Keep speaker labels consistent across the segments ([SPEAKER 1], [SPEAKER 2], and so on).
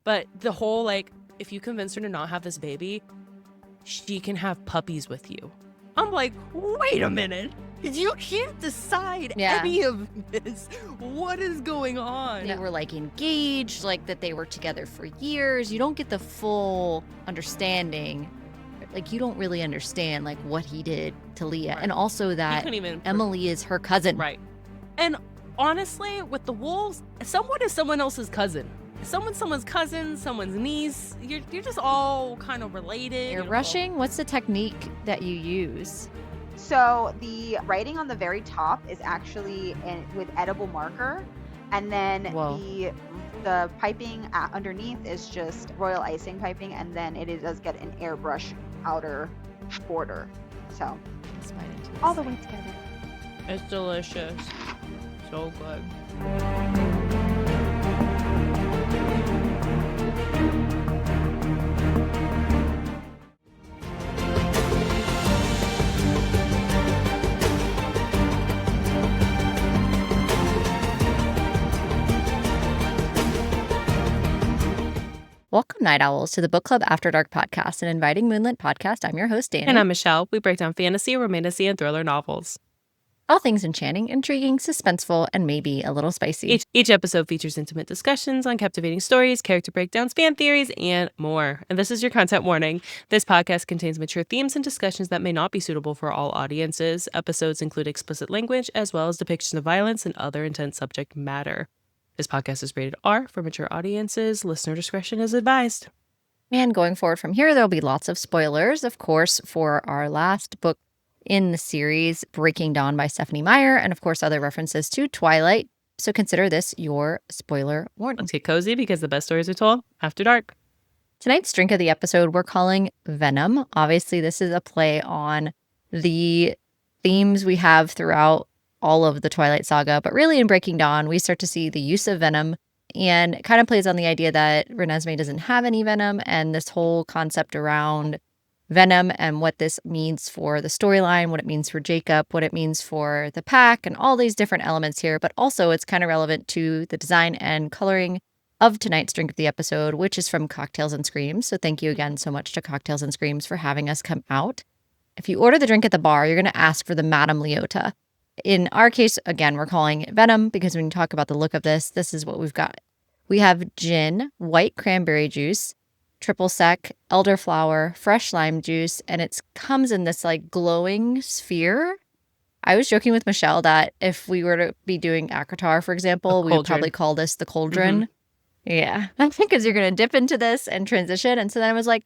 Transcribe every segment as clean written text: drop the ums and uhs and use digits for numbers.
[SPEAKER 1] But the whole, like, if you convince her to not have this baby, she can have puppies with you. I'm like, wait a minute. You can't decide any of this. What is going on?
[SPEAKER 2] They were like engaged, like that they were together for years. You don't get the full understanding. Like, you don't really understand like what he did to Leah.
[SPEAKER 1] Right.
[SPEAKER 2] And also that Emily is her cousin.
[SPEAKER 1] Right. And honestly, with the wolves, someone is someone else's cousin. Someone's cousin, someone's niece. You're just all kind of related.
[SPEAKER 2] You're rushing? What's the technique that you use?
[SPEAKER 3] So the writing on the very top is actually with edible marker, and then the piping underneath is just royal icing piping, and then it does get an airbrush outer border. So all the way together.
[SPEAKER 1] It's delicious. So good.
[SPEAKER 2] Welcome, Night Owls, to the Book Club After Dark podcast, an inviting moonlit podcast. I'm your host, Danny.
[SPEAKER 1] And I'm Michelle. We break down fantasy, romantasy, and thriller novels.
[SPEAKER 2] All things enchanting, intriguing, suspenseful, and maybe a little spicy.
[SPEAKER 1] Each episode features intimate discussions on captivating stories, character breakdowns, fan theories, and more. And this is your content warning. This podcast contains mature themes and discussions that may not be suitable for all audiences. Episodes include explicit language, as well as depictions of violence and other intense subject matter. This podcast is rated R for mature audiences. Listener discretion is advised.
[SPEAKER 2] And going forward from here, there'll be lots of spoilers, of course, for our last book in the series, Breaking Dawn by Stephenie Meyer, and of course, other references to Twilight. So consider this your spoiler warning.
[SPEAKER 1] Let's get cozy because the best stories are told after dark.
[SPEAKER 2] Tonight's drink of the episode, we're calling Venom. Obviously, this is a play on the themes we have throughout all of the Twilight Saga, but really in Breaking Dawn, we start to see the use of venom, and it kind of plays on the idea that Reneesme doesn't have any venom, and this whole concept around venom and what this means for the storyline, what it means for Jacob, what it means for the pack, and all these different elements here. But also it's kind of relevant to the design and coloring of tonight's drink of the episode, which is from Cocktails and Screams. So thank you again so much to Cocktails and Screams for having us come out. If you order the drink at the bar, you're going to ask for the Madame Leota. In our case, again, we're calling it Venom because when you talk about the look of this is what we've got. We have gin, white cranberry juice, triple sec, elderflower, fresh lime juice, and it comes in this like glowing sphere. I was joking with Michelle that if we were to be doing Akratar, for example, we would probably call this the cauldron. Mm-hmm. Yeah, I think because you're going to dip into this and transition. And so then I was like,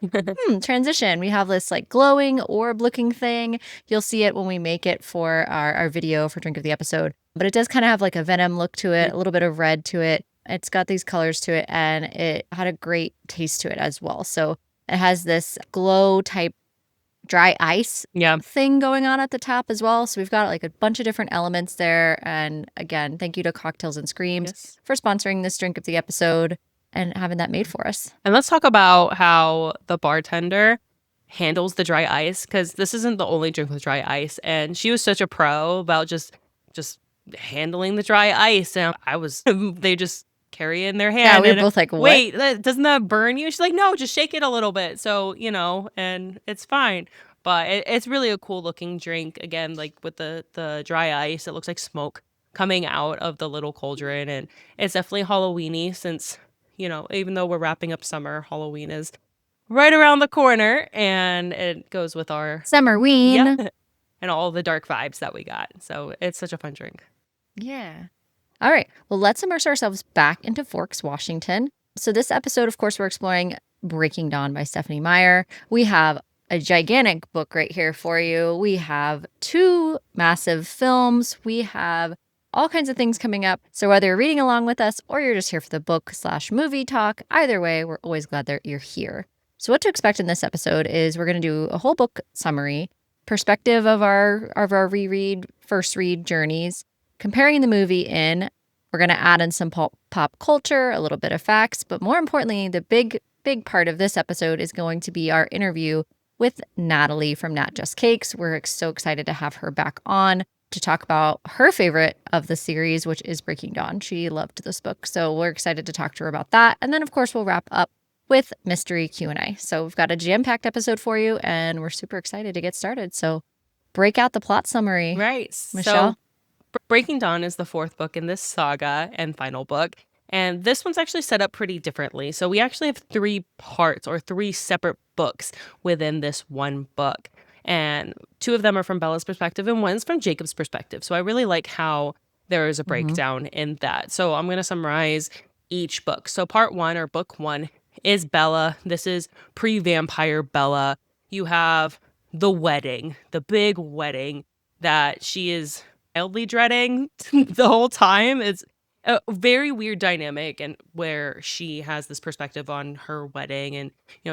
[SPEAKER 2] transition. We have this like glowing orb looking thing. You'll see it when we make it for our video for Drink of the Episode. But it does kind of have like a Venom look to it, a little bit of red to it. It's got these colors to it, and it had a great taste to it as well. So it has this glow type dry ice thing going on at the top as well. So we've got like a bunch of different elements there. And again, thank you to Cocktails and Screams for sponsoring this drink of the episode and having that made for us.
[SPEAKER 1] And let's talk about how the bartender handles the dry ice, because this isn't the only drink with dry ice. And she was such a pro about just handling the dry ice. And they just carry it in their hand.
[SPEAKER 2] Yeah, we were both like, what?
[SPEAKER 1] Wait, doesn't that burn you? She's like, no, just shake it a little bit. So, and it's fine. But it's really a cool looking drink. Again, like with the dry ice, it looks like smoke coming out of the little cauldron. And it's definitely Halloween-y since, even though we're wrapping up summer, Halloween is right around the corner. And it goes with our
[SPEAKER 2] Summerween.
[SPEAKER 1] And all the dark vibes that we got. So it's such a fun drink.
[SPEAKER 2] Yeah. All right, well, let's immerse ourselves back into Forks, Washington. So this episode, of course, we're exploring Breaking Dawn by Stephenie Meyer. We have a gigantic book right here for you. We have 2 massive films. We have all kinds of things coming up. So whether you're reading along with us or you're just here for the book/movie talk, either way, we're always glad that you're here. So what to expect in this episode is we're going to do a whole book summary, perspective of our reread, first read journeys, comparing the movie in. We're going to add in some pop culture, a little bit of facts, but more importantly, the big part of this episode is going to be our interview with Natalie from Nat Just Cakes. We're so excited to have her back on. to talk about her favorite of the series, which is Breaking Dawn. She loved this book, so we're excited to talk to her about that. And then, of course, we'll wrap up with mystery Q&A. So we've got a jam-packed episode for you, and we're super excited to get started. So break out the plot summary.
[SPEAKER 1] Right.
[SPEAKER 2] Michelle?
[SPEAKER 1] So Breaking Dawn is the fourth book in this saga and final book. And this one's actually set up pretty differently. So we actually have 3 parts or 3 separate books within this one book. And 2 of them are from Bella's perspective and one's from Jacob's perspective. So I really like how there is a breakdown in that. So I'm going to summarize each book. So part 1 or book 1 is Bella. This is pre-vampire Bella. You have the wedding, the big wedding that she is wildly dreading the whole time. It's a very weird dynamic, and where she has this perspective on her wedding, and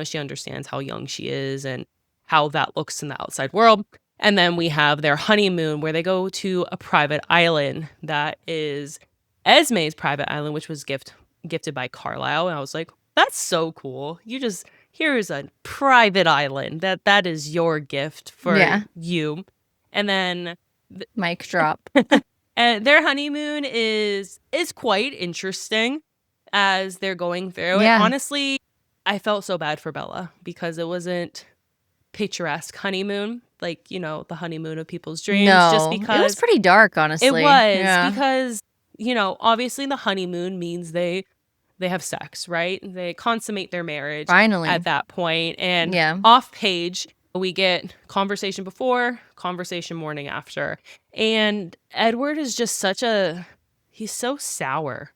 [SPEAKER 1] she understands how young she is and how that looks in the outside world. And then we have their honeymoon, where they go to a private island that is Esme's private island, which was gifted by Carlisle. And I was like, that's so cool. Here's a private island that is your gift for you. And then
[SPEAKER 2] mic drop.
[SPEAKER 1] And their honeymoon is quite interesting as they're going through it. Honestly, I felt so bad for Bella because it wasn't picturesque honeymoon, like, the honeymoon of people's dreams.
[SPEAKER 2] No,
[SPEAKER 1] just because
[SPEAKER 2] it was pretty dark, honestly.
[SPEAKER 1] It was because, obviously the honeymoon means they have sex, right? They consummate their marriage
[SPEAKER 2] finally
[SPEAKER 1] at that point. And off page, we get conversation before, conversation morning after. And Edward is just he's so sour.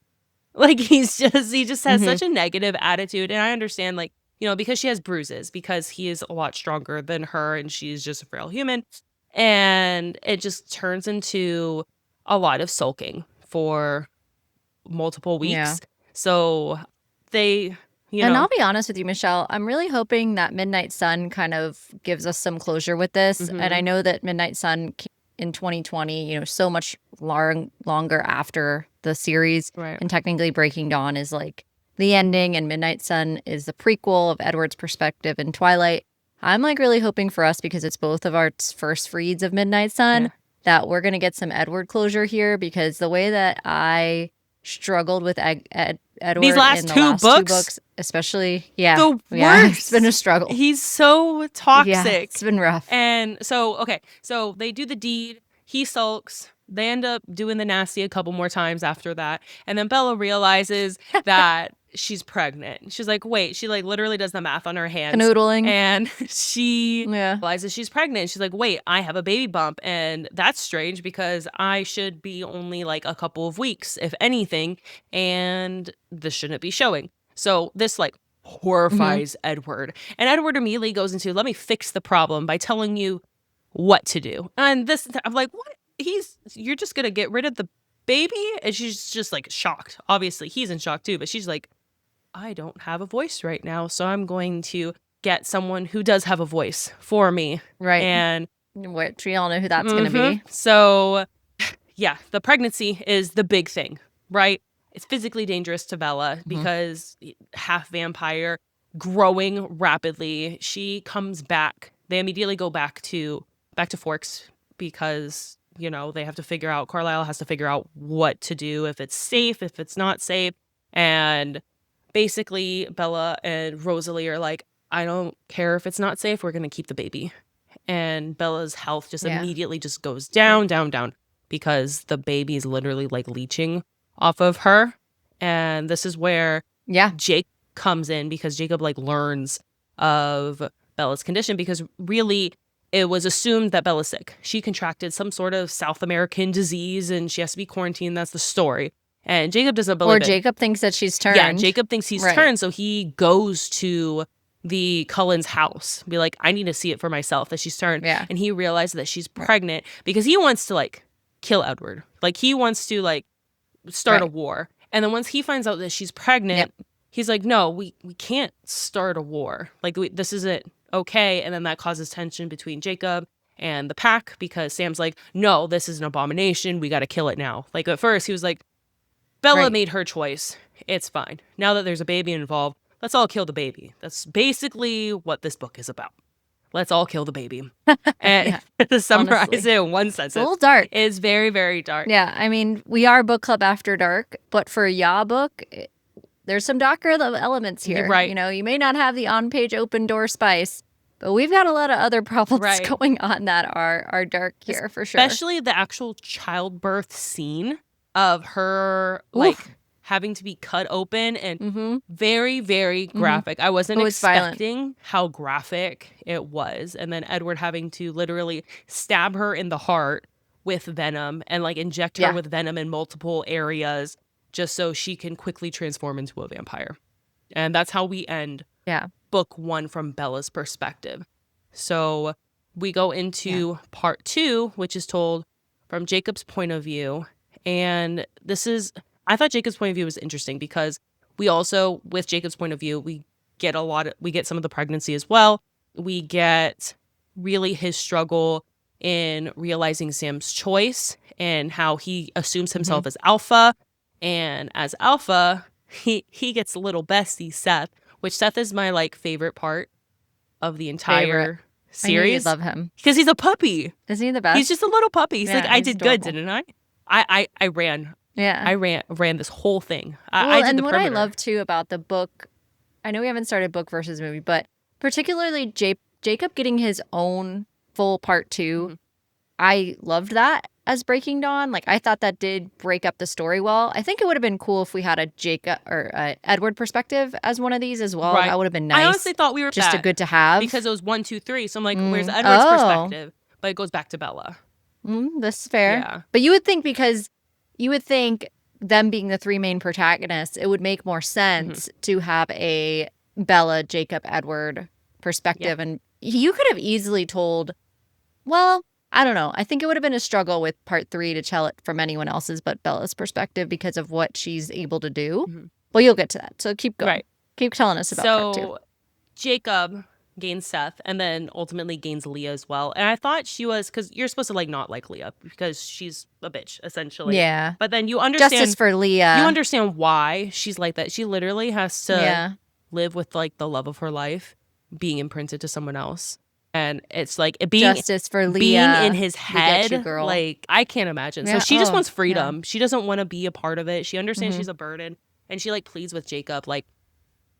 [SPEAKER 1] Like he just has such a negative attitude. And I understand, like, because she has bruises, because he is a lot stronger than her and she's just a frail human. And it just turns into a lot of sulking for multiple weeks. Yeah. So they...
[SPEAKER 2] And I'll be honest with you, Michelle, I'm really hoping that Midnight Sun kind of gives us some closure with this. And I know that Midnight Sun in 2020, so much longer after the series. Right. And technically Breaking Dawn is like the ending, and Midnight Sun is the prequel of Edward's perspective in Twilight. I'm like really hoping for us, because it's both of our first reads of Midnight Sun, that we're going to get some Edward closure here, because the way that I struggled with Edward
[SPEAKER 1] these last, two books,
[SPEAKER 2] especially,
[SPEAKER 1] the worst.
[SPEAKER 2] It's been a struggle.
[SPEAKER 1] He's so toxic.
[SPEAKER 2] Yeah, it's been rough.
[SPEAKER 1] And so they do the deed. He sulks. They end up doing the nasty a couple more times after that. And then Bella realizes that she's pregnant. She's like, wait, she like literally does the math on her hands.
[SPEAKER 2] Canoodling.
[SPEAKER 1] And she realizes she's pregnant. She's like, wait, I have a baby bump. And that's strange, because I should be only like a couple of weeks, if anything. And this shouldn't be showing. So this like horrifies Edward. And Edward immediately goes into, let me fix the problem by telling you what to do. And this, I'm like, what? You're just going to get rid of the baby? And she's just like shocked. Obviously, he's in shock too, but she's like, I don't have a voice right now, so I'm going to get someone who does have a voice for me.
[SPEAKER 2] Right.
[SPEAKER 1] And
[SPEAKER 2] which we all know who that's going to be.
[SPEAKER 1] So, yeah, the pregnancy is the big thing, right? It's physically dangerous to Bella because half vampire, growing rapidly. She comes back. They immediately go back to Forks because, they have to figure out, Carlisle has to figure out what to do, if it's safe, if it's not safe. And basically, Bella and Rosalie are like, I don't care if it's not safe. We're going to keep the baby. And Bella's health just immediately just goes down, down, down, because the baby is literally like leeching off of her. And this is where Jake comes in, because Jacob like learns of Bella's condition, because really it was assumed that Bella's sick. She contracted some sort of South American disease and she has to be quarantined. That's the story. And Jacob doesn't believe it.
[SPEAKER 2] Or Jacob thinks that she's turned.
[SPEAKER 1] Yeah, Jacob thinks he's turned. So he goes to the Cullen's house, be like, I need to see it for myself that she's turned.
[SPEAKER 2] Yeah.
[SPEAKER 1] And he realizes that she's pregnant because he wants to like kill Edward. Like he wants to like start a war. And then once he finds out that she's pregnant, he's like, no, we can't start a war. Like this isn't okay. And then that causes tension between Jacob and the pack, because Sam's like, no, this is an abomination. We got to kill it now. Like at first he was like, Bella made her choice. It's fine. Now that there's a baby involved, let's all kill the baby. That's basically what this book is about. let's all kill the baby. And to summarize
[SPEAKER 2] honestly.
[SPEAKER 1] it in one sentence,
[SPEAKER 2] It's a little dark.
[SPEAKER 1] It's very, very dark.
[SPEAKER 2] Yeah, I mean, we are book club after dark, but for Ya book, there's some darker elements here.
[SPEAKER 1] Right.
[SPEAKER 2] You know, you may not have the on-page open door spice, but we've got a lot of other problems going on that are dark here for sure.
[SPEAKER 1] Especially the actual childbirth scene of her like having to be cut open and very, very graphic. I wasn't expecting how graphic it was. And then Edward having to literally stab her in the heart with venom and like inject her with venom in multiple areas just so she can quickly transform into a vampire. And that's how we end book 1 from Bella's perspective. So we go into part 2, which is told from Jacob's point of view. And I thought Jacob's point of view was interesting because we also, with Jacob's point of view, we get some of the pregnancy as well. We get really his struggle in realizing Sam's choice and how he assumes himself as alpha. And as alpha, he gets a little bestie, Seth, which Seth is my like favorite part of the entire series.
[SPEAKER 2] I love him.
[SPEAKER 1] Because he's a puppy.
[SPEAKER 2] Isn't he the best?
[SPEAKER 1] He's just a little puppy. He's like, I did
[SPEAKER 2] adorable.
[SPEAKER 1] good, didn't I? I ran.
[SPEAKER 2] Yeah.
[SPEAKER 1] I ran this whole thing. I did
[SPEAKER 2] and
[SPEAKER 1] the
[SPEAKER 2] what
[SPEAKER 1] perimeter.
[SPEAKER 2] I love too about the book, I know we haven't started book versus movie, but particularly Jacob getting his own full part 2, I loved that as Breaking Dawn. Like, I thought that did break up the story well. I think it would have been cool if we had a Jacob or Edward perspective as one of these as well.
[SPEAKER 1] Right.
[SPEAKER 2] That would have been nice.
[SPEAKER 1] I honestly thought we were
[SPEAKER 2] just a good to have
[SPEAKER 1] because it was 1, 2, 3. So I'm like, where's Edward's perspective? But it goes back to Bella.
[SPEAKER 2] This is fair.
[SPEAKER 1] Yeah.
[SPEAKER 2] But you would think them being the 3 main protagonists, it would make more sense to have a Bella, Jacob, Edward perspective. And you could have easily told, well, I don't know. I think it would have been a struggle with part 3 to tell it from anyone else's but Bella's perspective because of what she's able to do. Well, you'll get to that. So keep going. Right. Keep telling us about part 2.
[SPEAKER 1] So Jacob gains Seth and then ultimately gains Leah as well. And I thought she was, because you're supposed to like not like Leah because she's a bitch, essentially.
[SPEAKER 2] Yeah.
[SPEAKER 1] But then you understand.
[SPEAKER 2] Justice for Leah.
[SPEAKER 1] You understand why she's like that. She literally has to live with like the love of her life being imprinted to someone else. And it's like it being
[SPEAKER 2] justice for Leah,
[SPEAKER 1] being in his head, like I can't imagine.
[SPEAKER 2] Yeah.
[SPEAKER 1] So she just wants freedom. She doesn't want to be a part of it. She understands she's a burden, and she like pleads with Jacob, like,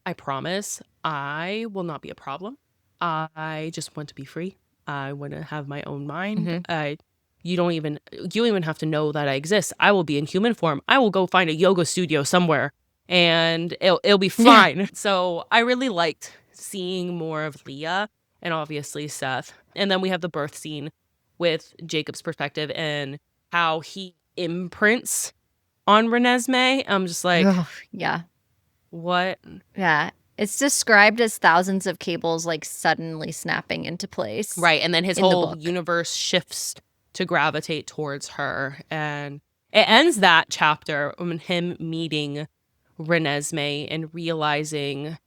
[SPEAKER 1] I promise I will not be a problem. I just want to be free. I want to have my own mind. You don't even have to know that I exist. I will be in human form. I will go find a yoga studio somewhere, and it'll be fine. So I really liked seeing more of Leah. And obviously Seth. And then we have the birth scene with Jacob's perspective and how he imprints on Reneesme. I'm just like, what?
[SPEAKER 2] Yeah. It's described as thousands of cables like suddenly snapping into place.
[SPEAKER 1] Right. And then his whole universe shifts to gravitate towards her. And it ends that chapter on him meeting Reneesme and realizing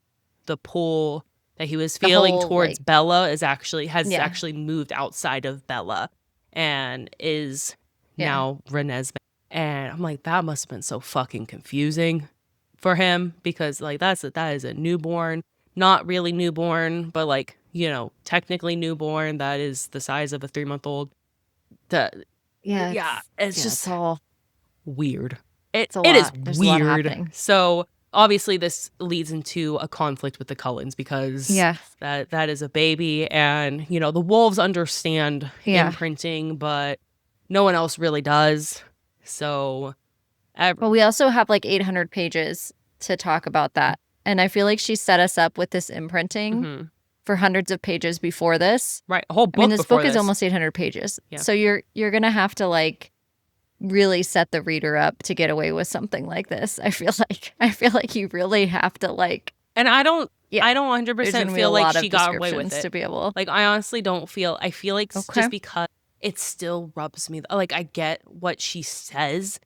[SPEAKER 1] the pull that he was feeling towards Bella has actually moved outside of Bella and is now Reneesme. And I'm like, that must have been so fucking confusing for him because like that is a newborn, not really newborn, but like, you know, technically newborn that is the size of a 3-month-old. It's just all weird. It is weird. So obviously, this leads into a conflict with the Cullens because that is a baby. And, you know, the wolves understand imprinting, but no one else really does. So.
[SPEAKER 2] Well, we also have like 800 pages to talk about that. And I feel like she set us up with this imprinting for hundreds of pages before this.
[SPEAKER 1] Right. A whole book.
[SPEAKER 2] I mean, this book is almost 800 pages. Yeah. So you're going to have to like really set the reader up to get away with something like this. I feel like you really have to like.
[SPEAKER 1] And I don't 100% feel like she got away with it.
[SPEAKER 2] To be able,
[SPEAKER 1] like, I honestly don't feel. I feel like just because it still rubs me. Like, I get what she says,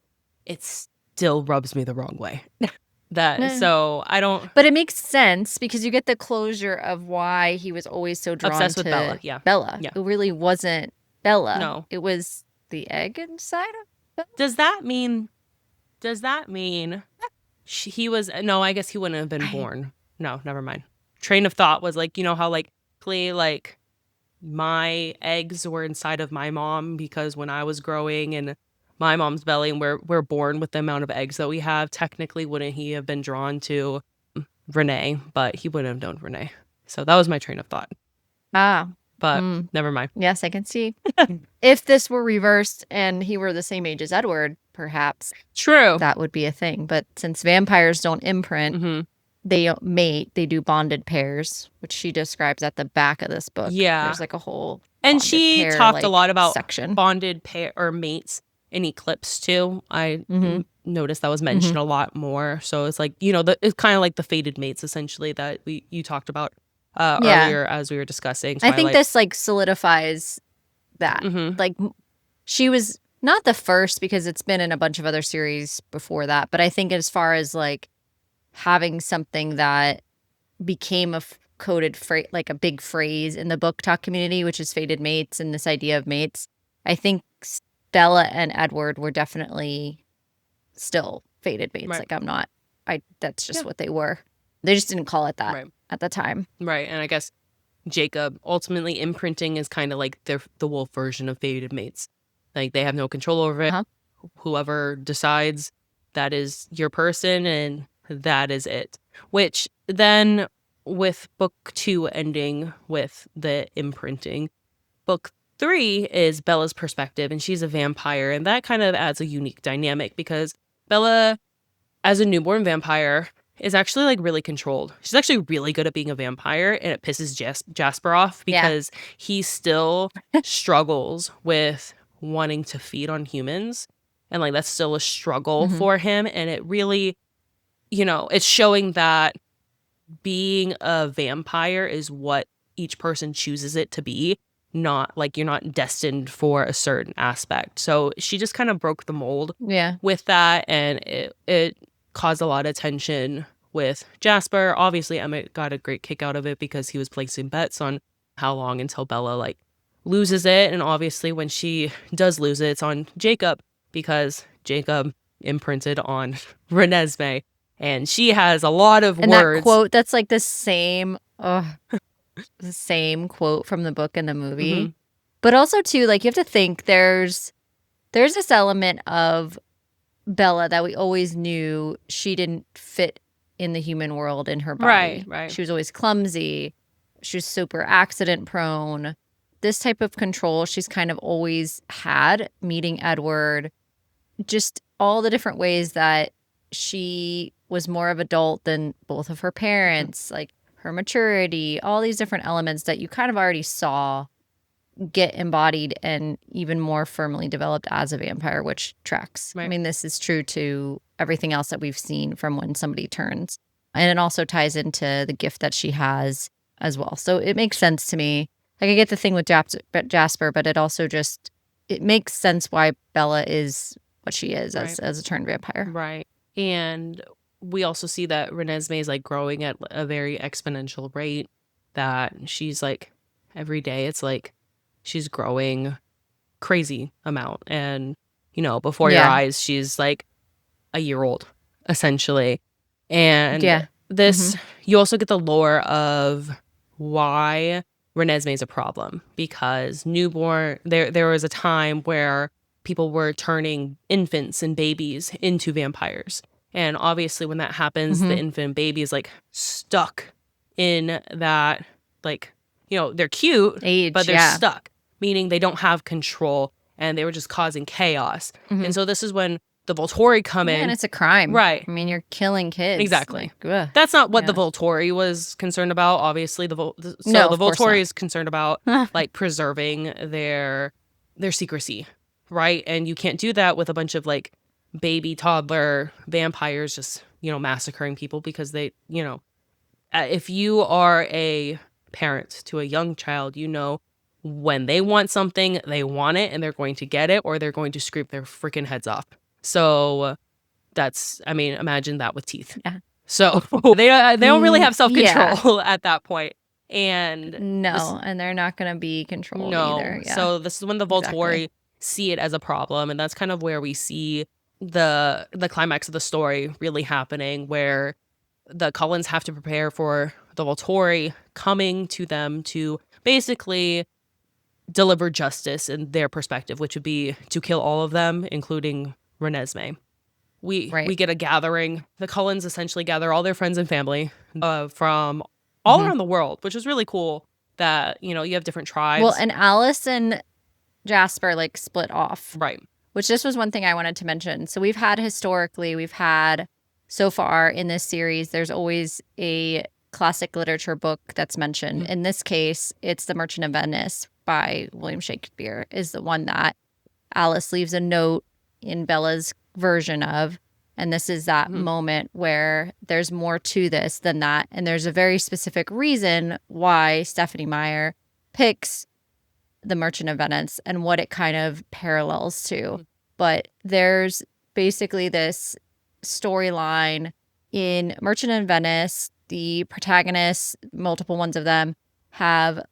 [SPEAKER 1] it still rubs me the wrong way. So I don't.
[SPEAKER 2] But it makes sense because you get the closure of why he was always so drawn
[SPEAKER 1] obsessed
[SPEAKER 2] to
[SPEAKER 1] with Bella. Yeah.
[SPEAKER 2] Bella. Yeah. It really wasn't Bella.
[SPEAKER 1] No,
[SPEAKER 2] it was the egg inside of.
[SPEAKER 1] Does that mean he was? No, I guess he wouldn't have been born. No, never mind. Train of thought was like, you know how like Clee like my eggs were inside of my mom, because when I was growing in my mom's belly and we're born with the amount of eggs that we have, technically wouldn't he have been drawn to Renee? But he wouldn't have known Renee. So that was my train of thought. But never mind.
[SPEAKER 2] Yes, I can see. If this were reversed and he were the same age as Edward, perhaps
[SPEAKER 1] true,
[SPEAKER 2] that would be a thing. But since vampires don't imprint, they don't mate, they do bonded pairs, which she describes at the back of this book.
[SPEAKER 1] Yeah.
[SPEAKER 2] There's like a whole
[SPEAKER 1] and she
[SPEAKER 2] pair,
[SPEAKER 1] talked a lot about
[SPEAKER 2] section.
[SPEAKER 1] Bonded pair or mates in Eclipse too. I noticed that was mentioned a lot more. So it's like, you know, it's kind of like the fated mates essentially that you talked about earlier as we were discussing Twilight.
[SPEAKER 2] I think this like solidifies that. Like she was not the first, because it's been in a bunch of other series before that, but I think as far as like having something that became a coded phrase, like a big phrase in the book talk community, which is fated mates and this idea of mates, I think Bella and Edward were definitely still fated mates.
[SPEAKER 1] Right.
[SPEAKER 2] Like that's just what they were. They just didn't call it that at the time.
[SPEAKER 1] Right. And I guess Jacob, ultimately imprinting is kind of like the wolf version of fated mates. Like they have no control over it. Whoever decides, that is your person and that is it. Which then with book 2 ending with the imprinting, book 3 is Bella's perspective, and she's a vampire, and that kind of adds a unique dynamic because Bella, as a newborn vampire, is actually like really controlled. She's actually really good at being a vampire, and it pisses Jasper off because he still struggles with wanting to feed on humans, and like that's still a struggle for him. And it really, you know, it's showing that being a vampire is what each person chooses it to be, not like you're not destined for a certain aspect. So she just kind of broke the mold with that, and it caused a lot of tension with Jasper. Obviously Emmett got a great kick out of it because he was placing bets on how long until Bella like loses it, and obviously when she does lose it, it's on Jacob because Jacob imprinted on Reneesme, and she has a lot of
[SPEAKER 2] and
[SPEAKER 1] words.
[SPEAKER 2] That quote, that's like the same quote from the book and the movie. But also too, like you have to think there's this element of Bella that we always knew she didn't fit in the human world in her body.
[SPEAKER 1] Right.
[SPEAKER 2] She was always clumsy. She was super accident prone. This type of control she's kind of always had, meeting Edward, just all the different ways that she was more of adult than both of her parents, like her maturity, all these different elements that you kind of already saw get embodied and even more firmly developed as a vampire, which tracks. I mean, this is true to everything else that we've seen from when somebody turns. And it also ties into the gift that she has as well. So it makes sense to me. Like I get the thing with Jasper, but it also just, it makes sense why Bella is what she is as a turned vampire.
[SPEAKER 1] Right. And we also see that Reneesme is like growing at a very exponential rate, that she's like every day it's like she's growing crazy amount. And, you know, before your eyes, she's like a year old, essentially. And this, you also get the lore of why Reneesme is a problem, because newborn, there was a time where people were turning infants and babies into vampires. And obviously when that happens, the infant baby is like stuck in that, like, you know, they're cute, but they're stuck, meaning they don't have control, and they were just causing chaos. And so this is when the Volturi come in.
[SPEAKER 2] And it's a crime.
[SPEAKER 1] Right.
[SPEAKER 2] I mean, you're killing kids.
[SPEAKER 1] Exactly.
[SPEAKER 2] Like,
[SPEAKER 1] that's not what the Volturi was concerned about, obviously. The Volturi is concerned about like preserving their secrecy, right? And you can't do that with a bunch of like baby toddler vampires just, you know, massacring people, because they, you know, if you are a parent to a young child, you know, when they want something, they want it and they're going to get it, or they're going to scrape their freaking heads off. So that's, I mean, imagine that with teeth. Yeah. So they don't really have self-control at that point. And
[SPEAKER 2] and they're not going to be controlled either. Yeah.
[SPEAKER 1] So this is when the Volturi see it as a problem, and that's kind of where we see the climax of the story really happening, where the Cullens have to prepare for the Volturi coming to them to basically deliver justice in their perspective, which would be to kill all of them, including Reneesme. We get a gathering. The Cullens essentially gather all their friends and family from all around the world, which is really cool that, you have different tribes.
[SPEAKER 2] Well, and Alice and Jasper like split off.
[SPEAKER 1] Right.
[SPEAKER 2] Which this was one thing I wanted to mention. So we've had so far in this series, there's always a classic literature book that's mentioned. In this case, it's The Merchant of Venice by William Shakespeare is the one that Alice leaves a note in Bella's version of. And this is that moment where there's more to this than that. And there's a very specific reason why Stephenie Meyer picks The Merchant of Venice and what it kind of parallels to. But there's basically this storyline in Merchant of Venice. The protagonists, multiple ones of them, have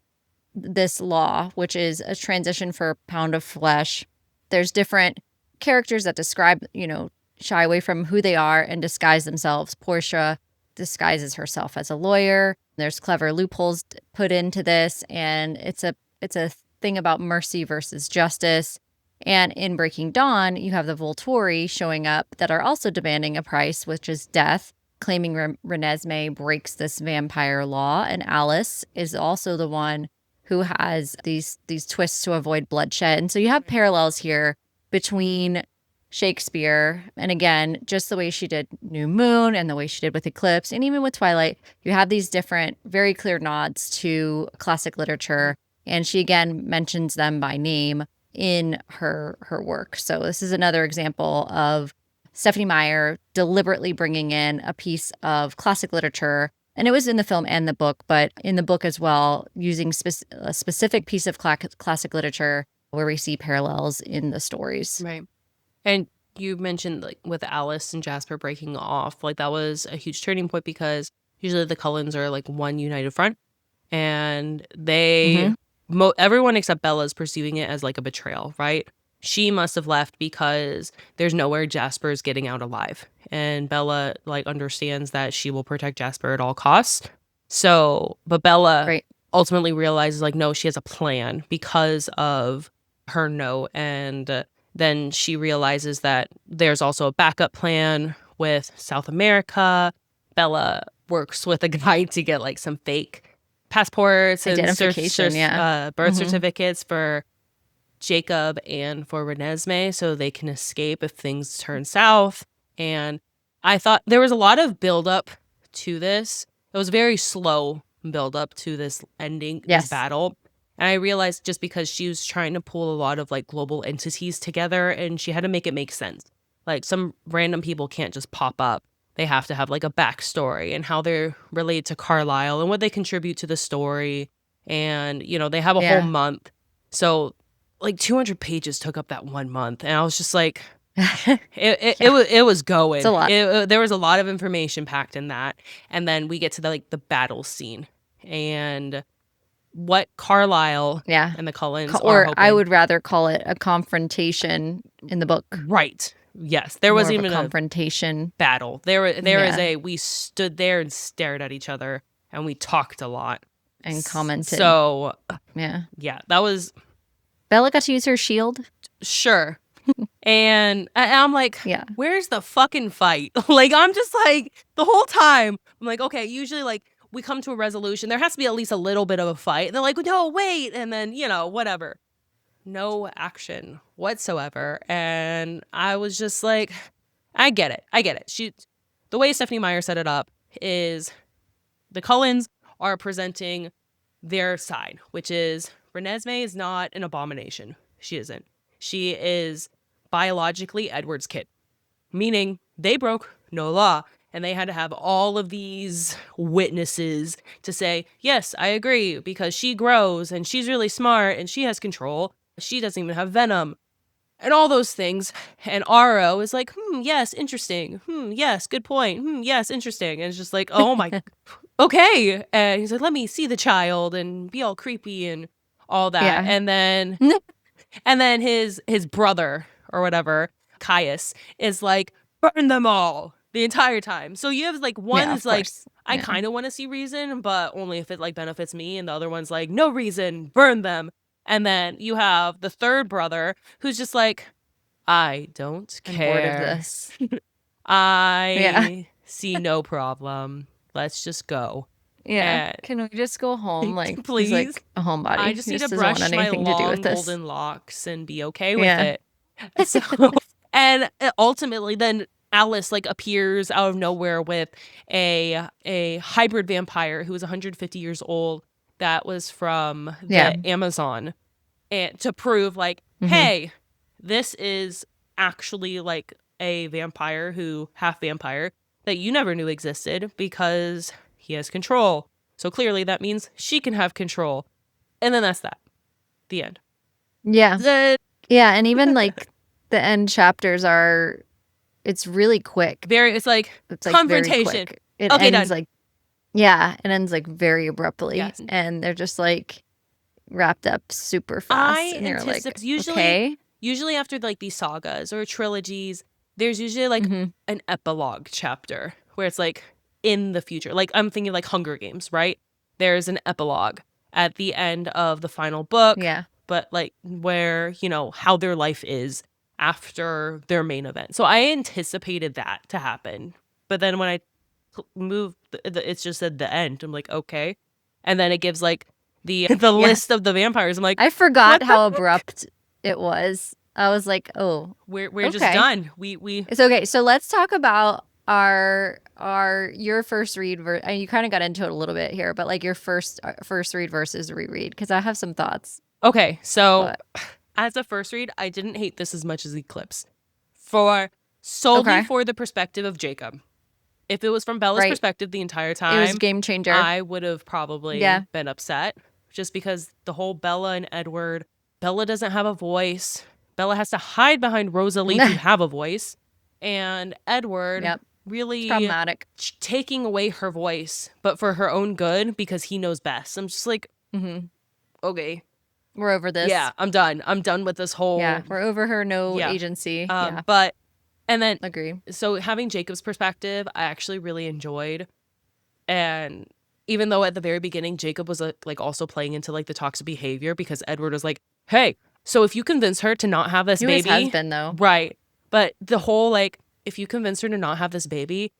[SPEAKER 2] this law, which is a transition for a pound of flesh. There's different characters that describe, shy away from who they are and disguise themselves. Portia disguises herself as a lawyer. There's clever loopholes put into this, and it's a thing about mercy versus justice. And in Breaking Dawn, you have the Volturi showing up that are also demanding a price, which is death, claiming Reneesme breaks this vampire law. And Alice is also the one who has these twists to avoid bloodshed. And so you have parallels here between Shakespeare and, again, just the way she did New Moon and the way she did with Eclipse, and even with Twilight, you have these different, very clear nods to classic literature. And she, again, mentions them by name in her work. So this is another example of Stephenie Meyer deliberately bringing in a piece of classic literature. And it was in the film and the book, but in the book as well, using a specific piece of classic literature where we see parallels in the stories.
[SPEAKER 1] Right. And you mentioned, like, with Alice and Jasper breaking off, like, that was a huge turning point because usually the Cullens are like one united front. And they, everyone except Bella is perceiving it as like a betrayal, right? She must have left because there's nowhere Jasper is getting out alive. And Bella, like, understands that she will protect Jasper at all costs. So, but Bella ultimately realizes, like, no, she has a plan because of her note. And then she realizes that there's also a backup plan with South America. Bella works with a guy to get, like, some fake passports and birth certificates for Jacob and for Reneesme so they can escape if things turn south. And I thought there was a lot of buildup to this. It was very slow buildup to this ending, this battle. And I realized just because she was trying to pull a lot of, like, global entities together, and she had to make it make sense. Like, some random people can't just pop up. They have to have, like, a backstory and how they're related to Carlisle and what they contribute to the story. And, they have a whole month. So, like, 200 pages took up that 1 month. And I was just like, it was going.
[SPEAKER 2] It's a lot.
[SPEAKER 1] There was a lot of information packed in that. And then we get to the battle scene. And what Carlisle and the Cullens are hoping.
[SPEAKER 2] I would rather call it a confrontation in the book.
[SPEAKER 1] Right. Yes. There was even
[SPEAKER 2] a confrontation
[SPEAKER 1] battle. We stood there and stared at each other and we talked a lot.
[SPEAKER 2] And commented.
[SPEAKER 1] So, yeah, that was...
[SPEAKER 2] Bella got to use her shield.
[SPEAKER 1] Sure. And I'm like, where's the fucking fight? Like, I'm just like, the whole time, I'm like, okay, usually, like, we come to a resolution. There has to be at least a little bit of a fight. And they're like, no, wait. And then, whatever. No action whatsoever. And I was just like, I get it. The way Stephenie Meyer set it up is the Cullens are presenting their side, which is Reneesme is not an abomination. She isn't. She is biologically Edward's kid, meaning they broke no law. And they had to have all of these witnesses to say, yes, I agree, because she grows and she's really smart and she has control. She doesn't even have venom and all those things. And Aro is like, yes, interesting. Yes, good point. Yes, interesting. And it's just like, oh my, okay. And he's like, let me see the child and be all creepy and all that. Yeah. And then his brother or whatever, Caius, is like, burn them all. The entire time. So you have, like, one is like, I kind of want to see reason, but only if it, like, benefits me. And the other one's like, no reason, burn them. And then you have the third brother who's just like, I don't care.
[SPEAKER 2] I'm bored of this.
[SPEAKER 1] I see no problem. Let's just go.
[SPEAKER 2] Yeah.
[SPEAKER 1] And
[SPEAKER 2] Can we just go home? Like,
[SPEAKER 1] please,
[SPEAKER 2] he's like a homebody.
[SPEAKER 1] I just
[SPEAKER 2] He
[SPEAKER 1] need to
[SPEAKER 2] doesn't want
[SPEAKER 1] brush my
[SPEAKER 2] anything to do
[SPEAKER 1] long
[SPEAKER 2] with this.
[SPEAKER 1] golden locks and be okay with it. So, and ultimately, then Alice like appears out of nowhere with a hybrid vampire who is 150 years old that was from the Amazon, and to prove like, hey, this is actually like a vampire who half vampire that you never knew existed because he has control. So clearly that means she can have control. And then that's that. The end.
[SPEAKER 2] Yeah. Yeah, and even like the end chapters are, it's really quick.
[SPEAKER 1] It's like confrontation.
[SPEAKER 2] It
[SPEAKER 1] okay,
[SPEAKER 2] ends
[SPEAKER 1] done.
[SPEAKER 2] like, yeah, it ends like very abruptly.
[SPEAKER 1] Yes.
[SPEAKER 2] And they're just like wrapped up super fast. And you're like,
[SPEAKER 1] usually after like these sagas or trilogies, there's usually like an epilogue chapter where it's like in the future. Like I'm thinking like Hunger Games, right? There's an epilogue at the end of the final book.
[SPEAKER 2] Yeah.
[SPEAKER 1] But like where, you know, how their life is after their main event. So I anticipated that to happen. But then when I moved, it's just at the end. I'm like, okay. And then it gives like the list of the vampires. I'm like,
[SPEAKER 2] I forgot how abrupt it was. I was like, oh,
[SPEAKER 1] we're just done. We
[SPEAKER 2] It's okay. So let's talk about your first read. You kind of got into it a little bit here, but like your first read versus reread, because I have some thoughts.
[SPEAKER 1] Okay, so as a first read, I didn't hate this as much as Eclipse. Solely for the perspective of Jacob. If it was from Bella's perspective the entire time,
[SPEAKER 2] it was a game changer.
[SPEAKER 1] I would have probably been upset. Just because the whole Bella and Edward, Bella doesn't have a voice. Bella has to hide behind Rosalie to have a voice. And Edward really
[SPEAKER 2] problematic,
[SPEAKER 1] taking away her voice, but for her own good because he knows best. I'm just like, okay.
[SPEAKER 2] We're over this.
[SPEAKER 1] Yeah, I'm done. I'm done with this whole...
[SPEAKER 2] Yeah, we're over her agency.
[SPEAKER 1] But, and then...
[SPEAKER 2] Agree.
[SPEAKER 1] So having Jacob's perspective, I actually really enjoyed. And even though at the very beginning, Jacob was like also playing into like the toxic behavior because Edward was like, hey, so if you convince her to not have this baby...
[SPEAKER 2] He always has been, though.
[SPEAKER 1] Right. But the whole like, if you convince her to not have this baby,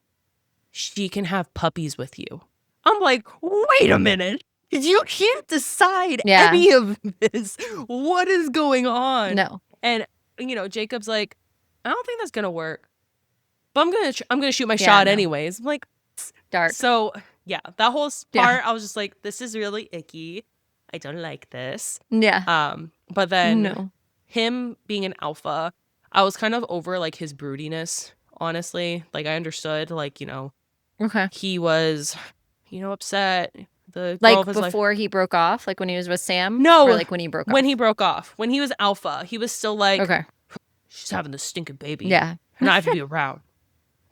[SPEAKER 1] she can have puppies with you. I'm like, wait a minute. You can't decide any of this. What is going on?
[SPEAKER 2] No.
[SPEAKER 1] And you know, Jacob's like, I don't think that's gonna work, but I'm gonna shoot my shot anyways. I'm like,
[SPEAKER 2] dark.
[SPEAKER 1] So yeah, that whole part, I was just like, this is really icky. I don't like this.
[SPEAKER 2] Yeah.
[SPEAKER 1] But then him being an alpha, I was kind of over like his broodiness. Honestly, like I understood, like, you know, he was, you know, upset. The
[SPEAKER 2] like before he broke off, like when he was with Sam?
[SPEAKER 1] No.
[SPEAKER 2] Or like when he broke off?
[SPEAKER 1] When he broke off. When he was alpha, he was still like, she's having this stinking baby.
[SPEAKER 2] Yeah.
[SPEAKER 1] And I have to be around.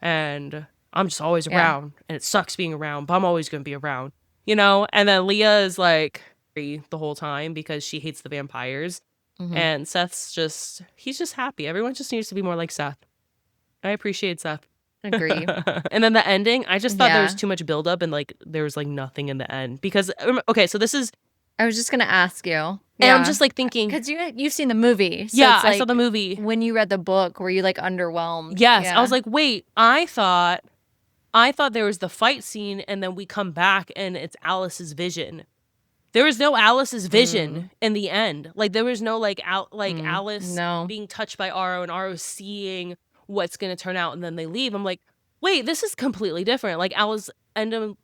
[SPEAKER 1] And I'm just always around. And it sucks being around, but I'm always going to be around. You know? And then Leah is like the whole time because she hates the vampires. And Seth's just, he's just happy. Everyone just needs to be more like Seth. I appreciate Seth.
[SPEAKER 2] Agree.
[SPEAKER 1] And then the ending, I just thought there was too much buildup and like there was like nothing in the end because so this is.
[SPEAKER 2] I was just gonna ask you,
[SPEAKER 1] and I'm just like thinking
[SPEAKER 2] because you've seen the movie. So
[SPEAKER 1] yeah,
[SPEAKER 2] it's like,
[SPEAKER 1] I saw the movie.
[SPEAKER 2] When you read the book, were you like underwhelmed?
[SPEAKER 1] Yes, I was like, wait, I thought there was the fight scene and then we come back and it's Alice's vision. There was no Alice's vision in the end. Like there was no like Alice being touched by Aro and Aro seeing what's going to turn out and then they leave. I'm like, wait, this is completely different. Like Alice, and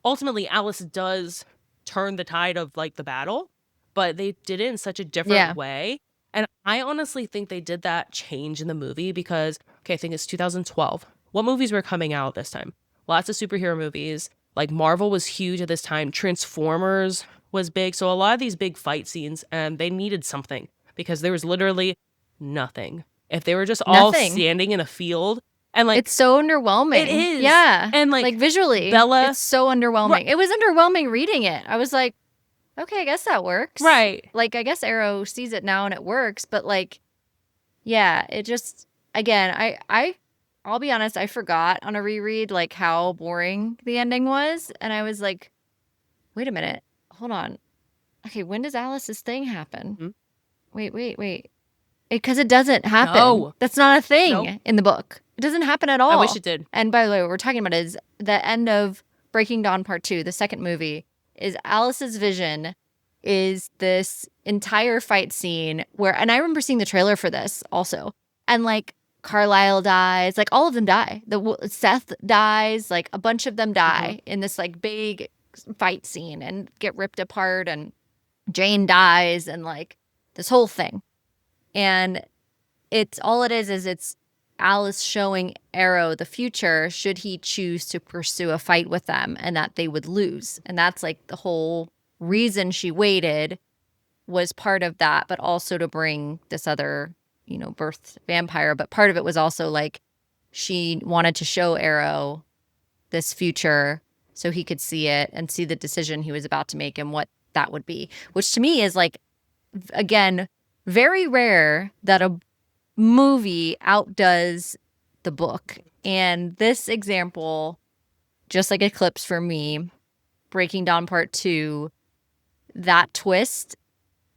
[SPEAKER 1] ultimately Alice does turn the tide of like the battle, but they did it in such a different way. And I honestly think they did that change in the movie because, I think it's 2012. What movies were coming out this time? Lots of superhero movies. Like Marvel was huge at this time. Transformers was big. So a lot of these big fight scenes, and they needed something because there was literally nothing. If they were just all standing in a field and like...
[SPEAKER 2] It's so underwhelming.
[SPEAKER 1] It is.
[SPEAKER 2] Yeah.
[SPEAKER 1] And like
[SPEAKER 2] visually,
[SPEAKER 1] Bella...
[SPEAKER 2] it's so underwhelming. It was underwhelming reading it. I was like, okay, I guess that works.
[SPEAKER 1] Right.
[SPEAKER 2] Like, I guess Arrow sees it now and it works. But like, yeah, it just... Again, I'll be honest, I forgot on a reread like how boring the ending was. And I was like, wait a minute. Hold on. Okay, when does Alice's thing happen?
[SPEAKER 1] Hmm?
[SPEAKER 2] Wait. Because it doesn't happen.
[SPEAKER 1] No.
[SPEAKER 2] That's not a thing
[SPEAKER 1] Nope.
[SPEAKER 2] in the book. It doesn't happen at all.
[SPEAKER 1] I wish it did.
[SPEAKER 2] And by the way, what we're talking about is the end of Breaking Dawn Part 2, the second movie, is Alice's vision is this entire fight scene where, and I remember seeing the trailer for this also, and like Carlisle dies, like all of them die. Seth dies, like a bunch of them die in this like big fight scene and get ripped apart, and Jane dies, and like this whole thing. And it's all it is it's Alice showing Arrow the future should he choose to pursue a fight with them, and that they would lose. And that's like the whole reason she waited was part of that, but also to bring this other, birthed vampire. But part of it was also like she wanted to show Arrow this future so he could see it and see the decision he was about to make and what that would be, which to me is like, again, very rare that a movie outdoes the book. And this example, just like Eclipse for me, Breaking Dawn Part 2, that twist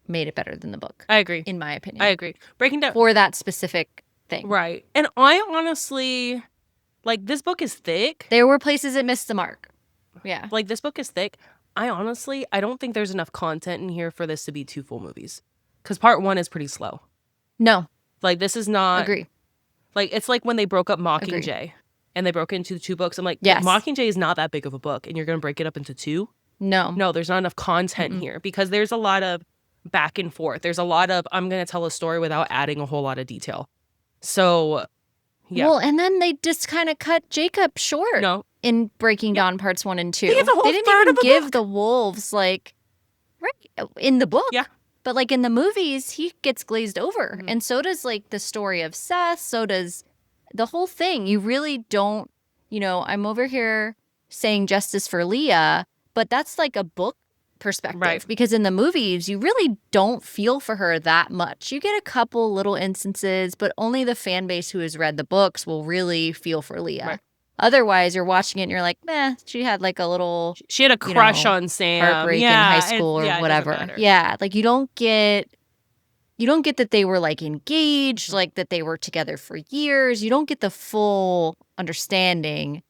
[SPEAKER 2] made it better than the book.
[SPEAKER 1] I agree.
[SPEAKER 2] In my opinion.
[SPEAKER 1] I agree. Breaking Dawn
[SPEAKER 2] for that specific thing.
[SPEAKER 1] Right. And I honestly, like, this book is thick.
[SPEAKER 2] There were places it missed the mark. Yeah.
[SPEAKER 1] Like, this book is thick. I don't think there's enough content in here for this to be 2 full movies. Because Part 1 is pretty slow.
[SPEAKER 2] No.
[SPEAKER 1] Like, this is not...
[SPEAKER 2] Agree.
[SPEAKER 1] Like, it's like when they broke up Mockingjay. And they broke it into 2 books. I'm like,
[SPEAKER 2] yes.
[SPEAKER 1] Mockingjay is not that big of a book. And you're going to break it up into 2? No, there's not enough content here. Because there's a lot of back and forth. There's a lot of, I'm going to tell a story without adding a whole lot of detail. So, yeah.
[SPEAKER 2] Well, and then they just kind of cut Jacob short.
[SPEAKER 1] No.
[SPEAKER 2] In Breaking Dawn Parts 1 and 2.
[SPEAKER 1] They
[SPEAKER 2] didn't even give the wolves, like, right, in the book.
[SPEAKER 1] Yeah.
[SPEAKER 2] But, like, in the movies, he gets glazed over. And so does, like, the story of Seth. So does the whole thing. You really don't, I'm over here saying justice for Leah, but that's, like, a book perspective.
[SPEAKER 1] Right.
[SPEAKER 2] Because in the movies, you really don't feel for her that much. You get a couple little instances, but only the fan base who has read the books will really feel for Leah.
[SPEAKER 1] Right.
[SPEAKER 2] Otherwise, you're watching it and you're like, she had like a little...
[SPEAKER 1] She had a crush on Sam.
[SPEAKER 2] Heartbreak in high school or whatever. Yeah, like you don't get that they were like engaged, like that they were together for years. You don't get the full understanding.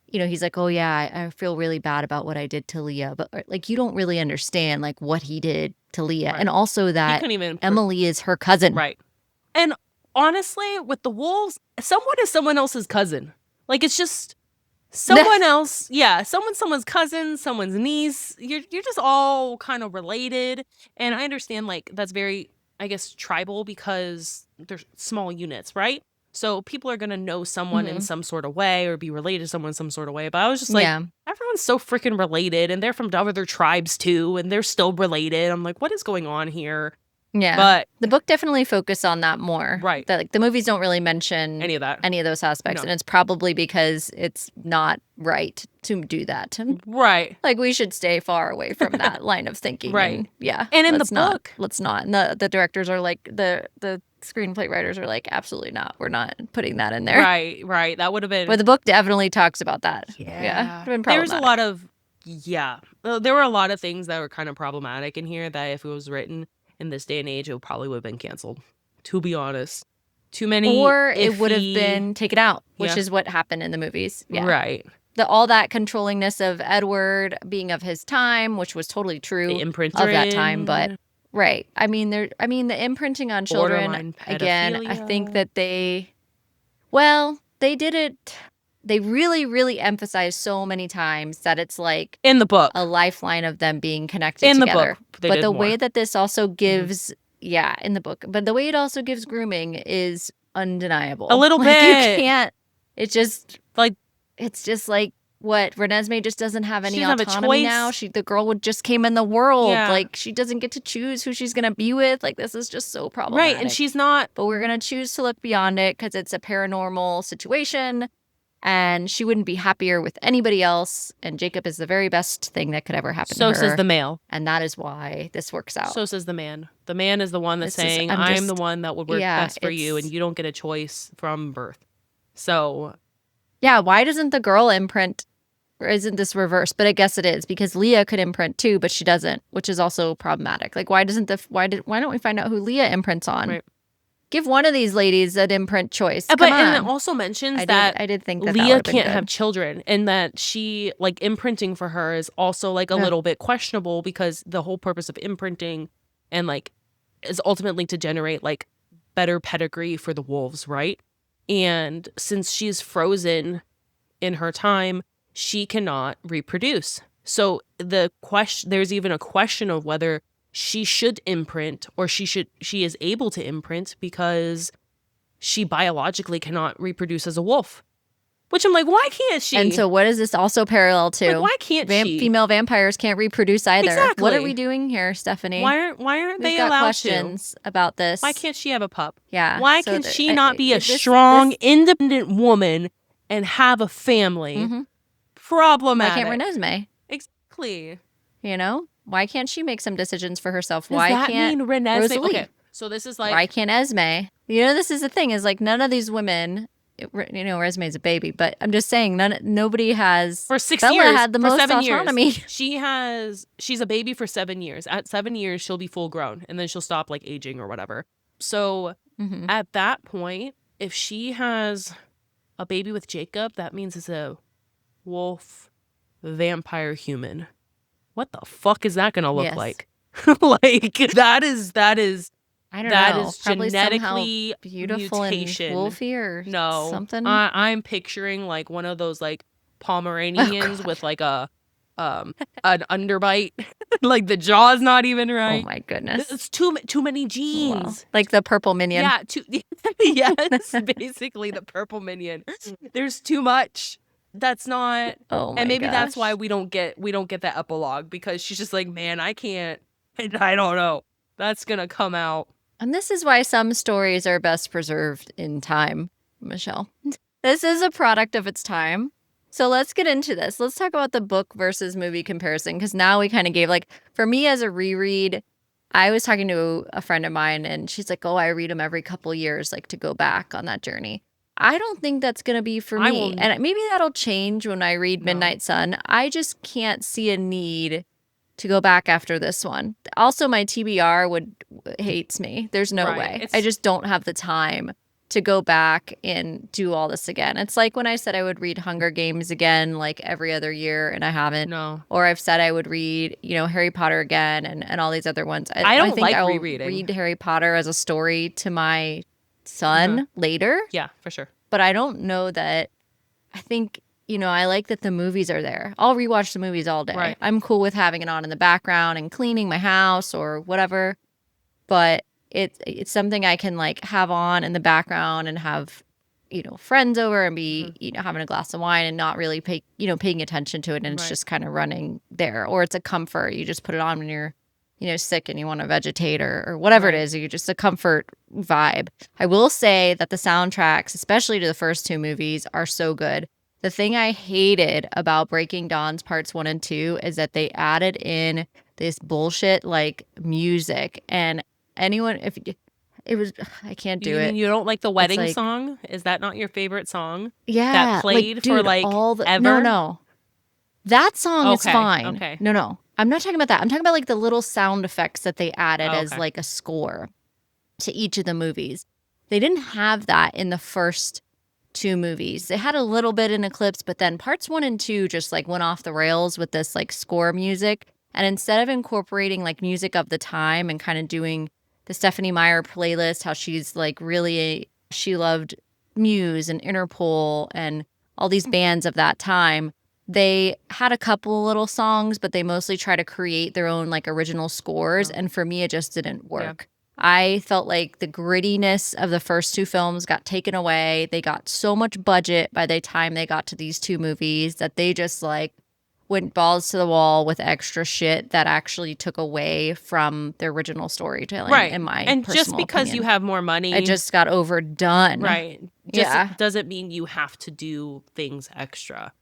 [SPEAKER 2] He's like, oh yeah, I feel really bad about what I did to Leah. But like, you don't really understand like what he did to Leah. Right. And also that Emily is her cousin.
[SPEAKER 1] Right. And honestly, with the wolves, someone is someone else's cousin. Like, it's just someone else. Yeah, someone's cousin, someone's niece. You're just all kind of related. And I understand, like, that's very, I guess, tribal because they're small units, right? So people are going to know someone in some sort of way or be related to someone in some sort of way. But I was just like, everyone's so freaking related. And they're from other tribes, too. And they're still related. I'm like, what is going on here?
[SPEAKER 2] Yeah, but the book definitely focused on that more.
[SPEAKER 1] Right.
[SPEAKER 2] That, like, the movies don't really mention
[SPEAKER 1] any of
[SPEAKER 2] those aspects. No. And it's probably because it's not right to do that.
[SPEAKER 1] Right.
[SPEAKER 2] Like, we should stay far away from that line of thinking.
[SPEAKER 1] Right.
[SPEAKER 2] And, yeah.
[SPEAKER 1] And in the book.
[SPEAKER 2] Let's not. And the directors are like, the screenplay writers are like, absolutely not. We're not putting that in there.
[SPEAKER 1] Right. That would have been.
[SPEAKER 2] But the book definitely talks about that.
[SPEAKER 1] Yeah. There's a lot of, there were a lot of things that were kind of problematic in here that if it was written in this day and age, it probably would have been canceled, to be honest. Too many
[SPEAKER 2] or it would have been taken out, which is what happened in the movies. Yeah.
[SPEAKER 1] Right.
[SPEAKER 2] All that controllingness of Edward being of his time, which was totally true of that time, but right. I mean the imprinting on children again, I think that they did it. They really, really emphasized so many times that it's like
[SPEAKER 1] in the book
[SPEAKER 2] a lifeline of them being connected in together. The book, but the way that this also gives, in the book, but the way it also gives grooming is undeniable.
[SPEAKER 1] A little bit.
[SPEAKER 2] You can't. It's just like what Reneesme just doesn't have any autonomy now. The girl just came in the world. Yeah. Like, she doesn't get to choose who she's gonna be with. Like, this is just so problematic.
[SPEAKER 1] Right, and she's not.
[SPEAKER 2] But we're gonna choose to look beyond it because it's a paranormal situation. And she wouldn't be happier with anybody else. And Jacob is the very best thing that could ever happen to her.
[SPEAKER 1] So says the male.
[SPEAKER 2] And that is why this works out.
[SPEAKER 1] So says the man. The man is the one that's saying, I'm the one that would work best for you. And you don't get a choice from birth. So.
[SPEAKER 2] Yeah, why doesn't the girl imprint Or isn't this reversed? But I guess it is because Leah could imprint too, but she doesn't, which is also problematic. Like, why don't we find out who Leah imprints on?
[SPEAKER 1] Right.
[SPEAKER 2] Give one of these ladies an imprint choice. Come on.
[SPEAKER 1] And it also mentions that
[SPEAKER 2] I did think that
[SPEAKER 1] Leah
[SPEAKER 2] that
[SPEAKER 1] can't have children, and that she, like, imprinting for her is also like a little bit questionable, because the whole purpose of imprinting and like is ultimately to generate like better pedigree for the wolves, right? And since she's frozen in her time, she cannot reproduce. So there's even a question of whether she should imprint, or she is able to imprint, because she biologically cannot reproduce as a wolf. Which I'm like, why can't she?
[SPEAKER 2] And so what is this also parallel to?
[SPEAKER 1] Like, why can't she?
[SPEAKER 2] Female vampires can't reproduce either.
[SPEAKER 1] Exactly.
[SPEAKER 2] What are we doing here, Stephenie?
[SPEAKER 1] Why aren't they
[SPEAKER 2] got
[SPEAKER 1] allowed
[SPEAKER 2] questions about this?
[SPEAKER 1] Why can't she have a pup?
[SPEAKER 2] Yeah.
[SPEAKER 1] Why can she not be a strong, independent woman and have a family?
[SPEAKER 2] Mm-hmm.
[SPEAKER 1] Problematic.
[SPEAKER 2] Why can't Reneesme?
[SPEAKER 1] Exactly.
[SPEAKER 2] You know? Why can't she make some decisions for herself?
[SPEAKER 1] Does
[SPEAKER 2] why
[SPEAKER 1] that
[SPEAKER 2] can't
[SPEAKER 1] mean Reneesme?
[SPEAKER 2] Rosalie?
[SPEAKER 1] Okay, so this is like,
[SPEAKER 2] why can't Esme? You know, this is the thing, is like none of these women, you know, Esme's a baby, but I'm just saying nobody has.
[SPEAKER 1] For 6
[SPEAKER 2] Bella
[SPEAKER 1] years,
[SPEAKER 2] had the
[SPEAKER 1] for
[SPEAKER 2] most
[SPEAKER 1] 7
[SPEAKER 2] autonomy.
[SPEAKER 1] Years. She's a baby for 7 years. At 7 years, she'll be full grown, and then she'll stop like aging or whatever. So at that point, if she has a baby with Jacob, that means it's a wolf vampire human. What the fuck is that gonna look like? Like, that is
[SPEAKER 2] I don't know.
[SPEAKER 1] Is
[SPEAKER 2] Probably
[SPEAKER 1] genetically
[SPEAKER 2] beautiful
[SPEAKER 1] mutation.
[SPEAKER 2] And wolfy or
[SPEAKER 1] no
[SPEAKER 2] something.
[SPEAKER 1] I'm picturing like one of those like Pomeranians with like a an underbite. Like the jaw's not even right.
[SPEAKER 2] Oh my goodness.
[SPEAKER 1] It's too many genes.
[SPEAKER 2] Wow. Like the purple minion.
[SPEAKER 1] Yeah, yes, basically the purple minion. There's too much. That's not.
[SPEAKER 2] Oh my
[SPEAKER 1] And maybe
[SPEAKER 2] gosh.
[SPEAKER 1] that's why we don't get that epilogue, because she's just like, man, I can't. I don't know. That's gonna come out.
[SPEAKER 2] And this is why some stories are best preserved in time, Michelle. This is a product of its time. So let's get into this. Let's talk about the book versus movie comparison, because now we kind of gave, like, for me as a reread, I was talking to a friend of mine and she's like, oh, I read them every couple years, like to go back on that journey. I don't think that's going to be for me. And maybe that'll change when I read Midnight Sun. I just can't see a need to go back after this one. Also, my TBR hates me. There's no way. I just don't have the time to go back and do all this again. It's like when I said I would read Hunger Games again, like every other year, and I haven't.
[SPEAKER 1] No.
[SPEAKER 2] Or I've said I would read, you know, Harry Potter again and all these other ones.
[SPEAKER 1] I don't
[SPEAKER 2] think
[SPEAKER 1] like
[SPEAKER 2] I'll
[SPEAKER 1] rereading.
[SPEAKER 2] read Harry Potter as a story to my son later.
[SPEAKER 1] Yeah, for sure.
[SPEAKER 2] But I don't know that. I think, you know, I like that the movies are there. I'll rewatch the movies all day.
[SPEAKER 1] Right.
[SPEAKER 2] I'm cool with having it on in the background and cleaning my house or whatever. But it's something I can like have on in the background and have, you know, friends over and be, you know, having a glass of wine and not really paying attention to it, and it's just kind of running there. Or it's a comfort. You just put it on when you're, you know, sick and you want to vegetate or whatever it is. You're just a comfort vibe. I will say that the soundtracks, especially to the first two movies, are so good. The thing I hated about Breaking Dawn's parts 1 and 2 is that they added in this bullshit like music, and anyone, if it was, I can't do it.
[SPEAKER 1] You don't like the wedding song? Is that not your favorite song?
[SPEAKER 2] Yeah,
[SPEAKER 1] that played
[SPEAKER 2] like, dude,
[SPEAKER 1] for like
[SPEAKER 2] all the,
[SPEAKER 1] ever?
[SPEAKER 2] No, that song is fine.
[SPEAKER 1] Okay.
[SPEAKER 2] No, I'm not talking about that. I'm talking about like the little sound effects that they added as
[SPEAKER 1] okay.
[SPEAKER 2] like a score to each of the movies. They didn't have that in the first two movies. They had a little bit in Eclipse, but then parts 1 and 2 just like went off the rails with this like score music. And instead of incorporating like music of the time and kind of doing the Stephenie Meyer playlist, how she's like really, she loved Muse and Interpol and all these bands of that time. They had a couple little songs, but they mostly try to create their own like original scores. And for me, it just didn't work. I felt like the grittiness of the first two films got taken away. They got so much budget by the time they got to these two movies that they just like went balls to the wall with extra shit that actually took away from the original storytelling, in my
[SPEAKER 1] and
[SPEAKER 2] personal
[SPEAKER 1] just because
[SPEAKER 2] opinion.
[SPEAKER 1] you have more money,
[SPEAKER 2] it just got overdone.
[SPEAKER 1] Just doesn't mean you have to do things extra.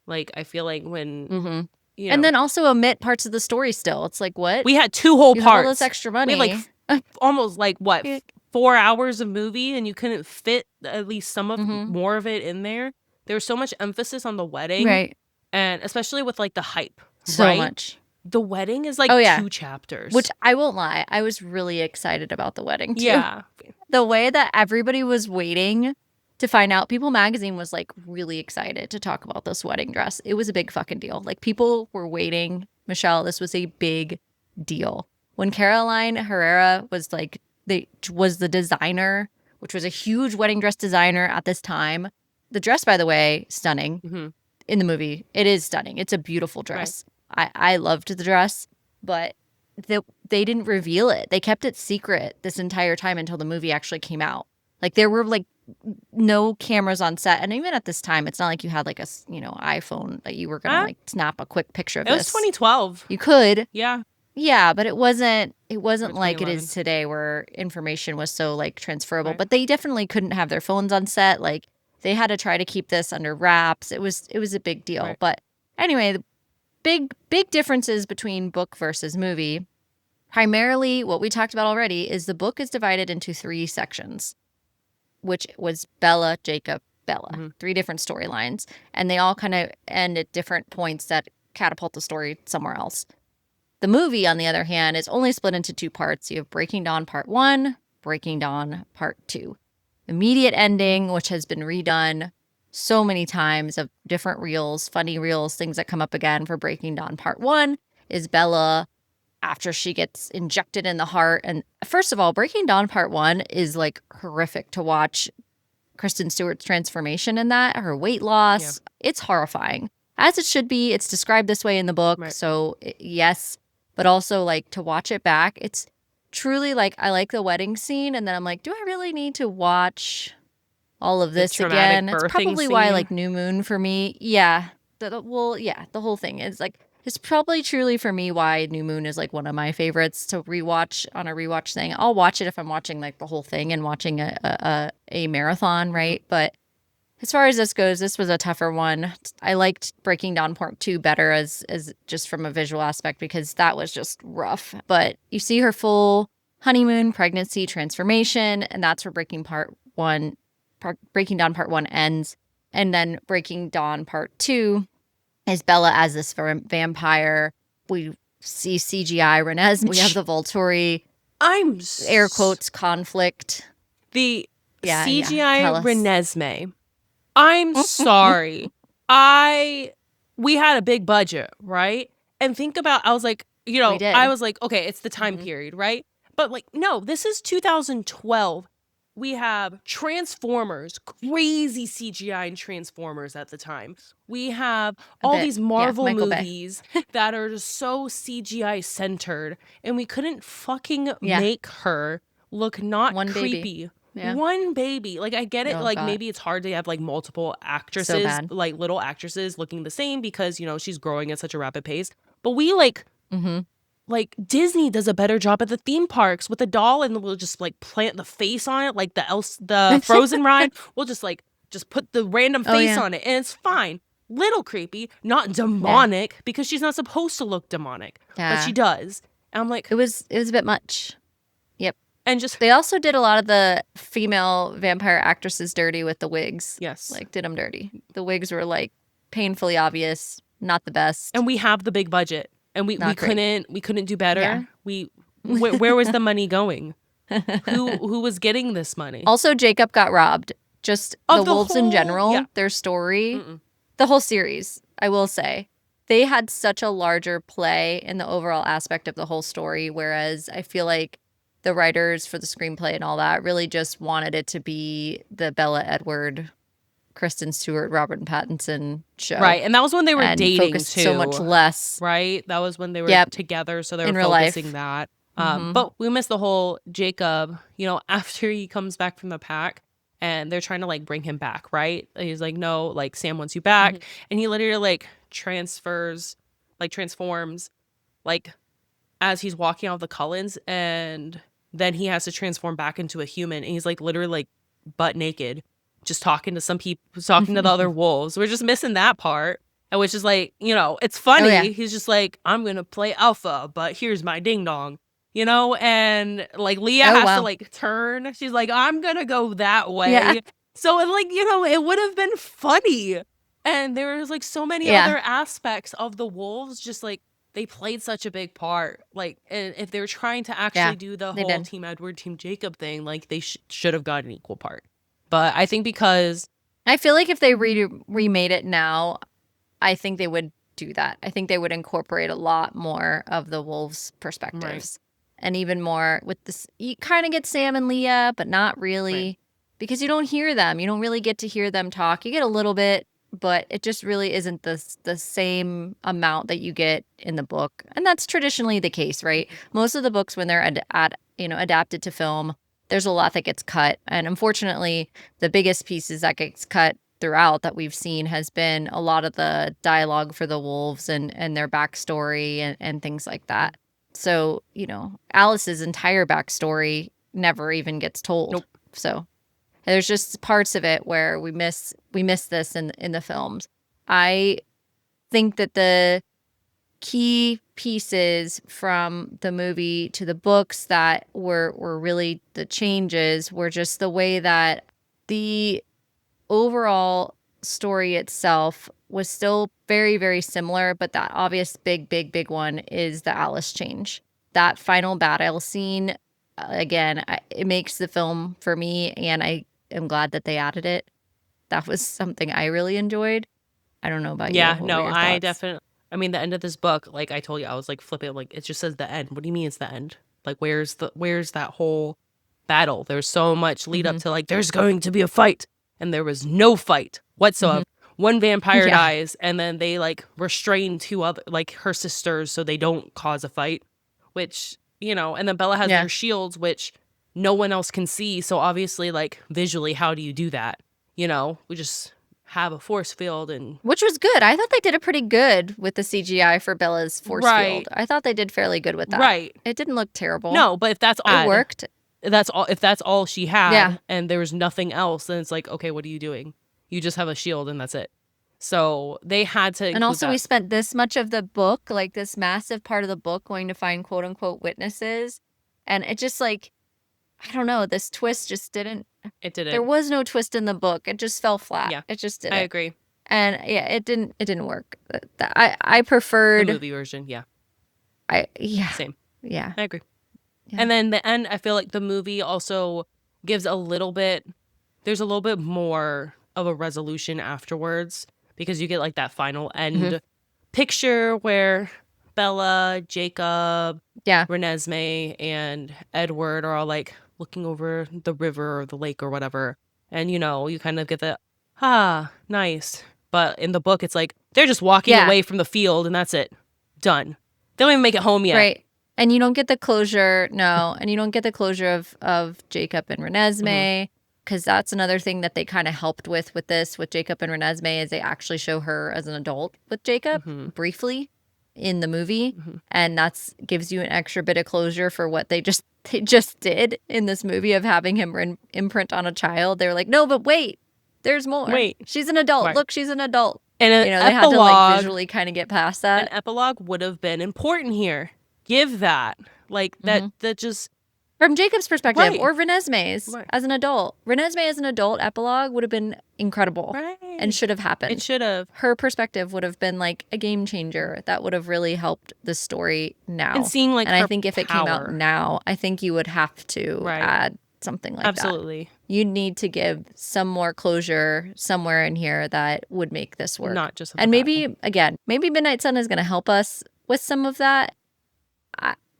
[SPEAKER 1] Like, I feel like when you know,
[SPEAKER 2] and then also omit parts of the story still. It's like, what?
[SPEAKER 1] We had two whole
[SPEAKER 2] you
[SPEAKER 1] parts.
[SPEAKER 2] have all this extra money.
[SPEAKER 1] We had like almost like what 4 hours of movie, and you couldn't fit at least some of more of it in there. There was so much emphasis on the wedding,
[SPEAKER 2] right?
[SPEAKER 1] And especially with like the hype,
[SPEAKER 2] So
[SPEAKER 1] right?
[SPEAKER 2] much.
[SPEAKER 1] The wedding is like 2 chapters.
[SPEAKER 2] Which I won't lie, I was really excited about the wedding too.
[SPEAKER 1] Yeah.
[SPEAKER 2] The way that everybody was waiting to find out, People magazine was like really excited to talk about this wedding dress. It was a big fucking deal. Like people were waiting. Michelle, this was a big deal. When Caroline Herrera was like, was the designer, which was a huge wedding dress designer at this time. The dress, by the way, stunning.
[SPEAKER 1] Mm-hmm.
[SPEAKER 2] In the movie, it is stunning. It's a beautiful dress. Right. I loved the dress, but they didn't reveal it. They kept it secret this entire time until the movie actually came out. Like there were like no cameras on set, and even at this time, it's not like you had like a iPhone that you were gonna like snap a quick picture of.
[SPEAKER 1] It was 2012.
[SPEAKER 2] You could,
[SPEAKER 1] yeah,
[SPEAKER 2] but it wasn't like it is today, where information was so like transferable. Right. But they definitely couldn't have their phones on set. Like they had to try to keep this under wraps. It was a big deal. Right. But anyway, the big differences between book versus movie. Primarily, what we talked about already is the book is divided into 3 sections, which was Bella, Jacob, Bella. Mm-hmm. 3 different storylines. And they all kind of end at different points that catapult the story somewhere else. The movie, on the other hand, is only split into 2 parts. You have Breaking Dawn Part 1, Breaking Dawn Part 2. Immediate ending, which has been redone so many times of different reels, funny reels, things that come up again for Breaking Dawn Part 1 is Bella after she gets injected in the heart. And first of all, Breaking Dawn Part 1 is like horrific to watch. Kristen Stewart's transformation in that, her weight loss, it's horrifying. As it should be. It's described this way in the book. Right. So yes, but also like to watch it back, it's truly like I like the wedding scene, and then I'm like, do I really need to watch all of this again? It's probably scene. Why like New Moon for me. Yeah. The whole thing is like, it's probably truly for me why New Moon is like one of my favorites to rewatch on a rewatch thing. I'll watch it if I'm watching like the whole thing and watching a marathon, right? But as far as this goes, this was a tougher one. I liked Breaking Dawn Part 2 better as just from a visual aspect, because that was just rough. But you see her full honeymoon, pregnancy, transformation, and that's where Breaking Dawn Part 1 ends. And then Breaking Dawn Part 2 is Bella as this vampire. We see CGI Reneesme. We have the Volturi, air quotes, conflict.
[SPEAKER 1] The CGI Reneesme. I'm sorry. We had a big budget, right? And think about, I was like, I was like, okay, it's the time period, right? But like, no, this is 2012. We have Transformers, crazy CGI in Transformers at the time. We have all these Marvel movies that are just so CGI centered, and we couldn't fucking make her look not
[SPEAKER 2] one
[SPEAKER 1] creepy.
[SPEAKER 2] Baby.
[SPEAKER 1] Yeah. One baby. Like, I get it. Maybe it's hard to have like multiple actresses, like little actresses looking the same because, she's growing at such a rapid pace. But we like Disney does a better job at the theme parks with a doll, and we'll just like plant the face on it, like the Frozen ride. We'll just put the random face on it, and it's fine. Little creepy, not demonic, because she's not supposed to look demonic, but she does. And I'm like,
[SPEAKER 2] it was a bit much. Yep.
[SPEAKER 1] And
[SPEAKER 2] they also did a lot of the female vampire actresses dirty with the wigs.
[SPEAKER 1] Yes.
[SPEAKER 2] Like did them dirty. The wigs were like painfully obvious, not the best.
[SPEAKER 1] And we have the big budget, and we couldn't do better. Yeah. Where was the money going? Who was getting this money?
[SPEAKER 2] Also, Jacob got robbed. Just the wolves in general, their story, the whole series, I will say. They had such a larger play in the overall aspect of the whole story, whereas I feel like the writers for the screenplay and all that really just wanted it to be the Bella Edward, Kristen Stewart, Robert Pattinson show.
[SPEAKER 1] Right, and that was when they were dating too.
[SPEAKER 2] So much less.
[SPEAKER 1] Right, that was when they were together, so they were focusing that. But we missed the whole Jacob, after he comes back from the pack, and they're trying to like bring him back, right? He's like, no, like Sam wants you back. And he literally like transforms, like as he's walking out of the Cullens, and then he has to transform back into a human, and he's like literally like butt naked, just talking to some people, talking to the other wolves. We're just missing that part. And which is like, it's funny. Oh, yeah. He's just like, I'm going to play alpha, but here's my ding dong. And like Leah has to like turn. She's like, I'm going to go that way. Yeah. So like, it would have been funny. And there was like so many other aspects of the wolves, just like they played such a big part. Like, and if they were trying to actually do the whole Team Edward, Team Jacob thing, like they should have got an equal part. But I think because
[SPEAKER 2] I feel like if they remade it now, I think they would do that. I think they would incorporate a lot more of the wolves' perspectives.
[SPEAKER 1] Right.
[SPEAKER 2] And even more with this, you kind of get Sam and Leah, but not really.
[SPEAKER 1] Right.
[SPEAKER 2] Because you don't hear them. You don't really get to hear them talk. You get a little bit, but it just really isn't the same amount that you get in the book. And that's traditionally the case, right? Most of the books, when they're adapted to film, there's a lot that gets cut. And unfortunately, the biggest pieces that gets cut throughout that we've seen has been a lot of the dialogue for the wolves and their backstory and things like that. So, Alice's entire backstory never even gets told.
[SPEAKER 1] Nope.
[SPEAKER 2] So there's just parts of it where we miss this in the films. I think that the key pieces from the movie to the books that were really the changes were just the way that the overall story itself was still very, very similar, but that obvious big one is the Alice change. That final battle scene, again, it makes the film for me, and I am glad that they added it. That was something I really enjoyed. I don't know about you.
[SPEAKER 1] Yeah, no, I definitely. I mean, the end of this book, like I told you, I was like flipping, like it just says the end. What do you mean it's the end? Like where's that whole battle? There's so much lead up to like there's going to be a fight, and there was no fight whatsoever. One vampire dies, and then they like restrain two other, like her sisters, so they don't cause a fight. Which and then Bella has their shields, which no one else can see. So obviously, like visually, how do you do that? We just have a force field, and
[SPEAKER 2] which was good. I thought they did it pretty good with the CGI for Bella's force field. I thought they did fairly good with that.
[SPEAKER 1] Right.
[SPEAKER 2] It didn't look terrible.
[SPEAKER 1] No, but if that's all,
[SPEAKER 2] it worked.
[SPEAKER 1] That's all. If that's all she had, and there was nothing else, then it's like, okay, what are you doing? You just have a shield, and that's it. So they had to.
[SPEAKER 2] And also, we spent this much of the book, like this massive part of the book, going to find quote unquote witnesses, and it just like, I don't know, this twist just didn't.
[SPEAKER 1] It didn't.
[SPEAKER 2] There was no twist in the book. It just fell flat.
[SPEAKER 1] Yeah,
[SPEAKER 2] it just didn't.
[SPEAKER 1] I agree.
[SPEAKER 2] And it didn't work. I preferred
[SPEAKER 1] the movie version. Yeah. Same.
[SPEAKER 2] Yeah.
[SPEAKER 1] I agree. Yeah. And then the end, I feel like the movie also gives there's a little bit more of a resolution afterwards, because you get like that final end picture where Bella, Jacob, Reneesme, and Edward are all like looking over the river or the lake or whatever. And you kind of get the, nice. But in the book, it's like they're just walking away from the field and that's it. Done. They don't even make it home yet.
[SPEAKER 2] Right. And you don't get the closure, and you don't get the closure of Jacob and Reneesme, because that's another thing that they kind of helped with Jacob and Reneesme, is they actually show her as an adult with Jacob briefly in the movie, and that's gives you an extra bit of closure for what they just did in this movie of having him imprint on a child. They were like, no, but wait, there's more.
[SPEAKER 1] Wait,
[SPEAKER 2] she's an adult. Right. Look, she's an adult.
[SPEAKER 1] And
[SPEAKER 2] they had to like visually kind of get past that.
[SPEAKER 1] An epilogue would have been important here. Give that, like that just
[SPEAKER 2] from Jacob's perspective, or Reneesme's as an adult. Reneesme as an adult epilogue would have been incredible, and should have happened.
[SPEAKER 1] It should have.
[SPEAKER 2] Her perspective would have been like a game changer. That would have really helped the story now.
[SPEAKER 1] And seeing like,
[SPEAKER 2] and I think if it came out now, I think you would have to add something like that.
[SPEAKER 1] Absolutely.
[SPEAKER 2] You'd need to give some more closure somewhere in here that would make this work.
[SPEAKER 1] Not just
[SPEAKER 2] and maybe Midnight Sun is going to help us with some of that.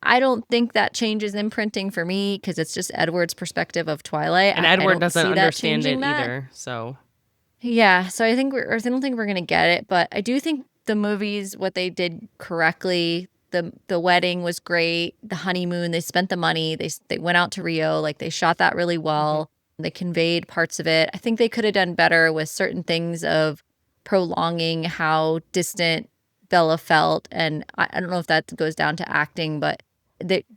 [SPEAKER 2] I don't think that changes imprinting for me, because it's just Edward's perspective of Twilight.
[SPEAKER 1] And Edward doesn't understand it either. So
[SPEAKER 2] yeah, so I don't think we're gonna get it, but I do think the movies, what they did correctly, the wedding was great, the honeymoon, they spent the money, they went out to Rio, like they shot that really well. They conveyed parts of it. I think they could have done better with certain things of prolonging how distant Bella felt, and I don't know if that goes down to acting, but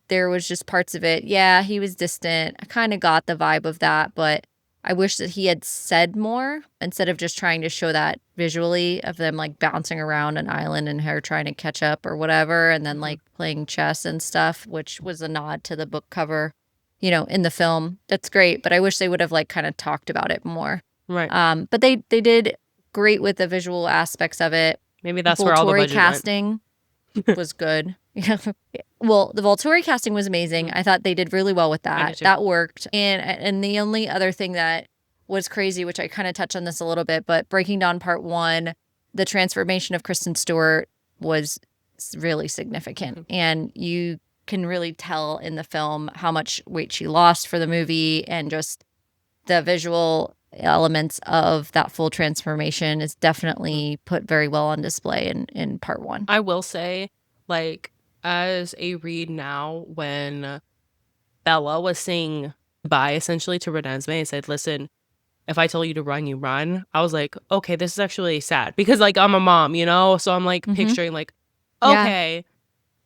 [SPEAKER 2] there was just parts of it. Yeah, he was distant. I kind of got the vibe of that, but I wish that he had said more instead of just trying to show that visually of them like bouncing around an island and her trying to catch up or whatever, and then like playing chess and stuff, which was a nod to the book cover, in the film. That's great, but I wish they would have like kind of talked about it more.
[SPEAKER 1] Right.
[SPEAKER 2] But they did great with the visual aspects of it.
[SPEAKER 1] Maybe that's where all the
[SPEAKER 2] Volturi
[SPEAKER 1] budget
[SPEAKER 2] casting was good. Well, the Volturi casting was amazing. I thought they did really well with that. That worked. And the only other thing that was crazy, which I kind of touched on this a little bit, but Breaking Dawn Part 1, the transformation of Kristen Stewart was really significant. And you can really tell in the film how much weight she lost for the movie, and just the visual elements of that full transformation is definitely put very well on display in Part 1.
[SPEAKER 1] I will say, like, as a read now, when Bella was saying bye essentially to Reneesme and said, listen, if I tell you to run, you run. I was like, okay, this is actually sad, because like I'm a mom, you know? So I'm like picturing like, okay,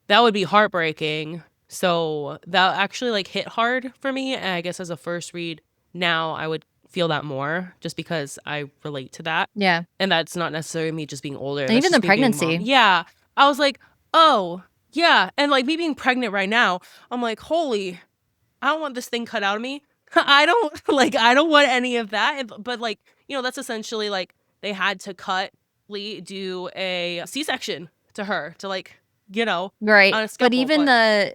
[SPEAKER 1] that would be heartbreaking. So that actually like hit hard for me. And I guess as a first read now, I would feel that more just because I relate to that.
[SPEAKER 2] Yeah.
[SPEAKER 1] And that's not necessarily me just being older.
[SPEAKER 2] And even the pregnancy.
[SPEAKER 1] Yeah. I was like, oh, yeah. And like me being pregnant right now, I'm like, holy, I don't want this thing cut out of me. I don't want any of that. But like, you know, that's essentially like they had to do a C-section to her to like, you know.
[SPEAKER 2] Right.
[SPEAKER 1] On a scalpel,
[SPEAKER 2] but even the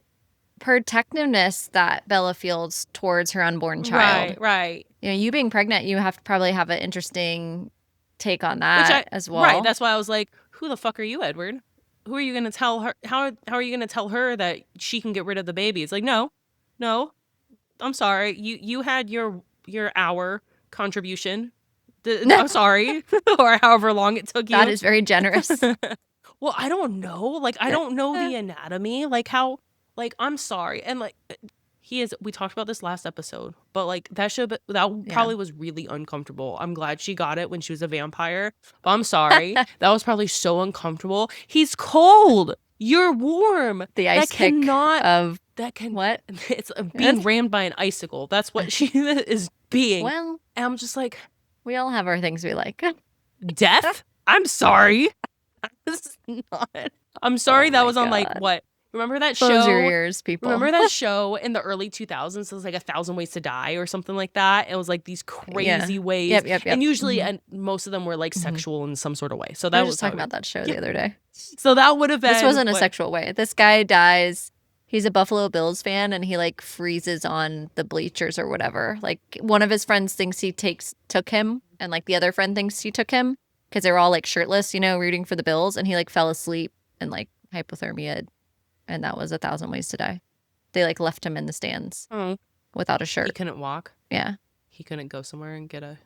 [SPEAKER 2] protectiveness that Bella feels towards her unborn child.
[SPEAKER 1] Right.
[SPEAKER 2] You know, you being pregnant, you have to probably have an interesting take on that as well.
[SPEAKER 1] Right. That's why I was like, who the fuck are you, Edward? Who are you going to tell her? How are you going to tell her that she can get rid of the baby? It's like, no. I'm sorry. You had your hour contribution. I'm sorry. Or however long it took you.
[SPEAKER 2] That is very generous.
[SPEAKER 1] Well, I don't know. Like, I don't know the anatomy. Like, how, like, I'm sorry. And like, we talked about this last episode, but like that probably was really uncomfortable. I'm glad she got it when she was a vampire, but I'm sorry. That was probably so uncomfortable. He's cold. You're warm.
[SPEAKER 2] The ice pick of what?
[SPEAKER 1] It's being rammed by an icicle. That's what she is being.
[SPEAKER 2] Well,
[SPEAKER 1] and I'm just like,
[SPEAKER 2] we all have our things we like.
[SPEAKER 1] Death? I'm sorry. This is not. I'm sorry that was on like what? Remember that show?
[SPEAKER 2] Close your ears, people.
[SPEAKER 1] Remember that show in the early 2000s? It was like 1,000 Ways to Die or something like that. It was like these crazy ways.
[SPEAKER 2] Yep.
[SPEAKER 1] And usually, and most of them were like sexual in some sort of way. So that was
[SPEAKER 2] talking about that show the other day.
[SPEAKER 1] So that would have been.
[SPEAKER 2] This wasn't a sexual way. This guy dies. He's a Buffalo Bills fan, and he like freezes on the bleachers or whatever. Like one of his friends thinks he took him, and like the other friend thinks he took him because they were all like shirtless, you know, rooting for the Bills, and he like fell asleep and like hypothermia. And that was 1,000 Ways to Die. They like left him in the stands without a shirt.
[SPEAKER 1] He couldn't walk.
[SPEAKER 2] Yeah.
[SPEAKER 1] He couldn't go somewhere and get a.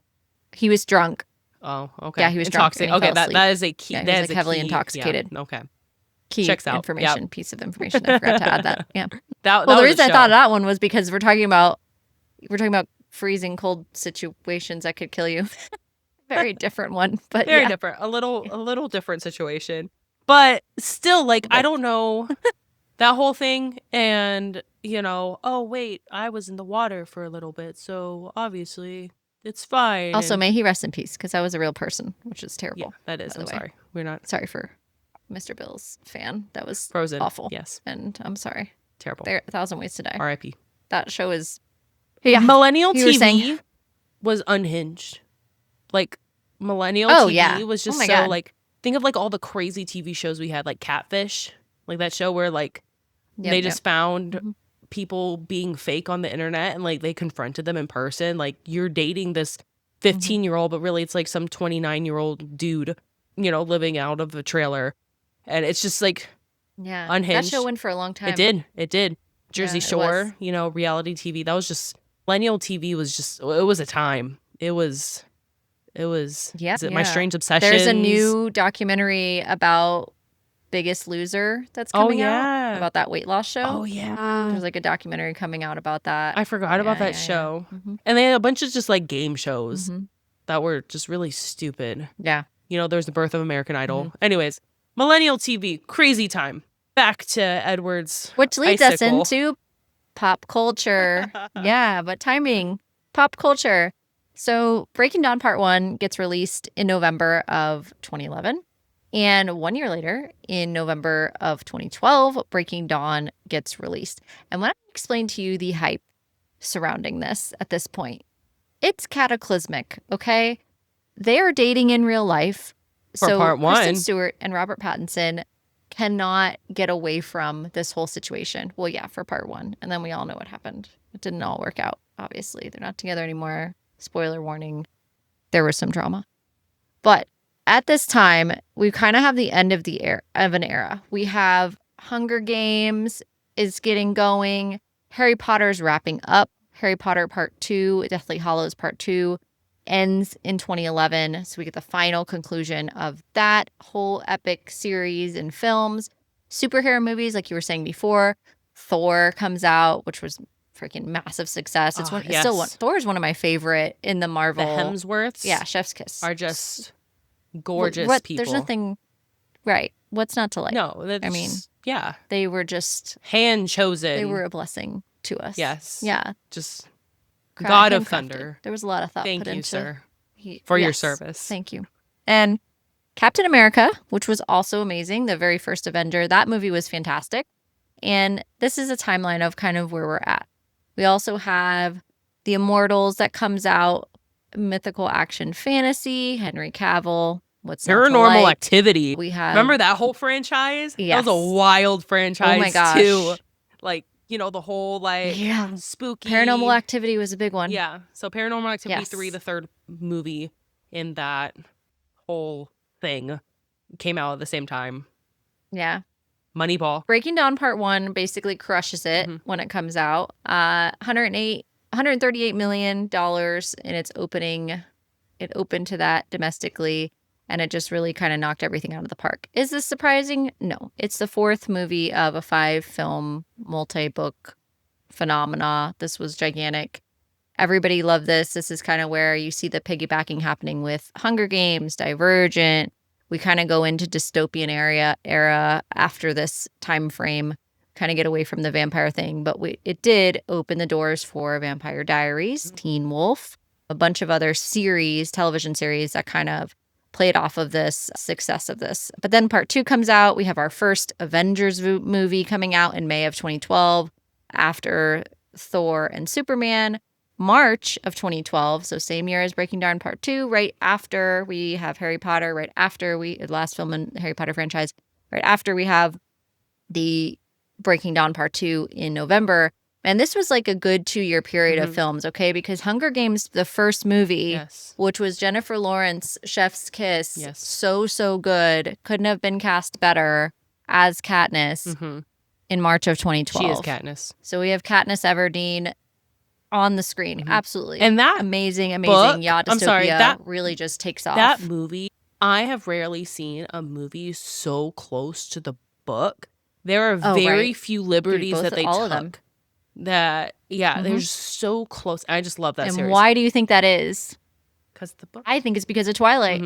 [SPEAKER 2] He was drunk.
[SPEAKER 1] Oh, okay.
[SPEAKER 2] Yeah, he was drunk.
[SPEAKER 1] Okay, that is a key.
[SPEAKER 2] Yeah, he was like heavily intoxicated.
[SPEAKER 1] Yeah, okay.
[SPEAKER 2] Key
[SPEAKER 1] Checks out.
[SPEAKER 2] Information, piece of information. I forgot to add that. Yeah.
[SPEAKER 1] That
[SPEAKER 2] the reason I thought of that one was because we're talking about freezing cold situations that could kill you. Very different one, but
[SPEAKER 1] very different. A little different situation, but still, like I don't know. That whole thing, and, you know, oh, wait, I was in the water for a little bit, so obviously it's fine.
[SPEAKER 2] Also, may he rest in peace, because that was a real person, which is terrible.
[SPEAKER 1] Yeah, that is. I'm sorry. We're not.
[SPEAKER 2] Sorry for Mr. Bill's fan. That was
[SPEAKER 1] Frozen.
[SPEAKER 2] Awful.
[SPEAKER 1] Yes.
[SPEAKER 2] And I'm sorry.
[SPEAKER 1] Terrible.
[SPEAKER 2] There, 1,000 Ways to Die.
[SPEAKER 1] R.I.P.
[SPEAKER 2] That show is...
[SPEAKER 1] Yeah. Millennial TV was unhinged. Like, Millennial TV was just so, like, think of, like, all the crazy TV shows we had, like Catfish. Like that show where like they just found people being fake on the internet and like they confronted them in person. Like you're dating this 15-year-old, but really it's like some 29-year-old dude, you know, living out of a trailer. And it's just like unhinged.
[SPEAKER 2] That show went for a long time.
[SPEAKER 1] It did. Jersey Shore, you know, reality TV. That was just Millennial TV was just it was a time. It was My Strange Obsessions.
[SPEAKER 2] There's a new documentary about Biggest Loser that's coming out about that weight loss show.
[SPEAKER 1] Oh yeah,
[SPEAKER 2] there's like a documentary coming out about that.
[SPEAKER 1] I forgot about that show. And they had a bunch of just like game shows that were just really stupid.
[SPEAKER 2] Yeah,
[SPEAKER 1] you know, there's the birth of American Idol. Anyways, Millennial TV, crazy time. Back to Edward's,
[SPEAKER 2] which leads us into pop culture. Yeah, but timing, pop culture. So Breaking Dawn Part 1 gets released in November of 2011. And 1 year later, in November of 2012, Breaking Dawn gets released. And when I explain to you the hype surrounding this at this point, it's cataclysmic, okay? they are dating in real life.
[SPEAKER 1] For
[SPEAKER 2] so
[SPEAKER 1] part one.
[SPEAKER 2] Kristen Stewart and Robert Pattinson cannot get away from this whole situation. Well, yeah, for part one. And then we all know what happened. It didn't all work out, obviously. They're not together anymore. Spoiler warning. There was some drama. But at this time, we kind of have the end of an era. We have Hunger Games is getting going. Harry Potter's wrapping up. Harry Potter Part 2, Deathly Hallows Part 2 ends in 2011. So we get the final conclusion of that whole epic series and films. Superhero movies, like you were saying before. Thor comes out, which was freaking massive success. It's still one. Thor is one of my favorite in the Marvel.
[SPEAKER 1] The Hemsworths,
[SPEAKER 2] yeah, chef's kiss,
[SPEAKER 1] are just gorgeous people.
[SPEAKER 2] There's nothing, right? What's not to like?
[SPEAKER 1] No,
[SPEAKER 2] I mean,
[SPEAKER 1] yeah,
[SPEAKER 2] they were just
[SPEAKER 1] hand chosen.
[SPEAKER 2] They were a blessing to us.
[SPEAKER 1] Yes,
[SPEAKER 2] yeah,
[SPEAKER 1] just God of Thunder.
[SPEAKER 2] There was a lot of thought.
[SPEAKER 1] Thank
[SPEAKER 2] put
[SPEAKER 1] you,
[SPEAKER 2] into
[SPEAKER 1] sir, for your service.
[SPEAKER 2] Thank you. And Captain America, which was also amazing, the very first Avenger. That movie was fantastic. And this is a timeline of kind of where we're at. We also have The Immortals that comes out, mythical action fantasy, Henry Cavill. What's
[SPEAKER 1] Paranormal Activity.
[SPEAKER 2] We have,
[SPEAKER 1] remember that whole franchise?
[SPEAKER 2] Yes.
[SPEAKER 1] That was a wild franchise.
[SPEAKER 2] Oh my gosh.
[SPEAKER 1] Too. Like, the whole spooky
[SPEAKER 2] Paranormal Activity was a big one.
[SPEAKER 1] Yeah. So Paranormal Activity 3, the third movie in that whole thing, came out at the same time.
[SPEAKER 2] Yeah.
[SPEAKER 1] Moneyball.
[SPEAKER 2] Breaking Dawn Part 1 basically crushes it when it comes out. $138 million in its opening. It opened to that domestically, and it just really kind of knocked everything out of the park. Is this surprising? No. It's the fourth movie of a 5-film, multi-book phenomena. This was gigantic. Everybody loved this. This is kind of where you see the piggybacking happening with Hunger Games, Divergent. We kind of go into dystopian era after this time frame, kind of get away from the vampire thing. But it did open the doors for Vampire Diaries, Teen Wolf, a bunch of other television series that kind of played off of this success of this. But then Part 2 comes out. We have our first Avengers movie coming out in May of 2012 after Thor and Superman. March of 2012, so same year as Breaking Dawn Part 2, right after we have Harry Potter, right after the last film in the Harry Potter franchise, right after we have the Breaking Dawn Part 2 in November. And this was like a good 2-year period of films, okay? Because Hunger Games, the first movie, which was Jennifer Lawrence, Chef's Kiss, so good, couldn't have been cast better as Katniss in March of 2012.
[SPEAKER 1] She is Katniss.
[SPEAKER 2] So we have Katniss Everdeen on the screen. Absolutely.
[SPEAKER 1] And that
[SPEAKER 2] amazing
[SPEAKER 1] book,
[SPEAKER 2] Yeah, dystopia that really just takes off.
[SPEAKER 1] That movie, I have rarely seen a movie so close to the book. There are very few liberties that they took. Of them. That, they're just so close. I just love that series.
[SPEAKER 2] And why do you think that is?
[SPEAKER 1] Because the book.
[SPEAKER 2] I think it's because of Twilight.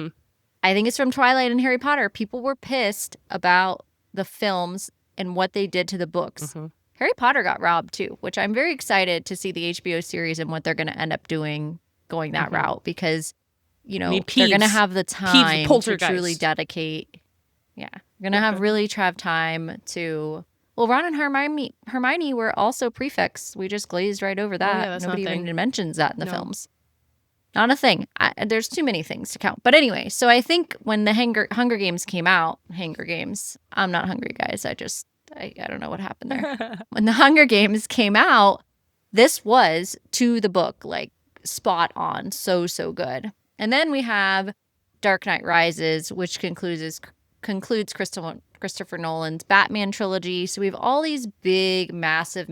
[SPEAKER 2] I think it's from Twilight and Harry Potter. People were pissed about the films and what they did to the books. Harry Potter got robbed too, which I'm very excited to see the HBO series and what they're going to end up doing, going that route, because, they're going to have the time to truly dedicate. Yeah. They're going to have time to, well, Ron and Hermione were also prefects. We just glazed right over that. Nobody even mentions that in the films. Not a thing. There's too many things to count. But anyway, so I think when the Hunger Games came out, I'm not hungry, guys. I don't know what happened there. When the Hunger Games came out, this was to the book, like spot on. So good. And then we have Dark Knight Rises, which concludes Christopher Nolan's Batman trilogy. So we have all these big, massive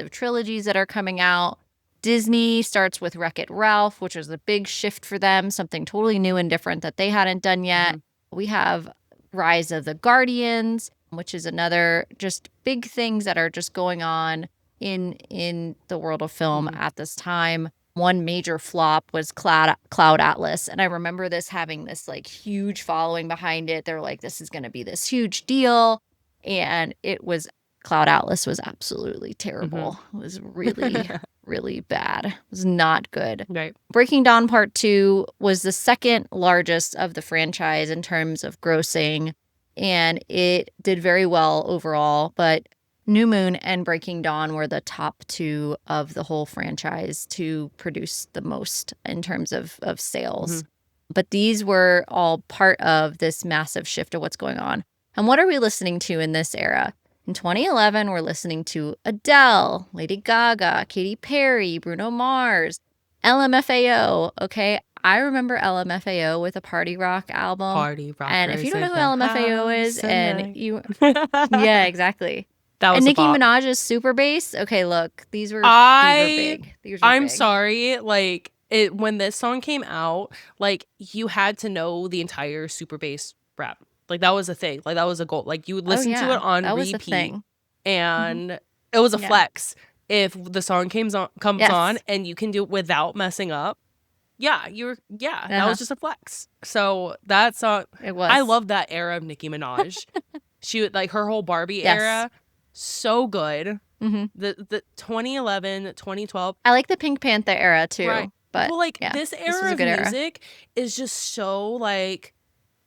[SPEAKER 2] trilogies that are coming out. Disney starts with Wreck-It Ralph, which was a big shift for them, something totally new and different that they hadn't done yet. We have Rise of the Guardians, which is another just big things that are just going on in the world of film at this time. One major flop was Cloud Atlas. And I remember this having this like huge following behind it. They're like, this is going to be this huge deal. And Cloud Atlas was absolutely terrible. It was really, really bad. It was not good.
[SPEAKER 1] Right.
[SPEAKER 2] Breaking Dawn Part 2 was the second largest of the franchise in terms of grossing. And it did very well overall, but New Moon and Breaking Dawn were the top 2 of the whole franchise to produce the most in terms of sales. But these were all part of this massive shift of what's going on. And what are we listening to in this era? In 2011, we're listening to Adele, Lady Gaga, Katy Perry, Bruno Mars, LMFAO. Okay, I remember LMFAO with a Party Rock album.
[SPEAKER 1] Party rockers.
[SPEAKER 2] And if you don't know who
[SPEAKER 1] in the
[SPEAKER 2] LMFAO is,
[SPEAKER 1] house
[SPEAKER 2] and
[SPEAKER 1] tonight.
[SPEAKER 2] you, yeah, exactly.
[SPEAKER 1] That was
[SPEAKER 2] And
[SPEAKER 1] a
[SPEAKER 2] Nicki
[SPEAKER 1] bop.
[SPEAKER 2] Minaj's Super Bass. Okay, look, these were big.
[SPEAKER 1] I'm sorry, like when this song came out, like you had to know the entire Super Bass rap. Like that was a thing. Like that was a goal. Like you would listen to it on
[SPEAKER 2] that was a
[SPEAKER 1] repeat,
[SPEAKER 2] thing.
[SPEAKER 1] and it was a
[SPEAKER 2] Yeah.
[SPEAKER 1] flex if the song comes
[SPEAKER 2] Yes.
[SPEAKER 1] on and you can do it without messing up. Yeah, that was just a flex. So that song,
[SPEAKER 2] It was.
[SPEAKER 1] I love that era of Nicki Minaj. She would like her whole Barbie
[SPEAKER 2] Yes.
[SPEAKER 1] era, so good.
[SPEAKER 2] Mhm.
[SPEAKER 1] The 2011, 2012.
[SPEAKER 2] I like the Pink Panther era too.
[SPEAKER 1] Right.
[SPEAKER 2] But
[SPEAKER 1] well, like
[SPEAKER 2] yeah,
[SPEAKER 1] this
[SPEAKER 2] was
[SPEAKER 1] era
[SPEAKER 2] a
[SPEAKER 1] of
[SPEAKER 2] good era.
[SPEAKER 1] music is just so like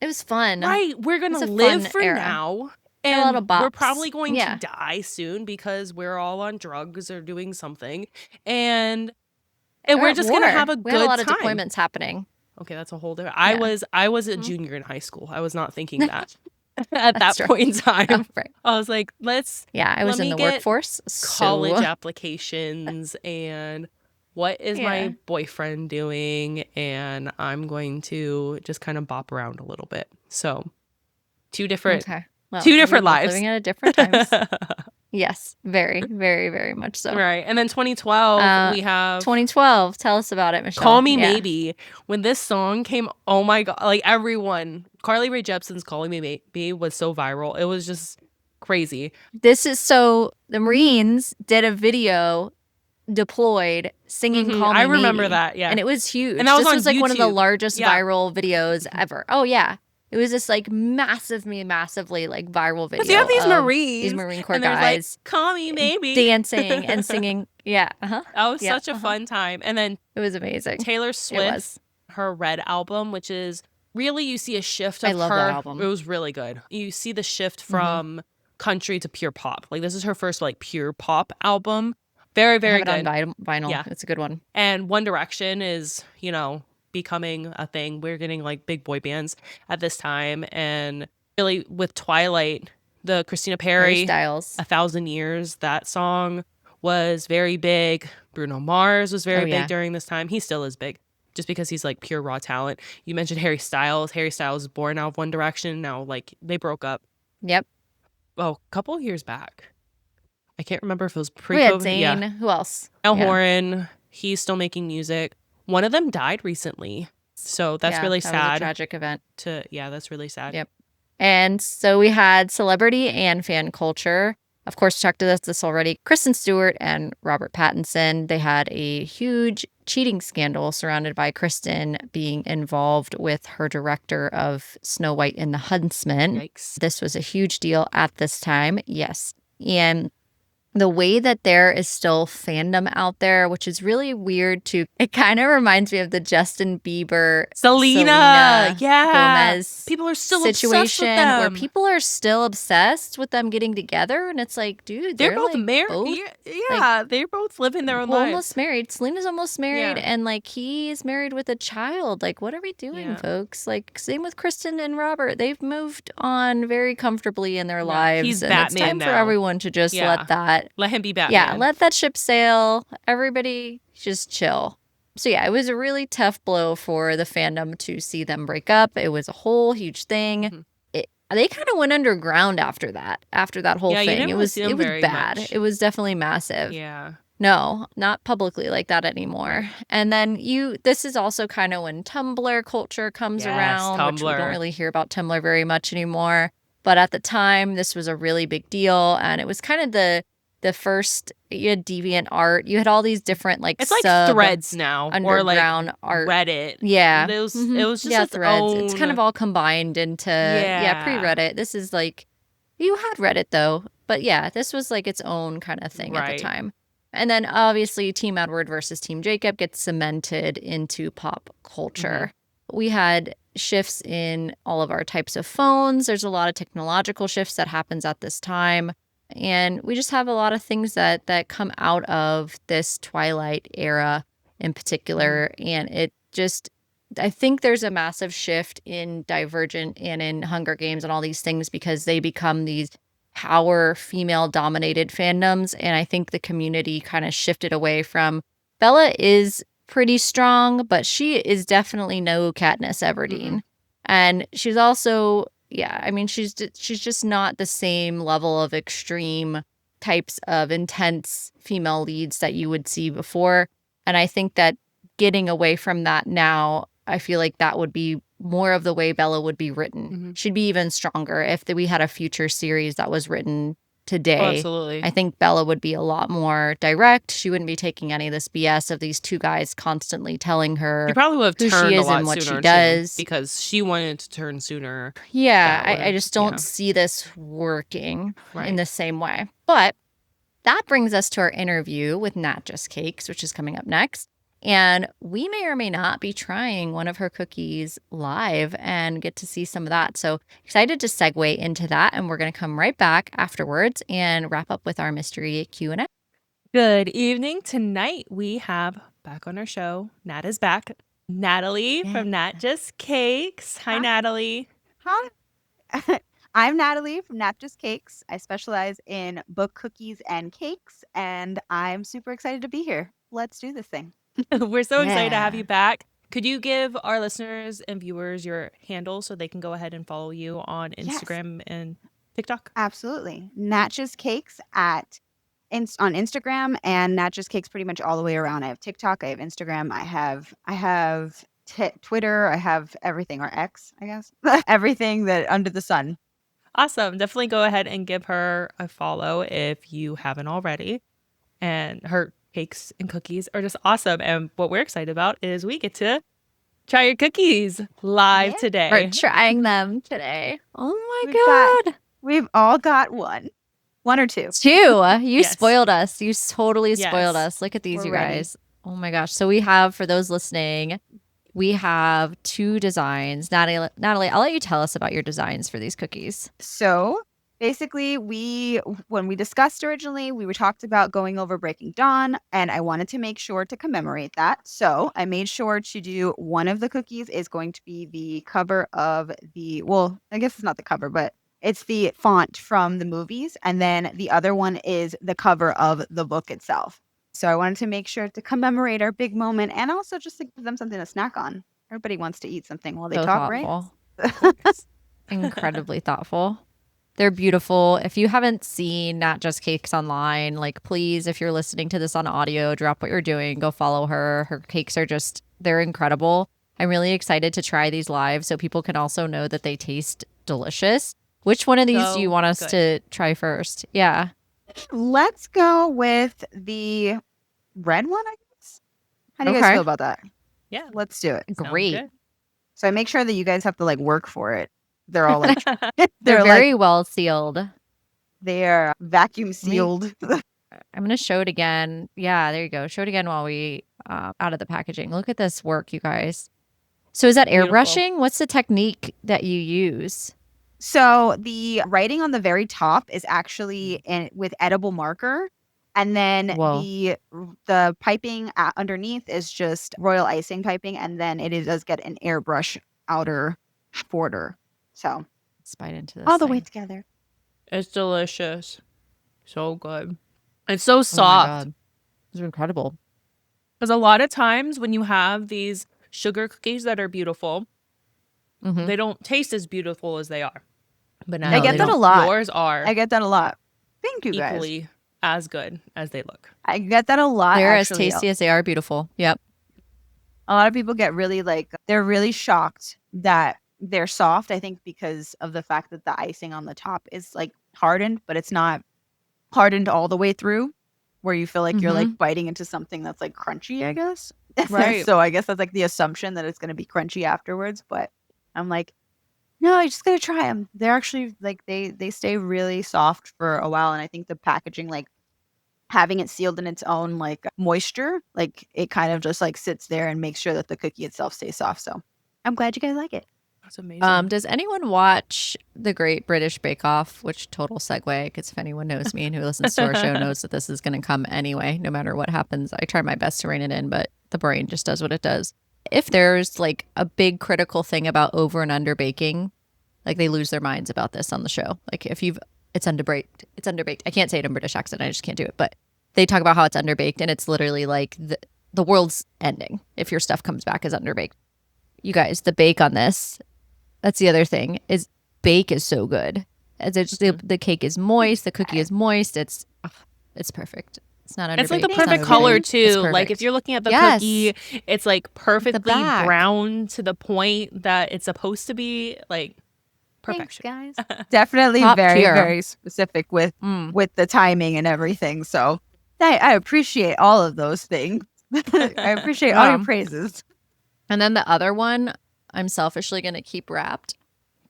[SPEAKER 2] It was fun.
[SPEAKER 1] right. We're gonna
[SPEAKER 2] It's a
[SPEAKER 1] live
[SPEAKER 2] fun
[SPEAKER 1] for
[SPEAKER 2] era.
[SPEAKER 1] now,
[SPEAKER 2] A lot
[SPEAKER 1] and
[SPEAKER 2] of
[SPEAKER 1] we're
[SPEAKER 2] bops.
[SPEAKER 1] probably going
[SPEAKER 2] Yeah.
[SPEAKER 1] to die soon because we're all on drugs or doing something, and we're just gonna have a
[SPEAKER 2] We had a
[SPEAKER 1] good
[SPEAKER 2] lot of
[SPEAKER 1] time.
[SPEAKER 2] deployments happening.
[SPEAKER 1] Okay, that's a whole different.
[SPEAKER 2] Yeah.
[SPEAKER 1] I was a
[SPEAKER 2] Mhm.
[SPEAKER 1] junior in high school. I was not thinking that at that
[SPEAKER 2] That's true.
[SPEAKER 1] point in time.
[SPEAKER 2] Oh, right.
[SPEAKER 1] I was like, let's
[SPEAKER 2] Yeah, I was
[SPEAKER 1] let
[SPEAKER 2] in
[SPEAKER 1] me
[SPEAKER 2] the
[SPEAKER 1] get
[SPEAKER 2] workforce.
[SPEAKER 1] college
[SPEAKER 2] So
[SPEAKER 1] applications and what is
[SPEAKER 2] Yeah.
[SPEAKER 1] my boyfriend doing, and I'm going to just kind of bop around a little bit. So two different
[SPEAKER 2] okay. Well,
[SPEAKER 1] two
[SPEAKER 2] we
[SPEAKER 1] different
[SPEAKER 2] were both
[SPEAKER 1] lives.
[SPEAKER 2] living at different times. Yes, very, very, very much so.
[SPEAKER 1] Right. And then 2012 we have
[SPEAKER 2] 2012. Tell us about it, Michelle.
[SPEAKER 1] Call Me
[SPEAKER 2] Yeah.
[SPEAKER 1] Maybe. When this song came, oh my god, like everyone, Carly Rae Jepsen's Calling Me Maybe was so viral. It was just crazy.
[SPEAKER 2] This is so the Marines did a video deployed singing Call Me
[SPEAKER 1] I remember
[SPEAKER 2] Maybe.
[SPEAKER 1] that, yeah.
[SPEAKER 2] And it was huge.
[SPEAKER 1] And that was
[SPEAKER 2] this
[SPEAKER 1] on
[SPEAKER 2] was like one of the
[SPEAKER 1] YouTube.
[SPEAKER 2] largest
[SPEAKER 1] Yeah.
[SPEAKER 2] viral videos ever. Oh yeah. It was this like massively like viral video.
[SPEAKER 1] But you have these
[SPEAKER 2] of
[SPEAKER 1] Marines,
[SPEAKER 2] these Marine Corps
[SPEAKER 1] and there's
[SPEAKER 2] guys
[SPEAKER 1] like, Call Me Maybe.
[SPEAKER 2] dancing and singing. Yeah. Uh-huh.
[SPEAKER 1] That was
[SPEAKER 2] Yeah,
[SPEAKER 1] such a fun time. And then
[SPEAKER 2] It was amazing.
[SPEAKER 1] Taylor
[SPEAKER 2] was.
[SPEAKER 1] Swift, her Red album, which is really, you see a shift of
[SPEAKER 2] I love
[SPEAKER 1] her.
[SPEAKER 2] that album.
[SPEAKER 1] It was really good. You see the shift from country to pure pop. Like this is her first like pure pop album. Very, very
[SPEAKER 2] I have
[SPEAKER 1] good.
[SPEAKER 2] it on vinyl.
[SPEAKER 1] Yeah.
[SPEAKER 2] It's a good one.
[SPEAKER 1] And One Direction is, becoming a thing. We're getting like big boy bands at this time. And really with Twilight, the Christina
[SPEAKER 2] Harry
[SPEAKER 1] Perry,
[SPEAKER 2] Styles.
[SPEAKER 1] 1,000 Years, that song was very big. Bruno Mars was very
[SPEAKER 2] yeah.
[SPEAKER 1] big during this time. He still is big just because he's like pure raw talent. You mentioned Harry Styles. Harry Styles was born out of One Direction. Now like they broke up.
[SPEAKER 2] Yep.
[SPEAKER 1] Oh, a couple of years back. I can't remember if it was
[SPEAKER 2] We had
[SPEAKER 1] pre-COVID.
[SPEAKER 2] Zayn.
[SPEAKER 1] Yeah.
[SPEAKER 2] Who else?
[SPEAKER 1] El
[SPEAKER 2] Yeah.
[SPEAKER 1] Horan, he's still making music. One of them died recently. So that's really
[SPEAKER 2] that was a
[SPEAKER 1] sad.
[SPEAKER 2] tragic event.
[SPEAKER 1] That's really sad.
[SPEAKER 2] Yep. And so we had celebrity and fan culture. Of course, talked about this already. Kristen Stewart and Robert Pattinson, they had a huge cheating scandal surrounded by Kristen being involved with her director of Snow White and the Huntsman.
[SPEAKER 1] Yikes.
[SPEAKER 2] This was a huge deal at this time. Yes. And the way that there is still fandom out there, which is really weird too. It kind of reminds me of the Justin Bieber,
[SPEAKER 1] Selena
[SPEAKER 2] Gomez
[SPEAKER 1] people are still obsessed with
[SPEAKER 2] situation where
[SPEAKER 1] them.
[SPEAKER 2] people are still obsessed with them getting together. And it's like, dude,
[SPEAKER 1] They're both
[SPEAKER 2] like,
[SPEAKER 1] married. Yeah, they're both living their own lives.
[SPEAKER 2] almost married. Selena's almost married.
[SPEAKER 1] Yeah.
[SPEAKER 2] And like he's married with a child. Like, what are we doing,
[SPEAKER 1] Yeah.
[SPEAKER 2] folks? Like, same with Kristen and Robert. They've moved on very comfortably in their
[SPEAKER 1] Yeah,
[SPEAKER 2] lives.
[SPEAKER 1] he's
[SPEAKER 2] and
[SPEAKER 1] Batman
[SPEAKER 2] it's time for
[SPEAKER 1] now.
[SPEAKER 2] everyone to just
[SPEAKER 1] Yeah.
[SPEAKER 2] let that.
[SPEAKER 1] Let him be Batman.
[SPEAKER 2] Yeah, let that ship sail. Everybody just chill. So yeah, it was a really tough blow for the fandom to see them break up. It was a whole huge thing.
[SPEAKER 1] Mhm.
[SPEAKER 2] They kind of went underground after that whole
[SPEAKER 1] Yeah, you
[SPEAKER 2] thing.
[SPEAKER 1] didn't
[SPEAKER 2] It
[SPEAKER 1] really
[SPEAKER 2] was
[SPEAKER 1] see them very
[SPEAKER 2] bad.
[SPEAKER 1] much.
[SPEAKER 2] It was definitely massive.
[SPEAKER 1] Yeah.
[SPEAKER 2] No, not publicly like that anymore. And then this is also kind of when Tumblr culture comes
[SPEAKER 1] Yes,
[SPEAKER 2] around, which we
[SPEAKER 1] Tumblr.
[SPEAKER 2] don't really hear about Tumblr very much anymore. But at the time, this was a really big deal. And it was kind of the first, you had deviant art. You had all these different like
[SPEAKER 1] It's like
[SPEAKER 2] sub
[SPEAKER 1] Threads now, or like
[SPEAKER 2] underground art.
[SPEAKER 1] Reddit.
[SPEAKER 2] Yeah.
[SPEAKER 1] It was
[SPEAKER 2] Mhm.
[SPEAKER 1] just its
[SPEAKER 2] Threads.
[SPEAKER 1] own.
[SPEAKER 2] It's kind of all combined into pre-Reddit. This is like, you had Reddit though, but yeah, this was like its own kind of thing at
[SPEAKER 1] Right.
[SPEAKER 2] the time. And then obviously Team Edward versus Team Jacob gets cemented into pop culture. We had shifts in all of our types of phones. There's a lot of technological shifts that happens at this time. And we just have a lot of things that come out of this Twilight era in particular. And it just I think there's a massive shift in Divergent and in Hunger Games and all these things because they become these power female-dominated fandoms, and I think the community kind of shifted away from Bella is pretty strong, but she is definitely no Katniss Everdeen. And she's also, I mean, she's just not the same level of extreme types of intense female leads that you would see before. And I think that getting away from that now, I feel like that would be more of the way Bella would be written. She'd be even stronger if we had a future series that was written today.
[SPEAKER 1] Oh, absolutely.
[SPEAKER 2] I think Bella would be a lot more direct. She wouldn't be taking any of this BS of these two guys constantly telling her
[SPEAKER 1] she probably would have
[SPEAKER 2] who
[SPEAKER 1] turned
[SPEAKER 2] she
[SPEAKER 1] a
[SPEAKER 2] is
[SPEAKER 1] lot
[SPEAKER 2] and what
[SPEAKER 1] sooner
[SPEAKER 2] she does.
[SPEAKER 1] because she wanted to turn sooner.
[SPEAKER 2] Yeah, I just don't see this working in the same way. But that brings us to our interview with Nat Just Cakes, which is coming up next. And we may or may not be trying one of her cookies live and get to see some of that. So excited to segue into that. And we're going to come right back afterwards and wrap up with our mystery Q&A.
[SPEAKER 1] Good evening. Tonight we have back on our show, Nat is back, Natalie from Nat Just Cakes. Hi, Natalie.
[SPEAKER 3] Hi. I'm Natalie from Nat Just Cakes. I specialize in book cookies and cakes, and I'm super excited to be here. Let's do this thing.
[SPEAKER 1] We're so excited to have you back. Could you give our listeners and viewers your handle so they can go ahead and follow you on Instagram and TikTok?
[SPEAKER 3] Absolutely. Nat Just Cakes on Instagram, and Nat Just Cakes pretty much all the way around. I have TikTok, I have Instagram, I have Twitter, I have everything, or X, I guess. Everything that under the sun.
[SPEAKER 1] Awesome. Definitely go ahead and give her a follow if you haven't already. And her cakes and cookies are just awesome. And what we're excited about is we get to try your cookies live today.
[SPEAKER 2] We're trying them today. Oh my God.
[SPEAKER 3] We've all got one or two.
[SPEAKER 2] You spoiled us. You totally spoiled us. Look at these,
[SPEAKER 3] We're
[SPEAKER 2] you
[SPEAKER 3] ready.
[SPEAKER 2] guys. Oh my gosh. So we have, for those listening, we have two designs. Natalie, I'll let you tell us about your designs for these cookies.
[SPEAKER 3] So basically, when we discussed originally, we talked about going over Breaking Dawn, and I wanted to make sure to commemorate that. So I made sure to do one of the cookies is going to be the cover of I guess it's not the cover, but it's the font from the movies. And then the other one is the cover of the book itself. So I wanted to make sure to commemorate our big moment and also just to give them something to snack on. Everybody wants to eat something while they talk,
[SPEAKER 2] thoughtful.
[SPEAKER 3] right?
[SPEAKER 2] Incredibly thoughtful. They're beautiful. If you haven't seen Nat Just Cakes online, please, if you're listening to this on audio, drop what you're doing, go follow her. Her cakes are they're incredible. I'm really excited to try these live so people can also know that they taste delicious. Which one of these do you want us to try first? Yeah.
[SPEAKER 3] Let's go with the red one, I guess. How do you guys feel about that?
[SPEAKER 1] Yeah.
[SPEAKER 3] Let's do it.
[SPEAKER 2] Great.
[SPEAKER 3] So I make sure that you guys have to work for it. They're all
[SPEAKER 2] they're very well sealed.
[SPEAKER 3] They're vacuum sealed.
[SPEAKER 2] I'm going to show it again. Yeah, there you go. Show it again while we out of the packaging. Look at this work, you guys. So is that airbrushing? What's the technique that you use?
[SPEAKER 3] So the writing on the very top is actually with edible marker. And then the piping underneath is just royal icing piping. And then it does get an airbrush outer border. So
[SPEAKER 2] let's bite into this
[SPEAKER 3] all the way together.
[SPEAKER 1] It's delicious. So good. It's so soft.
[SPEAKER 2] Oh my God. It's incredible.
[SPEAKER 1] Because a lot of times when you have these sugar cookies that are beautiful, they don't taste as beautiful as they are. But
[SPEAKER 3] I get that a lot.
[SPEAKER 1] Yours are.
[SPEAKER 3] I get that a lot. Thank you, guys.
[SPEAKER 1] Equally as good as they look.
[SPEAKER 3] I get that a lot.
[SPEAKER 2] They're as tasty as they are beautiful. Yep.
[SPEAKER 3] A lot of people get really they're really shocked that they're soft. I think because of the fact that the icing on the top is hardened, but it's not hardened all the way through, where you feel like you're biting into something that's crunchy, I guess.
[SPEAKER 1] Right.
[SPEAKER 3] So I guess that's the assumption that it's going to be crunchy afterwards. But I'm no, I just gotta try them. They're actually they stay really soft for a while, and I think the packaging, having it sealed in its own moisture, it kind of just sits there and makes sure that the cookie itself stays soft. So I'm glad you guys like it.
[SPEAKER 1] That's amazing.
[SPEAKER 2] Does anyone watch The Great British Bake Off? Which total segue, because if anyone knows me and who listens to our show knows that this is going to come anyway, no matter what happens. I try my best to rein it in, but the brain just does what it does. if there's like a big critical thing about over and under baking, like they lose their minds about this on the show. Like if it's underbaked. I can't say it in British accent. I just can't do it. But they talk about how it's underbaked, and it's literally like the world's ending if your stuff comes back as underbaked. You guys, the bake on this, that's the other thing, is bake is so good. The cake is moist, the cookie is moist. It's perfect. It's not underbaked.
[SPEAKER 1] It's like the perfect color too. Like if you're looking at the cookie, it's like perfectly brown to the point that it's supposed to be. Like perfection.
[SPEAKER 3] Thanks, guys.
[SPEAKER 4] Definitely very specific with the timing and everything. So I appreciate all of those things. I appreciate all your praises.
[SPEAKER 2] And then the other one, I'm selfishly going to keep wrapped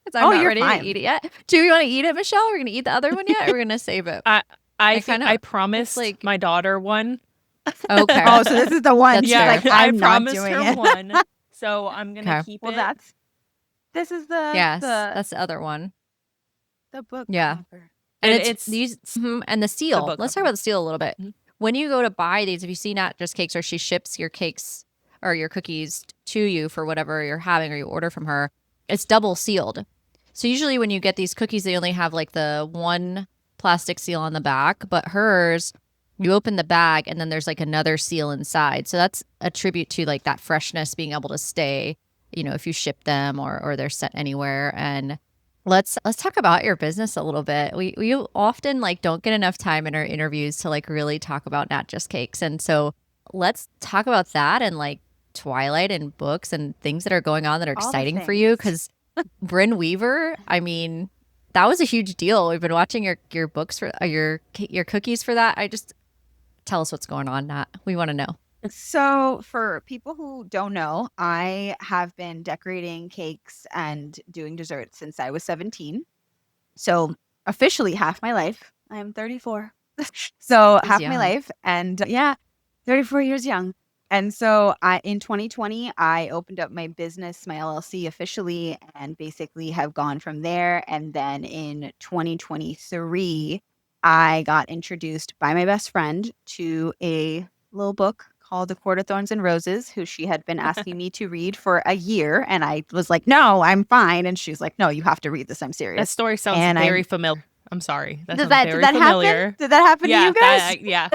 [SPEAKER 2] because I'm not ready to eat it yet. Do you want to eat it, Michelle? We're going to eat the other one yet, or we're going to save it?
[SPEAKER 1] I promised like my daughter one.
[SPEAKER 2] Okay.
[SPEAKER 4] Oh, so this is the one.
[SPEAKER 1] Yeah,
[SPEAKER 4] like,
[SPEAKER 1] I
[SPEAKER 4] I'm
[SPEAKER 1] promised
[SPEAKER 4] not doing
[SPEAKER 1] her
[SPEAKER 4] it.
[SPEAKER 1] one. So I'm going to keep it.
[SPEAKER 3] Well, this is the
[SPEAKER 2] that's the other one.
[SPEAKER 3] The book.
[SPEAKER 2] Yeah.
[SPEAKER 3] Cover.
[SPEAKER 2] And it's these and the seal. Let's talk about the seal a little bit.
[SPEAKER 1] Mm-hmm.
[SPEAKER 2] When you go to buy these, if you see Nat Just Cakes, or she ships your cakes or your cookies to you for whatever you're having, or you order from her, it's double sealed. So usually when you get these cookies, they only have like the one plastic seal on the back, but hers, you open the bag and then there's like another seal inside. So that's a tribute to like that freshness being able to stay, you know, if you ship them or they're sent anywhere. And let's talk about your business a little bit. We often like don't get enough time in our interviews to like really talk about Nat Just Cakes. And so let's talk about that and like Twilight and books and things that are going on that are exciting for you. Because Bryn Weaver, I mean, that was a huge deal. We've been watching your books for your cookies for that. I just tell us what's going on, Nat. We want to know.
[SPEAKER 3] So for people who don't know, I have been decorating cakes and doing desserts since I was 17. So officially half my life. I am 34. So half my life. And 34 years young. And so in 2020, I opened up my business, my LLC officially, and basically have gone from there. And then in 2023, I got introduced by my best friend to a little book called The Court of Thorns and Roses, who she had been asking me to read for a year. And I was like, no, I'm fine. And she's like, no, you have to read this. I'm serious.
[SPEAKER 1] That story sounds very familiar. I'm sorry.
[SPEAKER 3] Did that happen? Did that happen to you guys?
[SPEAKER 1] Yeah.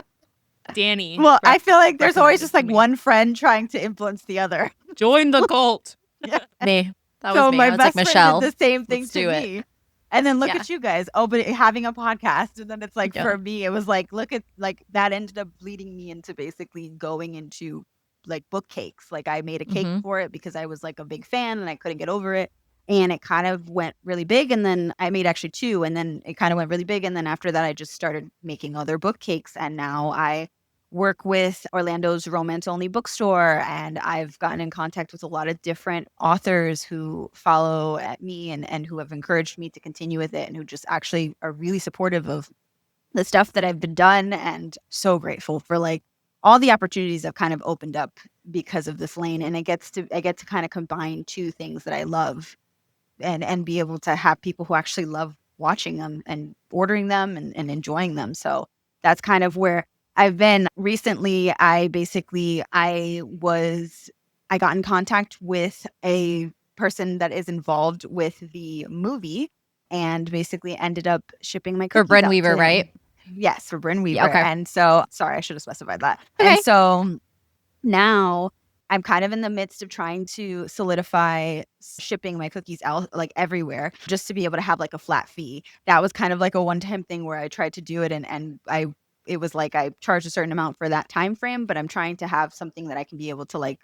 [SPEAKER 1] Danny.
[SPEAKER 3] Well, I feel like there's always just like one friend trying to influence the other.
[SPEAKER 1] Join the cult.
[SPEAKER 2] Me. That was me.
[SPEAKER 3] My
[SPEAKER 2] I was
[SPEAKER 3] best
[SPEAKER 2] like, Michelle,
[SPEAKER 3] friend did the same thing to me. And then look at you guys, having a podcast. And then it's like, for me, it was like, look at, like, that ended up leading me into basically going into like book cakes. Like I made a cake for it because I was like a big fan and I couldn't get over it. And it kind of went really big. And then I made actually 2, and then it kind of went really big. And then after that, I just started making other book cakes. And now I work with Orlando's romance only bookstore, and I've gotten in contact with a lot of different authors who follow at me and who have encouraged me to continue with it, and who just actually are really supportive of the stuff that I've been done, and so grateful for like all the opportunities I've kind of opened up because of this lane. And I get to kind of combine 2 things that I love and be able to have people who actually love watching them and ordering them and enjoying them. So that's kind of where I've been recently. I got in contact with a person that is involved with the movie and basically ended up shipping my cookies
[SPEAKER 2] for Bryn Weaver, right?
[SPEAKER 3] Yes, for Bryn Weaver.
[SPEAKER 2] Yeah, okay.
[SPEAKER 3] And so, sorry, I should have specified that.
[SPEAKER 2] Okay.
[SPEAKER 3] And so now I'm kind of in the midst of trying to solidify shipping my cookies out like everywhere, just to be able to have like a flat fee. That was kind of like a one-time thing where I tried to do it, and it was like I charged a certain amount for that time frame, but I'm trying to have something that I can be able to like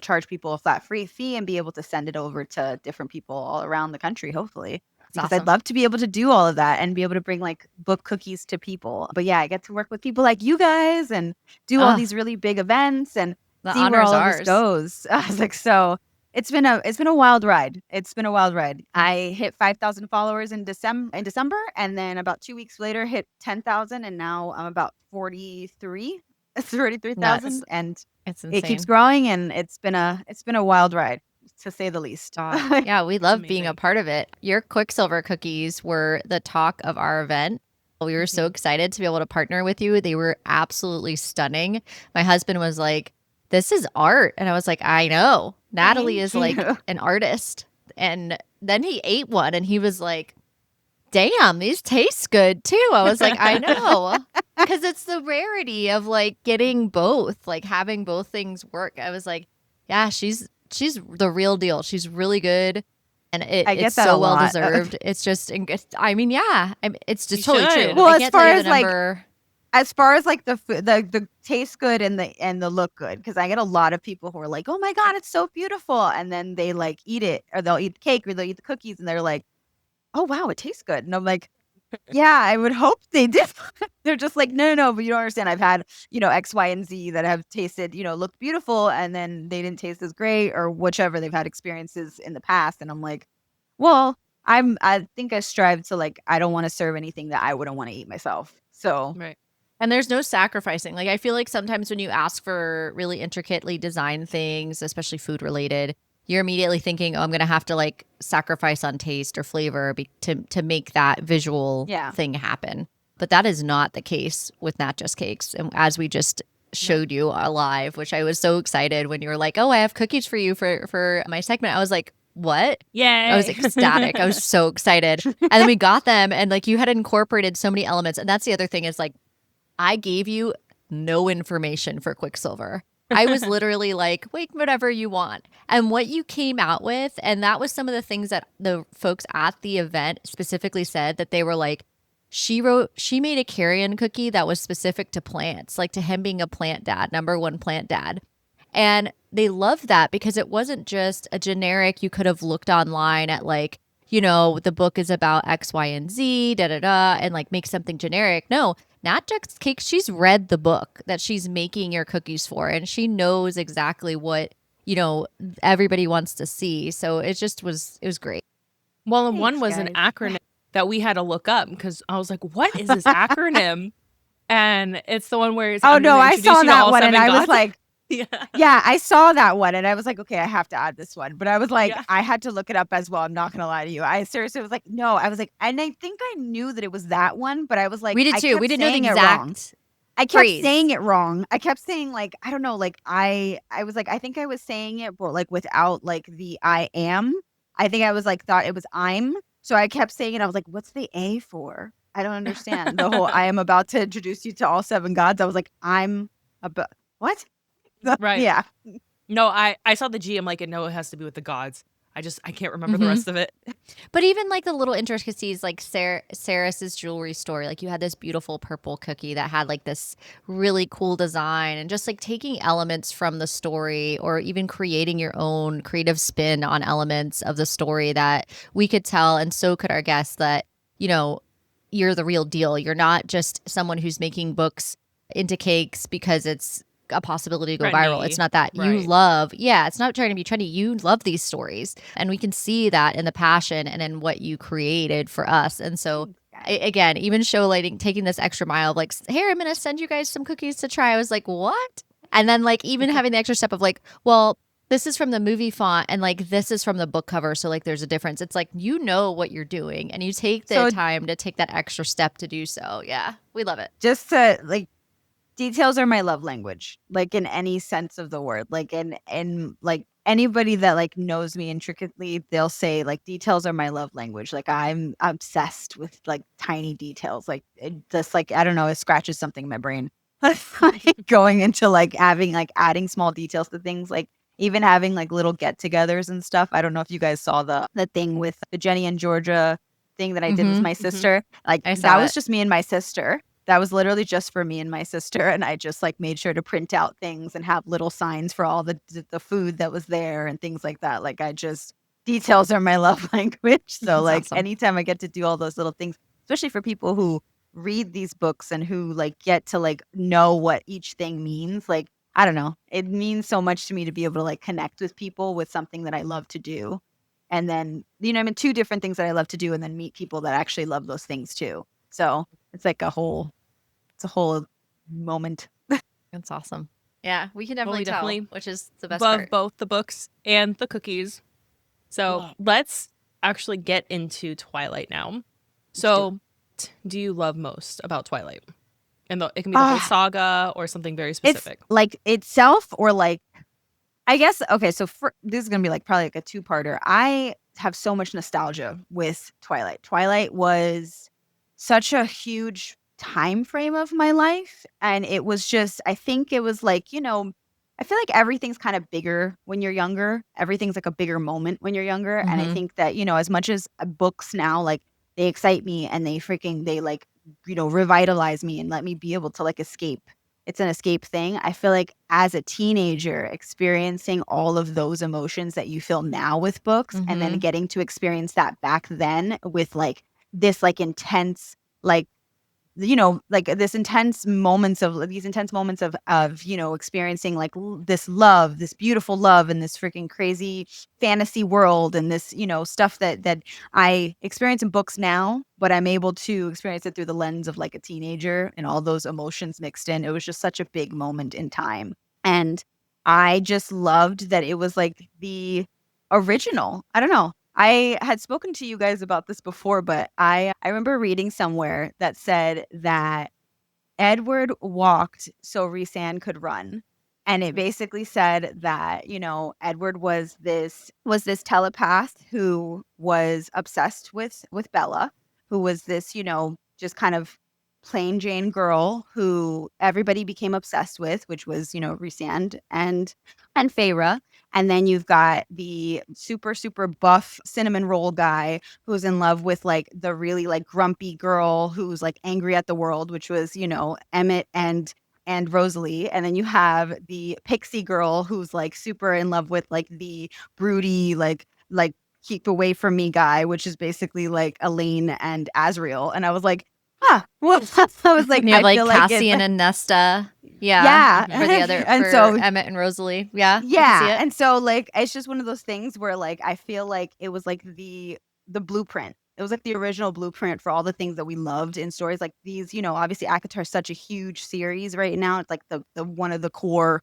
[SPEAKER 3] charge people a flat free fee and be able to send it over to different people all around the country, hopefully. Because I'd love to be able to do all of that and be able to bring like book cookies to people. But yeah, I get to work with people like you guys and do all these really big events and see where all of this goes. I was like, so it's been a wild ride. It's been a wild ride. I hit 5,000 followers in December, and then about 2 weeks later hit 10,000, and now I'm about 43. It's 33,000, and it keeps growing, and it's been a wild ride, to say the least.
[SPEAKER 2] Yeah, we love being a part of it. Your Quicksilver cookies were the talk of our event. We were so excited to be able to partner with you. They were absolutely stunning. My husband was like, this is art. And I was like, I know. Natalie is
[SPEAKER 3] Thank
[SPEAKER 2] like
[SPEAKER 3] you.
[SPEAKER 2] an artist. And then he ate one and he was like, damn, these taste good too. I was like, I know. Because it's the rarity of like getting both, like having both things work. I was like, yeah, she's the real deal. She's really good. And
[SPEAKER 4] I get
[SPEAKER 2] it's
[SPEAKER 4] that
[SPEAKER 2] so
[SPEAKER 4] a
[SPEAKER 2] well
[SPEAKER 4] lot.
[SPEAKER 2] deserved. It's just, I mean, yeah, it's just
[SPEAKER 1] You
[SPEAKER 2] totally true.
[SPEAKER 1] should.
[SPEAKER 4] Well,
[SPEAKER 2] I
[SPEAKER 4] as
[SPEAKER 2] can't
[SPEAKER 4] far
[SPEAKER 2] tell you
[SPEAKER 4] as
[SPEAKER 2] the
[SPEAKER 4] like
[SPEAKER 2] number.
[SPEAKER 4] as far as like the taste good and the look good, because I get a lot of people who are like, oh my god, it's so beautiful, and then they like eat it, or they'll eat the cake, or they'll eat the cookies, and they're like, oh wow, it tastes good, and I'm like, yeah, I would hope they did. They're just like, no, but you don't understand. I've had X, Y, and Z that have tasted looked beautiful, and then they didn't taste as great, or whichever. They've had experiences in the past, and I'm like, well, I think I strive to like, I don't want to serve anything that I wouldn't want to eat myself. So
[SPEAKER 1] Right.
[SPEAKER 2] And there's no sacrificing. Like, I feel like sometimes when you ask for really intricately designed things, especially food related, you're immediately thinking, oh, I'm going to have to like sacrifice on taste or flavor to make that visual thing happen. But that is not the case with Nat Just Cakes. And as we just showed you live, which I was so excited when you were like, oh, I have cookies for you for my segment. I was like, what?
[SPEAKER 1] Yay.
[SPEAKER 2] I was ecstatic. I was so excited. And then we got them and like you had incorporated so many elements. And that's the other thing is like, I gave you no information for Quicksilver. I was literally like, wait, whatever you want. And what you came out with, and that was some of the things that the folks at the event specifically said, that they were like, she made a carrion cookie that was specific to plants, like to him being a plant dad, #1 plant dad. And they loved that because it wasn't just a generic, you could have looked online at like, the book is about X, Y, and Z, and like make something generic. No, Nat Just Cakes, she's read the book that she's making your cookies for, and she knows exactly what, everybody wants to see. So it was great.
[SPEAKER 1] Well, and one was an acronym that we had to look up because I was like, what is this acronym? And it's the one where it's,
[SPEAKER 4] oh no, I saw that one and I was like, yeah, I saw that one and I was like, okay, I have to add this one. But I was like, I had to look it up as well. I'm not gonna lie to you. I seriously was like, no, I was like, and I think I knew that it was that one, but I was like,
[SPEAKER 2] we did too. We didn't know the exact.
[SPEAKER 4] I kept saying it wrong. I kept saying like, I don't know, like I was like, I think I was saying it, but like without like the I am. I think I was like, thought it was I'm. So I kept saying it. I was like, what's the A for? I don't understand the whole. I am about to introduce you to all 7 gods. I was like, I'm about what?
[SPEAKER 1] Right.
[SPEAKER 4] Yeah.
[SPEAKER 1] No, I saw the G. I'm like, no, it has to be with the gods. I can't remember the rest of it.
[SPEAKER 2] But even like the little intricacies, like Sarah's jewelry store, like you had this beautiful purple cookie that had like this really cool design, and just like taking elements from the story or even creating your own creative spin on elements of the story that we could tell, and so could our guests, that, you're the real deal. You're not just someone who's making books into cakes because it's a possibility to go viral. It's not that.
[SPEAKER 1] Right.
[SPEAKER 2] You love, it's not trying to be trendy. You love these stories, and we can see that in the passion and in what you created for us. And so again, even show lighting, taking this extra mile of like, here, I'm gonna send you guys some cookies to try. I was like, what? And then like even having the extra step of like, well, this is from the movie font and like this is from the book cover, so like there's a difference. It's like, what you're doing, and you take the time to take that extra step to do so. Yeah, we love it.
[SPEAKER 4] Just to like, details are my love language, like in any sense of the word. Like in like anybody that like knows me intricately, they'll say like details are my love language. Like I'm obsessed with like tiny details. Like it just like, I don't know, it scratches something in my brain. Like going into like having like adding small details to things, like even having like little get-togethers and stuff. I don't know if you guys saw the thing with the Jenny and Georgia thing that I did with my sister. Like that was just me and my sister. That was literally just for me and my sister. And I just like made sure to print out things and have little signs for all the food that was there and things like that. Like details are my love language. So like anytime I get to do all those little things, especially for people who read these books and who like get to like know what each thing means, like, I don't know, it means so much to me to be able to like connect with people with something that I love to do. And then, I mean, 2 different things that I love to do, and then meet people that actually love those things too. So it's like a whole moment.
[SPEAKER 2] That's awesome. Yeah, we can definitely tell, which is the best
[SPEAKER 1] love
[SPEAKER 2] part.
[SPEAKER 1] Both the books and the cookies. So let's actually get into Twilight now. So do you love most about Twilight? And it can be the whole saga or something very specific.
[SPEAKER 4] It's like itself, or like, I guess, okay, so this is going to be like probably like a two-parter. I have so much nostalgia with Twilight. Twilight was such a huge time frame of my life. And it was just, I think it was like, I feel like everything's kind of bigger when you're younger. Everything's like a bigger moment when you're younger. And I think that, as much as books now, like they excite me and they like, revitalize me and let me be able to like escape. It's an escape thing. I feel like as a teenager, experiencing all of those emotions that you feel now with books and then getting to experience that back then with like this like intense, like, like these intense moments of experiencing like this beautiful love in this freaking crazy fantasy world, and this, stuff that I experience in books now, but I'm able to experience it through the lens of like a teenager and all those emotions mixed in. It was just such a big moment in time. And I just loved that it was like the original. I don't know. I had spoken to you guys about this before, but I remember reading somewhere that said that Edward walked so Rhysand could run. And it basically said that, Edward was this telepath who was obsessed with Bella, who was this, just kind of plain Jane girl who everybody became obsessed with, which was, Rhysand and Feyre. And then you've got the super, super buff cinnamon roll guy who's in love with like the really like grumpy girl who's like angry at the world, which was, Emmett and Rosalie. And then you have the pixie girl who's like super in love with like the broody, like keep away from me guy, which is basically like Elaine and Azriel. And I was like, well, I was like,
[SPEAKER 2] you have
[SPEAKER 4] I
[SPEAKER 2] like
[SPEAKER 4] feel
[SPEAKER 2] Cassian
[SPEAKER 4] like
[SPEAKER 2] and Nesta. Yeah.
[SPEAKER 4] Yeah.
[SPEAKER 2] For the other,
[SPEAKER 4] and
[SPEAKER 2] for
[SPEAKER 4] so
[SPEAKER 2] Emmett and Rosalie. Yeah.
[SPEAKER 4] yeah. And so like, it's just one of those things where like, I feel like it was like the blueprint. It was like the original blueprint for all the things that we loved in stories like these. Obviously ACOTAR is such a huge series right now. It's like the one of the core,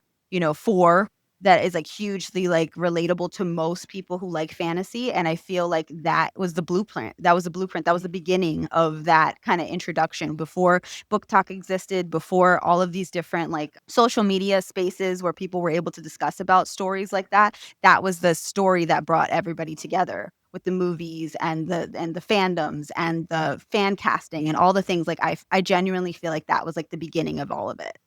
[SPEAKER 4] four that is like hugely like relatable to most people who like fantasy. And I feel like that was the blueprint. That was the blueprint. That was the beginning of that kind of introduction before Book Talk existed, before all of these different like social media spaces where people were able to discuss about stories like that. That was the story that brought everybody together with the movies and the fandoms and the fan casting and all the things. Like I genuinely feel like that was like the beginning of all of it.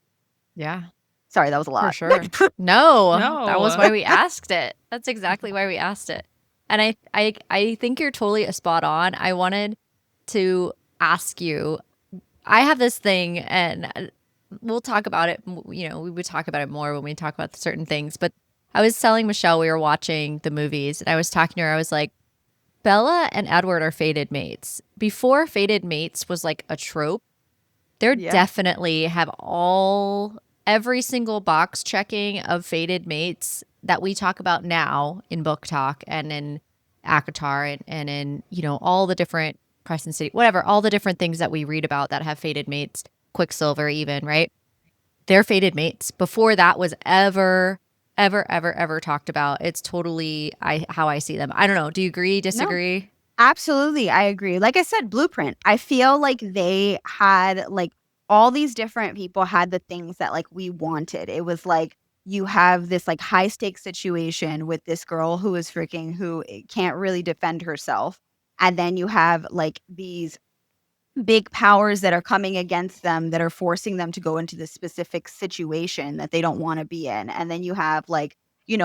[SPEAKER 2] Yeah.
[SPEAKER 4] Sorry, that was a lot.
[SPEAKER 2] For sure. No,
[SPEAKER 1] No.
[SPEAKER 2] that was why we asked it. That's exactly why we asked it. And I think you're totally spot on. I wanted to ask you, I have this thing, and we'll talk about it. We would talk about it more when we talk about certain things. But I was telling Michelle we were watching the movies, and I was talking to her. I was like, Bella and Edward are fated mates. Before fated mates was like a trope, they're definitely have every single box checking of fated mates that we talk about now in Book Talk and in ACOTAR and in, all the different Crescent City, whatever, all the different things that we read about that have fated mates, Quicksilver even, right? They're fated mates. Before that was ever talked about. It's totally how I see them. I don't know. Do you agree, disagree?
[SPEAKER 4] No, absolutely. I agree. Like I said, blueprint. I feel like they had like all these different people had the things that like we wanted. It was like you have this like high stakes situation with this girl who can't really defend herself. And then you have like these big powers that are coming against them that are forcing them to go into this specific situation that they don't want to be in. And then you have like, you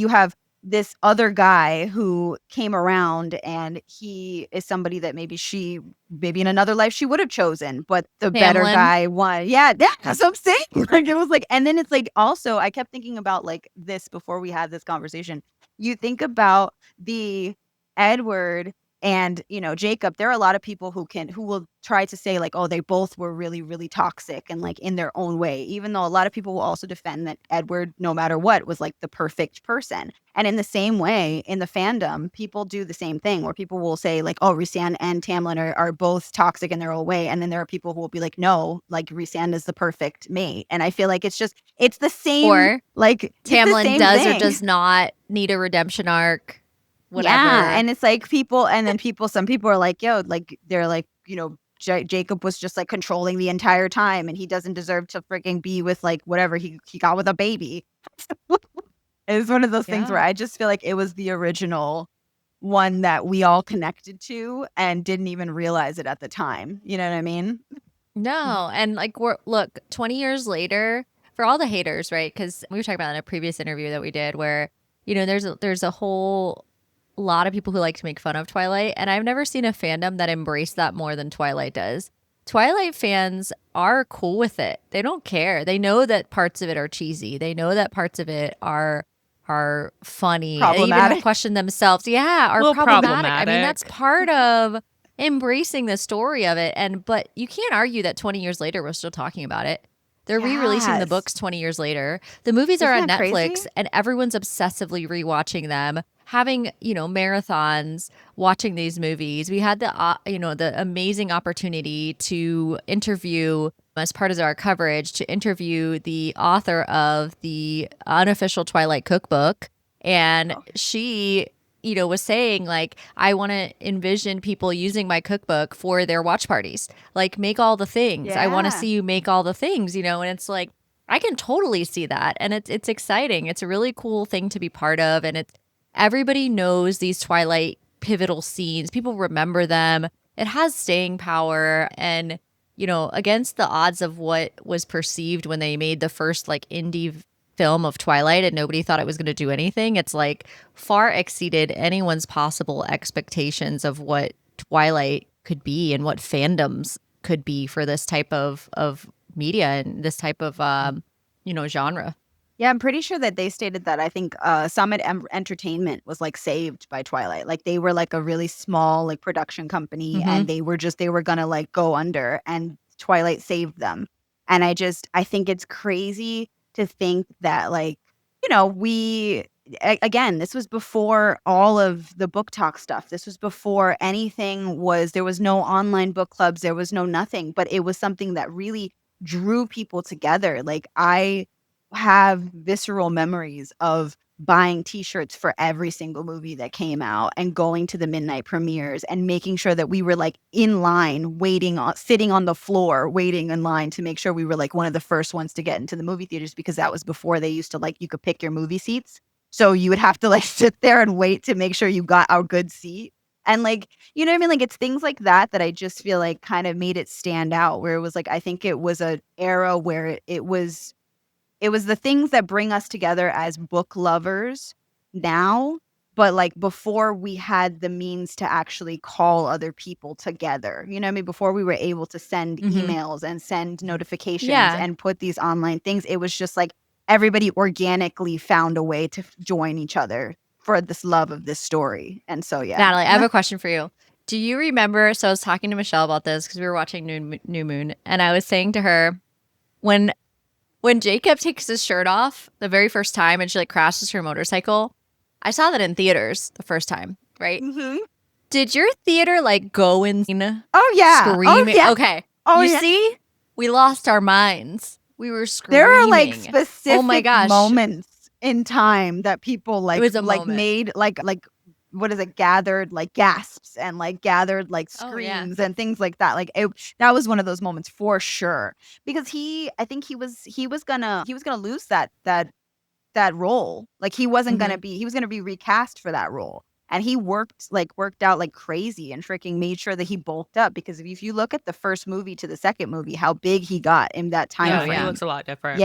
[SPEAKER 4] have this other guy who came around and he is somebody that maybe in another life she would have chosen, but the better guy won. Yeah, that's what I'm saying. Like it was like, and then it's like also I kept thinking about like this before we had this conversation. You think about the Edward and Jacob, there are a lot of people who will try to say like, oh, they both were really, really toxic and like in their own way, even though a lot of people will also defend that Edward, no matter what, was like the perfect person. And in the same way, in the fandom, people do the same thing where people will say like, oh, Rhysand and Tamlin are both toxic in their own way. And then there are people who will be like, no, like Rhysand is the perfect mate. And I feel like it's the same.
[SPEAKER 2] Or
[SPEAKER 4] like
[SPEAKER 2] Tamlin does or does not need a redemption arc. Whatever.
[SPEAKER 4] Yeah, and it's like some people are like, yo, like they're like, Jacob was just like controlling the entire time, and he doesn't deserve to freaking be with like whatever he got with a baby. It's one of those things where I just feel like it was the original one that we all connected to and didn't even realize it at the time. You know what I mean?
[SPEAKER 2] No, and like look, 20 years later, for all the haters, right? Because we were talking about in a previous interview that we did, where there's a whole lot of people who like to make fun of Twilight, and I've never seen a fandom that embraced that more than Twilight does. Twilight fans are cool with it. They don't care. They know that parts of it are cheesy. They know that parts of it are funny. They even have questioned themselves. Yeah, are problematic. I mean, that's part of embracing the story of it. But you can't argue that 20 years later we're still talking about it. They're re-releasing the books 20 years later. The movies are on Netflix, and everyone's obsessively rewatching them, having, marathons watching these movies. We had the amazing opportunity to interview, as part of our coverage, to interview the author of the unofficial Twilight cookbook. And she was saying, like, I want to envision people using my cookbook for their watch parties. Like, make all the things. I want to see you make all the things, and it's like, I can totally see that. And it's exciting. It's a really cool thing to be part of. And everybody knows these Twilight pivotal scenes. People remember them. It has staying power. And, against the odds of what was perceived when they made the first like indie film of Twilight and nobody thought it was going to do anything, it's like far exceeded anyone's possible expectations of what Twilight could be and what fandoms could be for this type of media and this type of genre.
[SPEAKER 4] Yeah, I'm pretty sure that they stated that I think Summit Entertainment was like saved by Twilight. Like they were like a really small like production company, and they were gonna like go under, and Twilight saved them. And I think it's crazy to think that, like, again, this was before all of the book talk stuff. This was before there was no online book clubs, there was no nothing, but it was something that really drew people together. Like, I have visceral memories of buying t-shirts for every single movie that came out and going to the midnight premieres and making sure that we were like in line sitting on the floor waiting in line to make sure we were like one of the first ones to get into the movie theaters, because that was before they used to like you could pick your movie seats, so you would have to like sit there and wait to make sure you got a good seat. And like, you know what I mean? Like, it's things like that I just feel like kind of made it stand out, where it was like, I think it was an era where it was the things that bring us together as book lovers now, but like before we had the means to actually call other people together. You know what I mean? Before we were able to send emails and send notifications and put these online things, it was just like everybody organically found a way to join each other for this love of this story. And so, yeah.
[SPEAKER 2] Natalie, I have a question for you. Do you remember, so I was talking to Michelle about this because we were watching New Moon, and I was saying to her, when Jacob takes his shirt off the very first time and she like crashes her motorcycle, I saw that in theaters the first time, right? Did your theater like go in?
[SPEAKER 4] Oh yeah,
[SPEAKER 2] screaming.
[SPEAKER 4] Oh, yeah.
[SPEAKER 2] Okay. Oh, you see, we lost our minds. We were screaming.
[SPEAKER 4] There are like specific
[SPEAKER 2] oh my gosh.
[SPEAKER 4] moments in time that people like
[SPEAKER 2] it was a
[SPEAKER 4] like
[SPEAKER 2] moment.
[SPEAKER 4] Made like what is it, gathered like gasps and like gathered like screams and things like that. Like that was one of those moments for sure, because I think he was gonna lose that role. Like he wasn't gonna be, he was gonna be recast for that role, and he worked out like crazy and freaking made sure that he bulked up, because if you look at the first movie to the second movie, how big he got in that time frame.
[SPEAKER 1] He looks a lot different.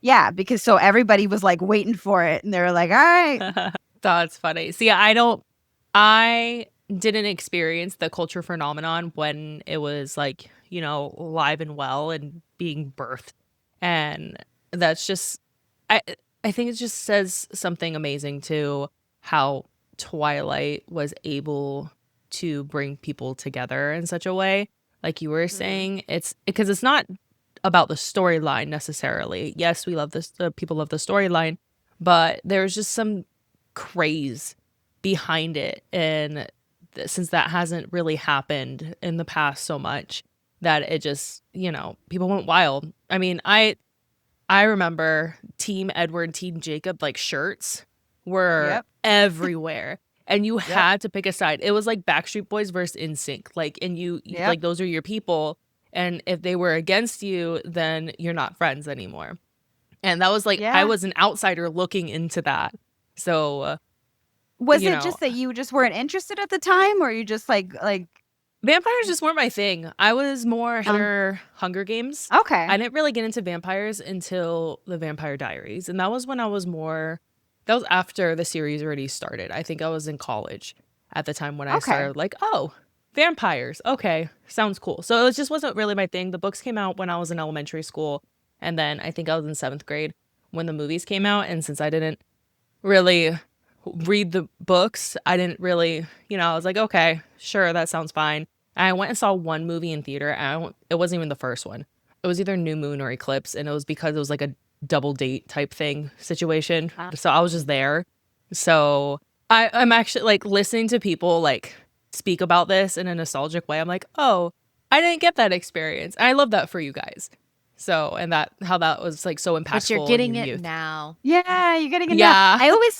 [SPEAKER 4] Yeah, because so everybody was like waiting for it, and they were like, all right.
[SPEAKER 1] That's funny. See, I didn't experience the culture phenomenon when it was like, live and well and being birthed. And that's just, I think it just says something amazing to how Twilight was able to bring people together in such a way. Like you were saying, it's because it's not about the storyline necessarily. Yes, we love this. People love the storyline, but there's just some craze behind it, and since that hasn't really happened in the past so much, that it just people went wild. I mean, I remember Team Edward, Team Jacob like shirts were everywhere, and you had to pick a side. It was like Backstreet Boys versus NSYNC. Like, and you like, those are your people. And if they were against you, then you're not friends anymore. And that was like, I was an outsider looking into that. So
[SPEAKER 4] was it just that you just weren't interested at the time, or you just like
[SPEAKER 1] vampires just weren't my thing. I was more Hunger Games.
[SPEAKER 4] Okay.
[SPEAKER 1] I didn't really get into vampires until the Vampire Diaries. And that was when I was more, that was after the series already started. I think I was in college at the time when I started like, oh, vampires. Okay, sounds cool. So it just wasn't really my thing. The books came out when I was in elementary school. And then I think I was in 7th grade when the movies came out. And since I didn't really read the books, I didn't really, I was like, okay, sure, that sounds fine. And I went and saw one movie in theater, and it wasn't even the first one. It was either New Moon or Eclipse, and it was because it was like a double date type thing situation. So I was just there. So I'm actually like listening to people like speak about this in a nostalgic way. I'm like, oh, I didn't get that experience. And I love that for you guys. So, and that how that was like so impactful.
[SPEAKER 2] But you're getting it
[SPEAKER 1] youth.
[SPEAKER 2] now.
[SPEAKER 4] Yeah, you're getting it now. I always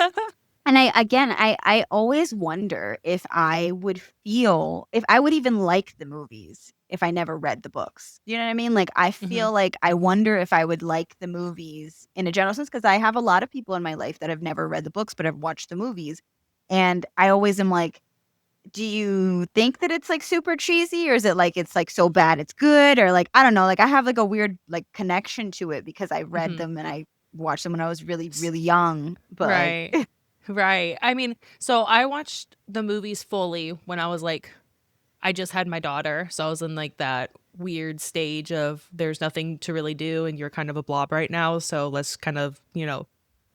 [SPEAKER 4] and I always wonder if I would even like the movies if I never read the books. You know what I mean? Like, I feel like I wonder if I would like the movies in a general sense, because I have a lot of people in my life that have never read the books but have watched the movies. And I always am like, do you think that it's like super cheesy, or is it like it's like so bad it's good, or like I don't know, like I have like a weird like connection to it because I read them and I watched them when I was really, really young. But
[SPEAKER 1] right. Right. I mean, so I watched the movies fully when I was like, I just had my daughter. So I was in like that weird stage of there's nothing to really do and you're kind of a blob right now. So let's kind of,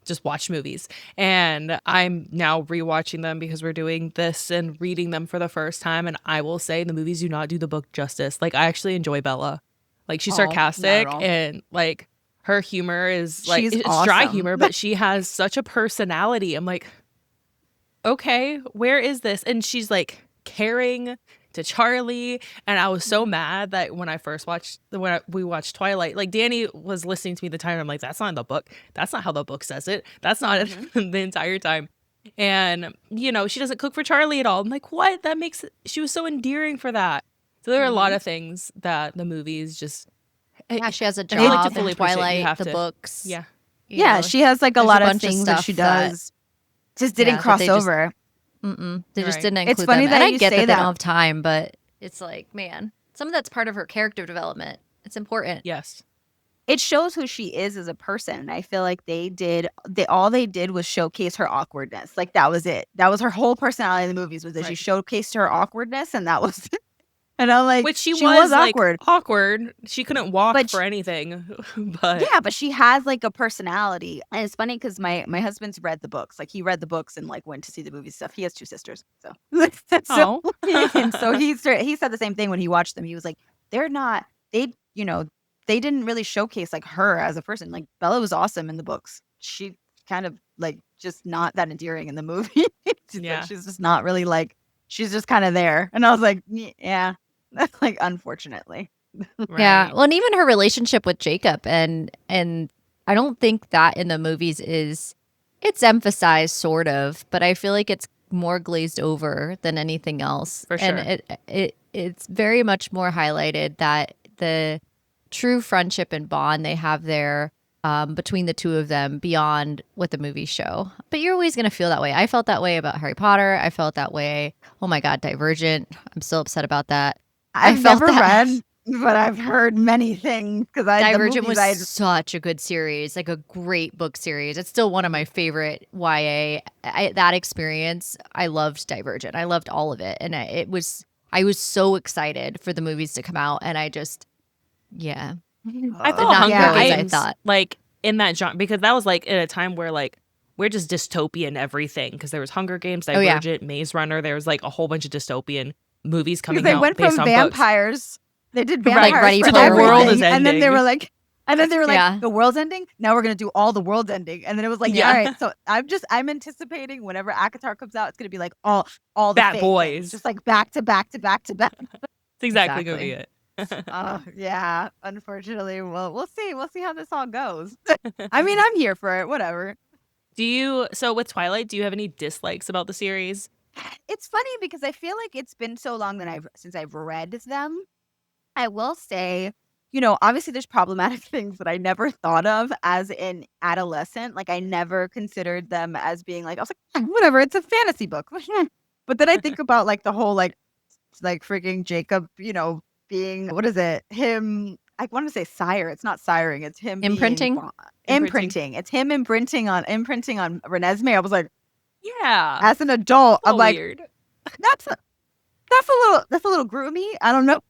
[SPEAKER 1] just watch movies. And I'm now rewatching them because we're doing this and reading them for the first time. And I will say the movies do not do the book justice. Like, I actually enjoy Bella. Like, she's sarcastic and like her humor is like, it's awesome. Dry humor, but she has such a personality. I'm like, okay, where is this? And she's like caring to Charlie. And I was so mad that when we watched Twilight, like Danny was listening to me the time. I'm like, that's not in the book. That's not how the book says it. That's not the entire time. And, she doesn't cook for Charlie at all. I'm like, what? She was so endearing for that. So there are a lot of things that the movies just.
[SPEAKER 2] Yeah, she has a job in Twilight, the books.
[SPEAKER 1] Yeah.
[SPEAKER 4] Yeah, she has like a lot of things that she does. Just didn't cross over.
[SPEAKER 2] They just didn't include
[SPEAKER 4] it's funny
[SPEAKER 2] them.
[SPEAKER 4] that
[SPEAKER 2] and
[SPEAKER 4] you
[SPEAKER 2] I get
[SPEAKER 4] say
[SPEAKER 2] that they
[SPEAKER 4] that.
[SPEAKER 2] don't have time, but it's like, man, some of that's part of her character development. It's important.
[SPEAKER 1] Yes.
[SPEAKER 4] It shows who she is as a person. And I feel like all they did was showcase her awkwardness. Like, that was it. That was her whole personality in the movies, was that she showcased her awkwardness, and that was and I'm like,
[SPEAKER 1] which she was
[SPEAKER 4] awkward.
[SPEAKER 1] Like, awkward. She couldn't walk for anything. But
[SPEAKER 4] yeah, but she has like a personality. And it's funny because my husband's read the books. Like, he read the books and like went to see the movie stuff. He has 2 sisters. So and so he said the same thing when he watched them. He was like, they didn't really showcase like her as a person. Like, Bella was awesome in the books. She kind of like just not that endearing in the movie. Like, she's just not really like, she's just kind of there. And I was like, yeah. That's like, unfortunately.
[SPEAKER 2] Yeah. Well, and even her relationship with Jacob and I don't think that in the movies it's emphasized sort of, but I feel like it's more glazed over than anything else.
[SPEAKER 1] For sure.
[SPEAKER 2] And it's very much more highlighted that the true friendship and bond they have there between the two of them beyond what the movies show. But you're always going to feel that way. I felt that way about Harry Potter. I felt that way. Oh my God, Divergent. I'm still upset about that.
[SPEAKER 4] I've never read, but I've heard many things.
[SPEAKER 2] Divergent was such a good series, like a great book series. It's still one of my favorite YA. That experience, I loved Divergent. I loved all of it. And I was so excited for the movies to come out. And I just, I
[SPEAKER 1] thought Hunger Games, like in that genre, because that was like at a time where like we're just dystopian everything, because there was Hunger Games, Divergent, Maze Runner. There was like a whole bunch of dystopian movies coming out.
[SPEAKER 4] They went from vampires.
[SPEAKER 1] Books.
[SPEAKER 4] They did vampires
[SPEAKER 2] like Ready
[SPEAKER 4] for
[SPEAKER 2] Player
[SPEAKER 4] everything,
[SPEAKER 1] world is ending.
[SPEAKER 4] and then they were like, the world's ending. Now we're gonna do all the world's ending, and then it was like, all right. So I'm anticipating whenever ACOTAR comes out, it's gonna be like all the
[SPEAKER 1] Bad Boys,
[SPEAKER 4] things, just like back to back to back to back.
[SPEAKER 1] That's exactly gonna be it.
[SPEAKER 4] Yeah. Unfortunately, well, we'll see. We'll see how this all goes. I mean, I'm here for it. Whatever.
[SPEAKER 1] So with Twilight, do you have any dislikes about the series?
[SPEAKER 4] It's funny because I feel like it's been so long that since I've read them. I will say, obviously there's problematic things that I never thought of as an adolescent. Like I never considered them as being like, I was like, whatever, it's a fantasy book. But then I think about like the whole like freaking Jacob, being, what is it? Him, I want to say sire. It's not siring. It's him
[SPEAKER 2] Imprinting?
[SPEAKER 4] being imprinting. It's him imprinting on Reneesme. I was like,
[SPEAKER 1] Yeah.
[SPEAKER 4] as an adult, I'm like,
[SPEAKER 1] Weird.
[SPEAKER 4] that's a little groomy. I don't know.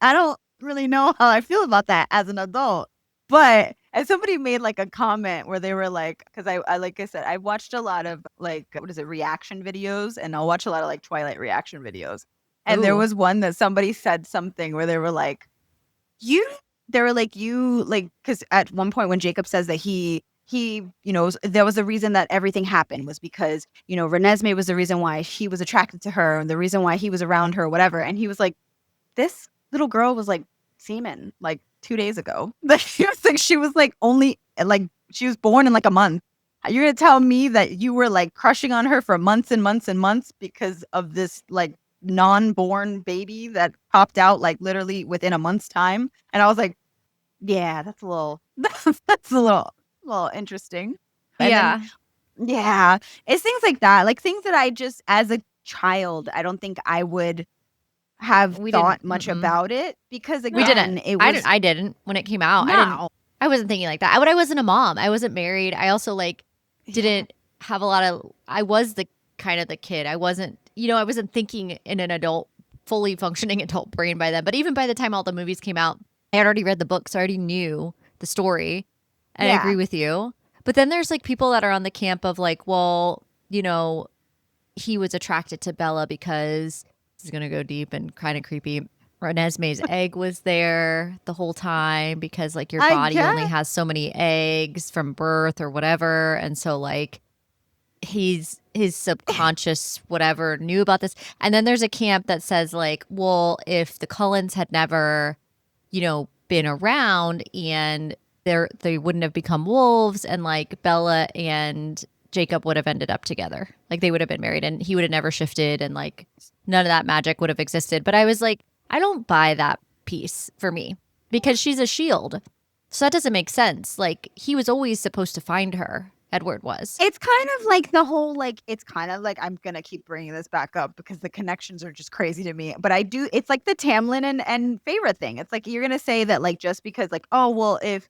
[SPEAKER 4] I don't really know how I feel about that as an adult. But as somebody made like a comment where they were like, because I like I said, I watched a lot of like, what is it, reaction videos, and I'll watch a lot of like Twilight reaction videos. And there
[SPEAKER 1] Ooh.
[SPEAKER 4] was one that somebody said something where they were like, because at one point when Jacob says that he, there was a reason that everything happened was because, Reneesme was the reason why he was attracted to her and the reason why he was around her, whatever. And he was like, this little girl was like semen like 2 days ago. She was like only like she was born in like a month. You're gonna tell me that you were like crushing on her for months and months and months because of this like non-born baby that popped out like literally within a month's time? And I was like, yeah, that's a little that's a little interesting. And
[SPEAKER 2] Yeah.
[SPEAKER 4] then, yeah, it's things like that, like things that I just as a child I don't think I would have
[SPEAKER 2] We
[SPEAKER 4] thought
[SPEAKER 2] didn't.
[SPEAKER 4] much
[SPEAKER 2] Mm-mm.
[SPEAKER 4] about it because
[SPEAKER 2] We
[SPEAKER 4] again,
[SPEAKER 2] didn't.
[SPEAKER 4] it was
[SPEAKER 2] I didn't when it came out.
[SPEAKER 4] no.
[SPEAKER 2] I wasn't thinking like that. But I wasn't a mom. I wasn't married. I also like didn't have a lot of. I was the kind of the kid. I wasn't. I wasn't thinking in an adult, fully functioning adult brain by then. But even by the time all the movies came out, I had already read the book, so I already knew the story. And I agree with you. But then there's like people that are on the camp of like, well, he was attracted to Bella because this is gonna go deep and kind of creepy. Renesmee's egg was there the whole time because like your
[SPEAKER 4] I
[SPEAKER 2] body only
[SPEAKER 4] guess.
[SPEAKER 2] has so many eggs from birth or whatever, and so like his subconscious whatever knew about this. And then there's a camp that says like, well, if the Cullens had never, been around and they wouldn't have become wolves, and like Bella and Jacob would have ended up together. Like they would have been married and he would have never shifted and like none of that magic would have existed. But I was like, I don't buy that piece for me because she's a shield. So that doesn't make sense. Like he was always supposed to find her. Edward was.
[SPEAKER 4] It's kind of like the whole like it's kind of like I'm gonna keep bringing this back up because the connections are just crazy to me. But I do. It's like the Tamlin and Feyre thing. It's like you're gonna say that like just because like oh well if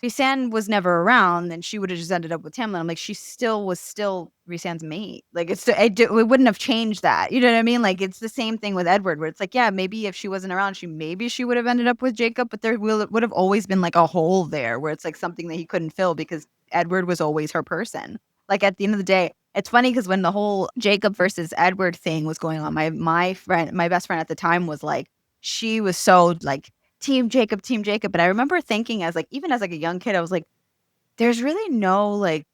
[SPEAKER 4] Rhysand was never around, then she would have just ended up with Tamlin. I'm like, she was still Rhysand's mate. Like, it wouldn't have changed that. You know what I mean? Like, it's the same thing with Edward, where it's like, yeah, maybe if she wasn't around, maybe she would have ended up with Jacob, but there would have always been like a hole there where it's like something that he couldn't fill because Edward was always her person. Like, at the end of the day, it's funny because when the whole Jacob versus Edward thing was going on, my best friend at the time was like, she was so like, Team Jacob. But I remember thinking even as like a young kid, I was like, there's really no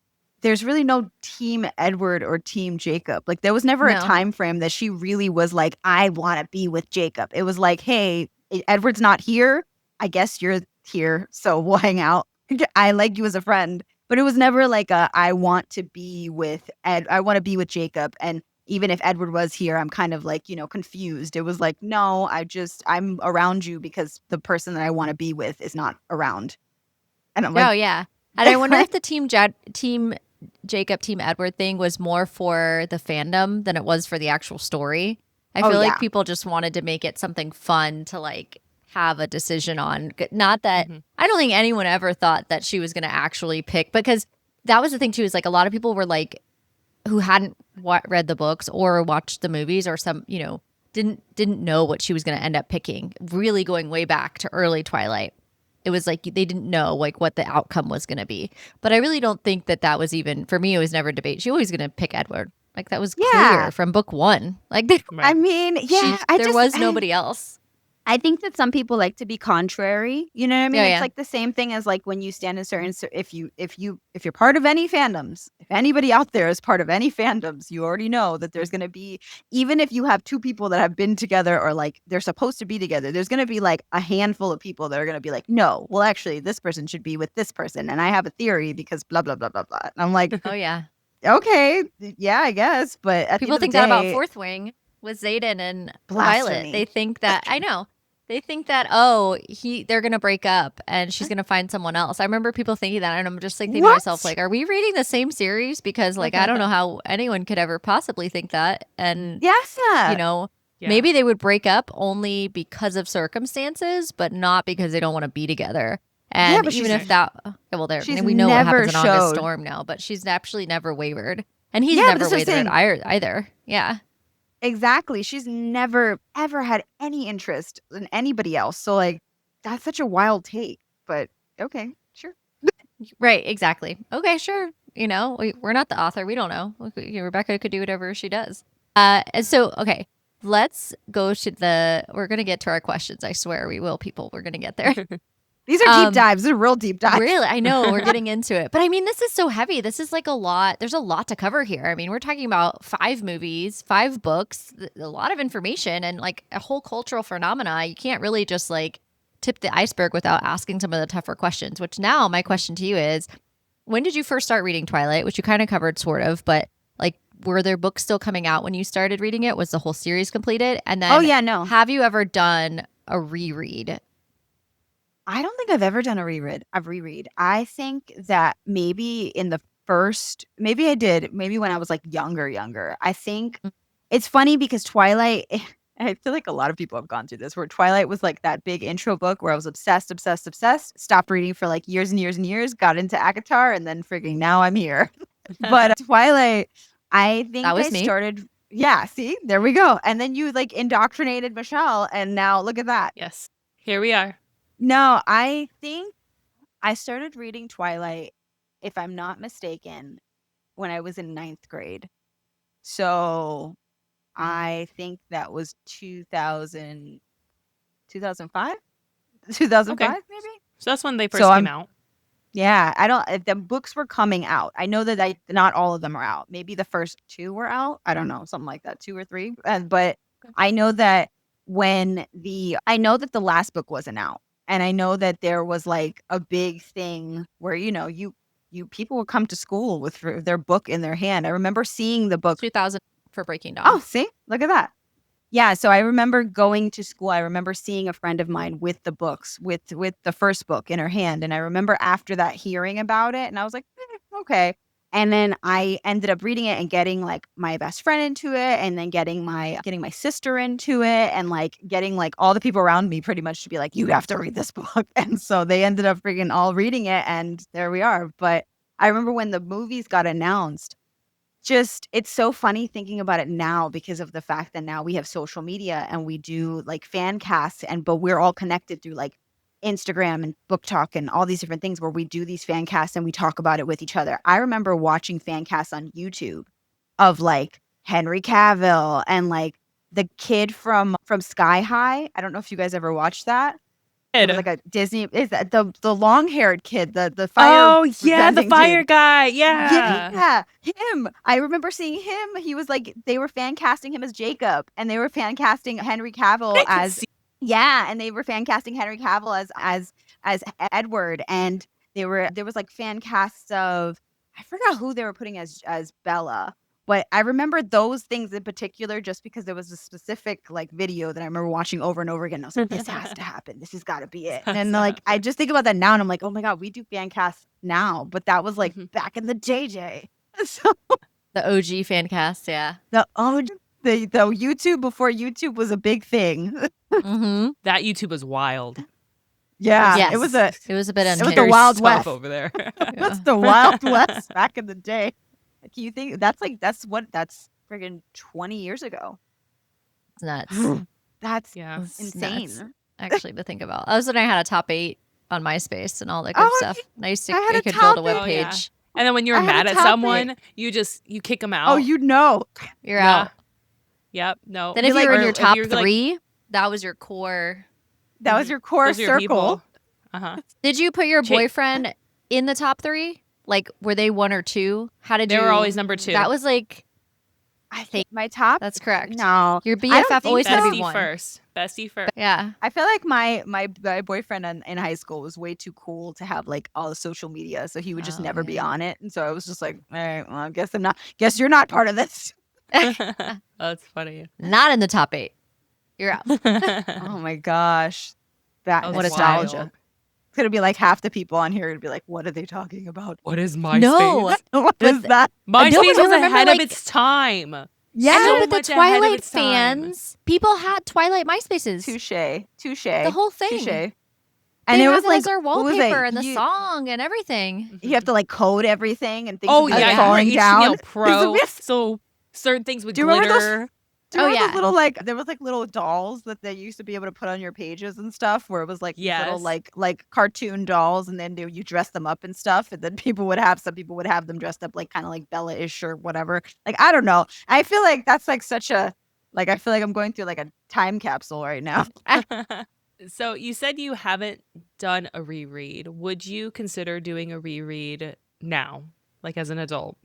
[SPEAKER 4] Team Edward or Team Jacob. Like there was never a time frame that she really was like, I want to be with Jacob. It was like, hey, Edward's not here. I guess you're here. So we'll hang out. I like you as a friend. But it was never like I want to be with I want to be with Jacob. And even if Edward was here, I'm kind of like, confused. It was like, no, I'm around you because the person that I want to be with is not around. And I'm like,
[SPEAKER 2] oh yeah. And I wonder if the team Jacob, Team Edward thing was more for the fandom than it was for the actual story. I feel like people just wanted to make it something fun to like have a decision on. Not that I don't think anyone ever thought that she was going to actually pick, because that was the thing too, is like a lot of people were like, who hadn't read the books or watched the movies or some, didn't know what she was going to end up picking. Really going way back to early Twilight. It was like they didn't know like what the outcome was going to be. But I really don't think that was even, for me, it was never a debate. She always going to pick Edward. Like that was clear from book one. Like
[SPEAKER 4] I mean,
[SPEAKER 2] there was nobody else.
[SPEAKER 4] I think that some people like to be contrary. You know what I mean? It's like the same thing as like when you stand in certain. If you're part of any fandoms, if anybody out there is part of any fandoms, you already know that there's going to be, even if you have two people that have been together or like they're supposed to be together, there's going to be like a handful of people that are going to be like, no, well, actually, this person should be with this person, and I have a theory because blah blah blah blah blah. And I'm like,
[SPEAKER 2] oh yeah.
[SPEAKER 4] okay, yeah, I guess. But at
[SPEAKER 2] People
[SPEAKER 4] the
[SPEAKER 2] think
[SPEAKER 4] end
[SPEAKER 2] that
[SPEAKER 4] of
[SPEAKER 2] about
[SPEAKER 4] the day,
[SPEAKER 2] Fourth Wing with Xaden and
[SPEAKER 4] blasphemy.
[SPEAKER 2] Violet. They think that I know. They think that they're gonna break up and she's gonna find someone else. I remember people thinking that, and I'm just like thinking to myself, like, are we reading the same series? Because like I don't know how anyone could ever possibly think that. And
[SPEAKER 4] Yes,
[SPEAKER 2] you know,
[SPEAKER 1] Yeah.
[SPEAKER 2] maybe they would break up only because of circumstances, but not because they don't want to be together. And
[SPEAKER 4] but
[SPEAKER 2] even
[SPEAKER 4] she's-
[SPEAKER 2] if that, well, there
[SPEAKER 4] she's
[SPEAKER 2] we know what
[SPEAKER 4] never
[SPEAKER 2] happens in August
[SPEAKER 4] showed-
[SPEAKER 2] Storm now, but she's actually never wavered, and he's
[SPEAKER 4] Yeah, but
[SPEAKER 2] never
[SPEAKER 4] that's what I'm
[SPEAKER 2] wavered either. Yeah.
[SPEAKER 4] exactly. She's never ever had any interest in anybody else. So like, that's such a wild take. But okay, sure.
[SPEAKER 2] Right, exactly. Okay, sure. You know, we're not the author. We don't know. Rebecca could do whatever she does. And so, okay, let's go to we're going to get to our questions. I swear we will, people. We're going to get there.
[SPEAKER 4] These are deep dives. They're real deep dives.
[SPEAKER 2] Really, I know we're getting into it. But I mean, this is so heavy. This is like a lot. There's a lot to cover here. I mean, we're talking about 5 movies, 5 books, a lot of information, and like a whole cultural phenomena. You can't really just like tip the iceberg without asking some of the tougher questions, which now my question to you is, when did you first start reading Twilight, which you kind of covered sort of, but like, were there books still coming out when you started reading it? Was the whole series completed? And then
[SPEAKER 4] no.
[SPEAKER 2] have you ever done a reread?
[SPEAKER 4] I don't think I've ever done a reread. I think that maybe in the first, maybe I did, maybe when I was like younger. I think it's funny because Twilight, I feel like a lot of people have gone through this, where Twilight was like that big intro book where I was obsessed, stopped reading for like years and years, got into ACOTAR, and then frigging now I'm here. But Twilight, I think
[SPEAKER 2] That was
[SPEAKER 4] I
[SPEAKER 2] me.
[SPEAKER 4] started, yeah, see, there we go. And then you like indoctrinated Michelle, and now look at that.
[SPEAKER 1] Yes. Here we are.
[SPEAKER 4] No, I think I started reading Twilight, if I'm not mistaken, when I was in 9th grade. So I think that was 2000, 2005? 2005,
[SPEAKER 1] Okay.
[SPEAKER 4] maybe?
[SPEAKER 1] So that's when they first
[SPEAKER 4] So
[SPEAKER 1] came out.
[SPEAKER 4] Yeah, I don't, the books were coming out. I know that not all of them are out. Maybe the first 2 were out. I don't know, something like that, 2 or 3. But I know that I know that the last book wasn't out. And I know that there was like a big thing where, you people would come to school with their book in their hand. I remember seeing the book.
[SPEAKER 2] 2000 for Breaking Dawn.
[SPEAKER 4] Oh, see, look at that. Yeah, so I remember going to school. I remember seeing a friend of mine with the books, with the first book in her hand. And I remember after that hearing about it, and I was like, okay. And then I ended up reading it and getting like my best friend into it, and then getting my sister into it, and like getting like all the people around me pretty much to be like, you have to read this book. And so they ended up freaking all reading it, and there we are. But I remember when the movies got announced, it's so funny thinking about it now, because of the fact that now we have social media and we do like fan casts, but we're all connected through like Instagram and Book Talk and all these different things where we do these fan casts and we talk about it with each other. I remember watching fan casts on YouTube of like Henry Cavill and like the kid from Sky High. I don't know if you guys ever watched that. It was like a Disney, is that the long-haired kid, the fire?
[SPEAKER 1] Oh yeah, the fire
[SPEAKER 4] dude.
[SPEAKER 1] guy. Yeah.
[SPEAKER 4] Yeah, him. I remember seeing him. He was like, they were fan casting him as Jacob, and they were fan casting Henry Cavill as and they were fan casting Henry Cavill as Edward, and there was like fan casts of, I forgot who they were putting as Bella. But I remember those things in particular just because there was a specific like video that I remember watching over and over again. I was like, this has to happen. This has got to be it. And like, I just think about that now and I'm like, oh my God, we do fan casts now. But that was like back in the JJ. So
[SPEAKER 2] the OG fan cast, yeah.
[SPEAKER 4] The YouTube before YouTube was a big thing.
[SPEAKER 2] Mm-hmm.
[SPEAKER 1] That YouTube was wild.
[SPEAKER 4] Yeah,
[SPEAKER 2] yes.
[SPEAKER 4] it was
[SPEAKER 2] a bit
[SPEAKER 4] it was the Wild West
[SPEAKER 1] over there.
[SPEAKER 4] That's the Wild West back in the day. Do you think that's friggin' 20 years ago?
[SPEAKER 2] It's nuts.
[SPEAKER 4] That's
[SPEAKER 3] insane.
[SPEAKER 2] Nuts, actually, to think about. I was when I had a top 8 on MySpace and all that good stuff. Nice, I could build a web page.
[SPEAKER 1] And then when you're mad at someone, you kick them out.
[SPEAKER 4] Oh,
[SPEAKER 2] you're out.
[SPEAKER 1] Yep. No.
[SPEAKER 2] Then if you were in your top 3, that was your core.
[SPEAKER 4] That was your core circle.
[SPEAKER 2] Did you put your boyfriend in the top 3? Like, were they 1 or 2? How did
[SPEAKER 1] They were always number 2.
[SPEAKER 2] That was like,
[SPEAKER 4] I think my top.
[SPEAKER 2] That's correct.
[SPEAKER 4] No,
[SPEAKER 2] Your
[SPEAKER 4] I don't
[SPEAKER 2] BFF
[SPEAKER 4] think
[SPEAKER 2] always
[SPEAKER 4] so.
[SPEAKER 2] has to be
[SPEAKER 1] Bestie
[SPEAKER 2] one.
[SPEAKER 1] first. Bestie first.
[SPEAKER 2] Yeah.
[SPEAKER 4] I feel like my boyfriend in high school was way too cool to have like all the social media, so he would just never be on it. And so I was just like, all right, well, I guess I'm not. Guess you're not part of this.
[SPEAKER 1] That's funny.
[SPEAKER 2] Not in the top 8. You're out.
[SPEAKER 4] Oh my gosh, that
[SPEAKER 1] That
[SPEAKER 2] was
[SPEAKER 4] nostalgia.
[SPEAKER 1] wild.
[SPEAKER 4] It's gonna be like half the people on here would be like, what are they talking about?
[SPEAKER 1] What is MySpace?
[SPEAKER 2] No.
[SPEAKER 4] What is that?
[SPEAKER 1] MySpace
[SPEAKER 2] No, but
[SPEAKER 1] was
[SPEAKER 2] remember,
[SPEAKER 1] ahead of
[SPEAKER 2] like-
[SPEAKER 1] its time.
[SPEAKER 4] Yeah,
[SPEAKER 2] I know,
[SPEAKER 1] So
[SPEAKER 2] but the
[SPEAKER 1] much ahead of
[SPEAKER 2] Twilight
[SPEAKER 1] its time.
[SPEAKER 2] fans, people had Twilight MySpaces.
[SPEAKER 4] touche.
[SPEAKER 2] The whole thing.
[SPEAKER 4] Touche.
[SPEAKER 2] And
[SPEAKER 4] And it was like
[SPEAKER 2] as our
[SPEAKER 4] what was it?
[SPEAKER 2] wallpaper and the
[SPEAKER 4] You-
[SPEAKER 2] song and everything.
[SPEAKER 4] You have to like code everything and things
[SPEAKER 1] Oh
[SPEAKER 4] would be
[SPEAKER 1] yeah,
[SPEAKER 4] like
[SPEAKER 2] yeah.
[SPEAKER 4] falling down.
[SPEAKER 1] HTML Pro.
[SPEAKER 4] Yes.
[SPEAKER 1] So certain things would
[SPEAKER 4] Do you remember those-
[SPEAKER 1] glitter.
[SPEAKER 4] Do you remember
[SPEAKER 2] yeah.
[SPEAKER 4] those little like there was like little dolls that they used to be able to put on your pages and stuff where it was like these little
[SPEAKER 1] Yes.
[SPEAKER 4] like cartoon dolls and then you dress them up and stuff and then some people would have them dressed up like kind of like Bella-ish or whatever. Like I don't know. I feel like that's like such a like I feel like I'm going through like a time capsule right now.
[SPEAKER 1] So you said you haven't done a reread. Would you consider doing a reread now, like as an adult?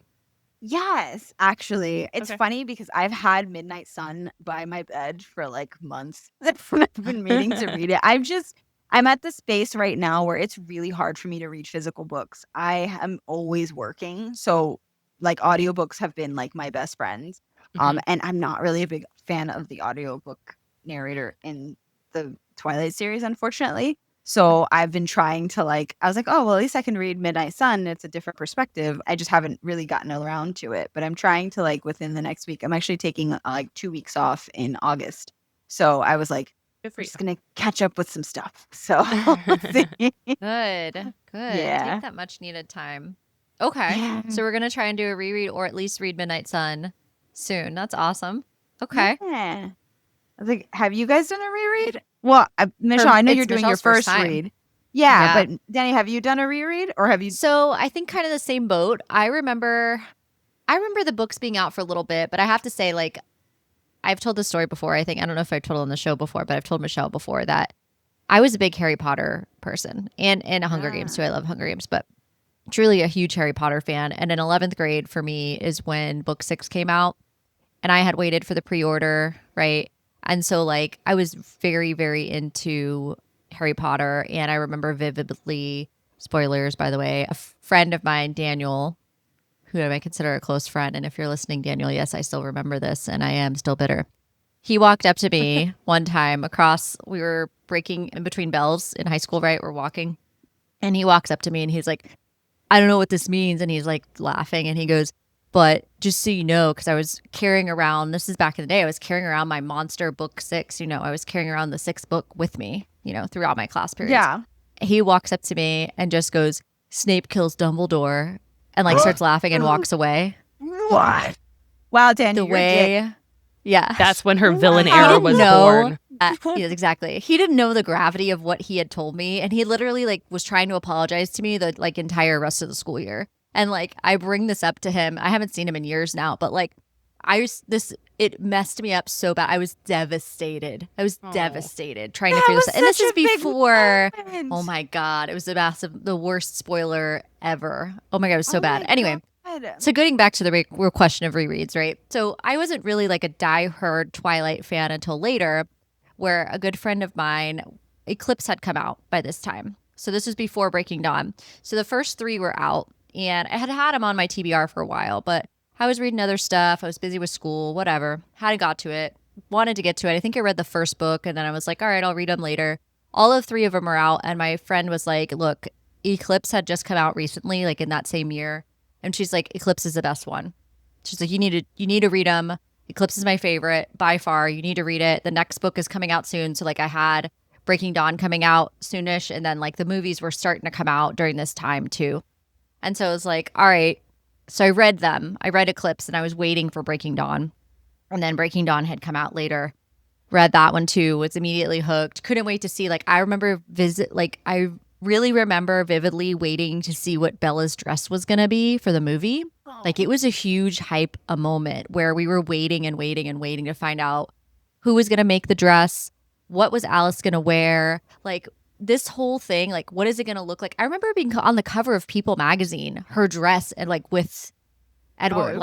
[SPEAKER 4] Yes, actually. It's
[SPEAKER 1] Okay.
[SPEAKER 4] funny because I've had Midnight Sun by my bed for like months. I've been meaning to read it. I'm at the space right now where it's really hard for me to read physical books. I am always working. So like audiobooks have been like my best friends. And I'm not really a big fan of the audiobook narrator in the Twilight series, unfortunately. So I've been trying to I was like, oh, well, at least I can read Midnight Sun. It's a different perspective. I just haven't really gotten around to it, but I'm trying to within the next week. I'm actually taking 2 weeks off in August. So I was like,
[SPEAKER 1] Good for
[SPEAKER 4] I'm
[SPEAKER 1] you.
[SPEAKER 4] just going to catch up with some stuff. So let's see.
[SPEAKER 2] Good.
[SPEAKER 4] Yeah.
[SPEAKER 2] Take that much needed time. Okay.
[SPEAKER 4] Yeah.
[SPEAKER 2] So we're going to try and do a reread or at least read Midnight Sun soon. That's awesome. Okay.
[SPEAKER 4] Yeah. I was like, have you guys done a reread? Well, Michelle, I know
[SPEAKER 2] it's
[SPEAKER 4] you're doing your
[SPEAKER 2] Michelle's
[SPEAKER 4] first
[SPEAKER 2] time.
[SPEAKER 4] read. Yeah,
[SPEAKER 2] Yeah.
[SPEAKER 4] but Danny, have you done a reread or have you?
[SPEAKER 2] So I think kind of the same boat. I remember the books being out for a little bit, but I have to say, I've told this story before. I don't know if I've told it on the show before, but I've told Michelle before that I was a big Harry Potter person and Hunger Games too. I love Hunger Games, but truly a huge Harry Potter fan. And in 11th grade for me is when book 6 came out, and I had waited for the pre-order, right? And so I was very, very into Harry Potter, and I remember vividly, spoilers by the way, a friend of mine, Daniel, who I consider a close friend, and if you're listening, Daniel, yes, I still remember this, and I am still bitter. He walked up to me one time we were breaking in between bells in high school, right? We're walking, and he walks up to me and he's like, I don't know what this means, and he's laughing, and he goes, but just so you know, because I was carrying around, this is back in the day, I was carrying around my monster book 6, I was carrying around the 6th book with me, throughout my class periods.
[SPEAKER 4] Yeah.
[SPEAKER 2] He walks up to me and just goes, Snape kills Dumbledore, and starts laughing and walks away.
[SPEAKER 4] What? Wow, Danny,
[SPEAKER 2] The
[SPEAKER 4] you're a dick.
[SPEAKER 2] way, yeah.
[SPEAKER 1] That's when her villain
[SPEAKER 2] I
[SPEAKER 1] era
[SPEAKER 2] didn't
[SPEAKER 1] was
[SPEAKER 2] know.
[SPEAKER 1] born.
[SPEAKER 2] Yes, exactly. He didn't know the gravity of what he had told me, and he literally was trying to apologize to me the entire rest of the school year. And I bring this up to him. I haven't seen him in years now, but it messed me up so bad. I was devastated. Devastated trying to figure this out. And this is before. Oh my God, it was the worst spoiler ever. Oh my God, it was so bad. Anyway. So getting back to the real question of rereads, right? So I wasn't really a diehard Twilight fan until later, where a good friend of mine, Eclipse had come out by this time. So this was before Breaking Dawn. So the first 3 were out, and I had them on my TBR for a while, but I was reading other stuff. I was busy with school, whatever. Hadn't got to it. Wanted to get to it. I think I read the first book, and then I was like, all right, I'll read them later. All of 3 of them are out, and my friend was like, look, Eclipse had just come out recently, in that same year. And she's like, Eclipse is the best one. She's like, you need to read them. Eclipse is my favorite by far. You need to read it. The next book is coming out soon. So I had Breaking Dawn coming out soonish. And then the movies were starting to come out during this time too. And so I was like, all right. So I read them. I read Eclipse and I was waiting for Breaking Dawn. And then Breaking Dawn had come out later. Read that one too. Was immediately hooked. Couldn't wait to see. I remember I really remember vividly waiting to see what Bella's dress was going to be for the movie. It was a huge hype, a moment where we were waiting and waiting and waiting to find out who was going to make the dress, what was Alice going to wear, this whole thing, what is it going to look like? I remember being on the cover of People magazine, her dress and with Edward,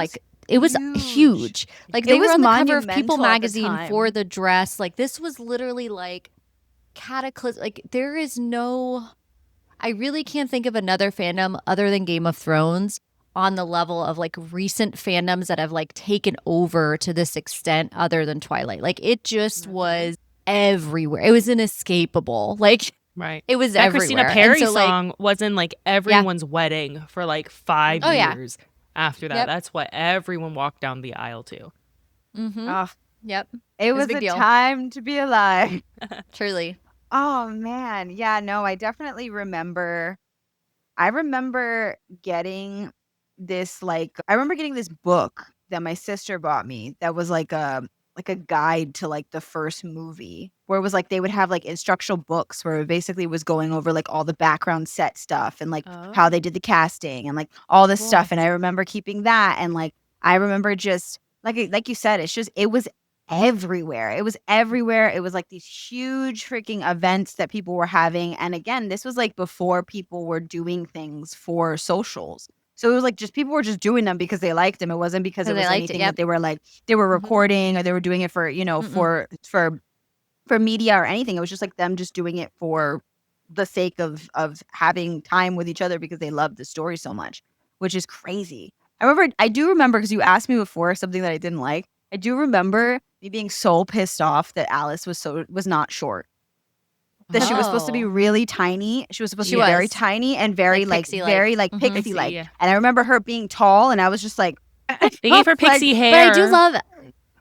[SPEAKER 2] it was huge. Like they were on the cover of People magazine for the dress. Like this was literally like cataclysm. Like there is no, I really can't think of another fandom other than Game of Thrones on the level of like recent fandoms that have like taken over to this extent other than Twilight. Like it just was everywhere. It was inescapable. Like
[SPEAKER 1] right.
[SPEAKER 2] It was
[SPEAKER 1] that
[SPEAKER 2] everywhere.
[SPEAKER 1] Christina Perry song was in like everyone's wedding for like 5 years after that. That's what everyone walked down the aisle to.
[SPEAKER 2] Yep.
[SPEAKER 3] It was a time to be alive.
[SPEAKER 2] Truly.
[SPEAKER 3] Oh man. Yeah, no, I definitely remember. I remember getting this book that my sister bought me that was like a guide to like the first movie, where it was like they would have like instructional books where it basically was going over like all the background set stuff and like how they did the casting and like all this stuff. And I remember keeping that, and like I remember just like you said, it was everywhere. It was everywhere. It was like these huge freaking events that people were having. And again, this was like before people were doing things for socials. So it was like just people were just doing them because they liked them. It wasn't because it was anything that they were like they were recording or they were doing it for, you know, for media or anything. It was just like them just doing it for the sake of having time with each other because they loved the story so much, which is crazy. I do remember because you asked me before something that I didn't like. I do remember me being so pissed off that Alice was not short. That she was supposed to be really tiny. She was supposed to be very tiny and very like pixie-like. And I remember her being tall, and I was just like,
[SPEAKER 1] they gave her pixie hair.
[SPEAKER 2] But I do love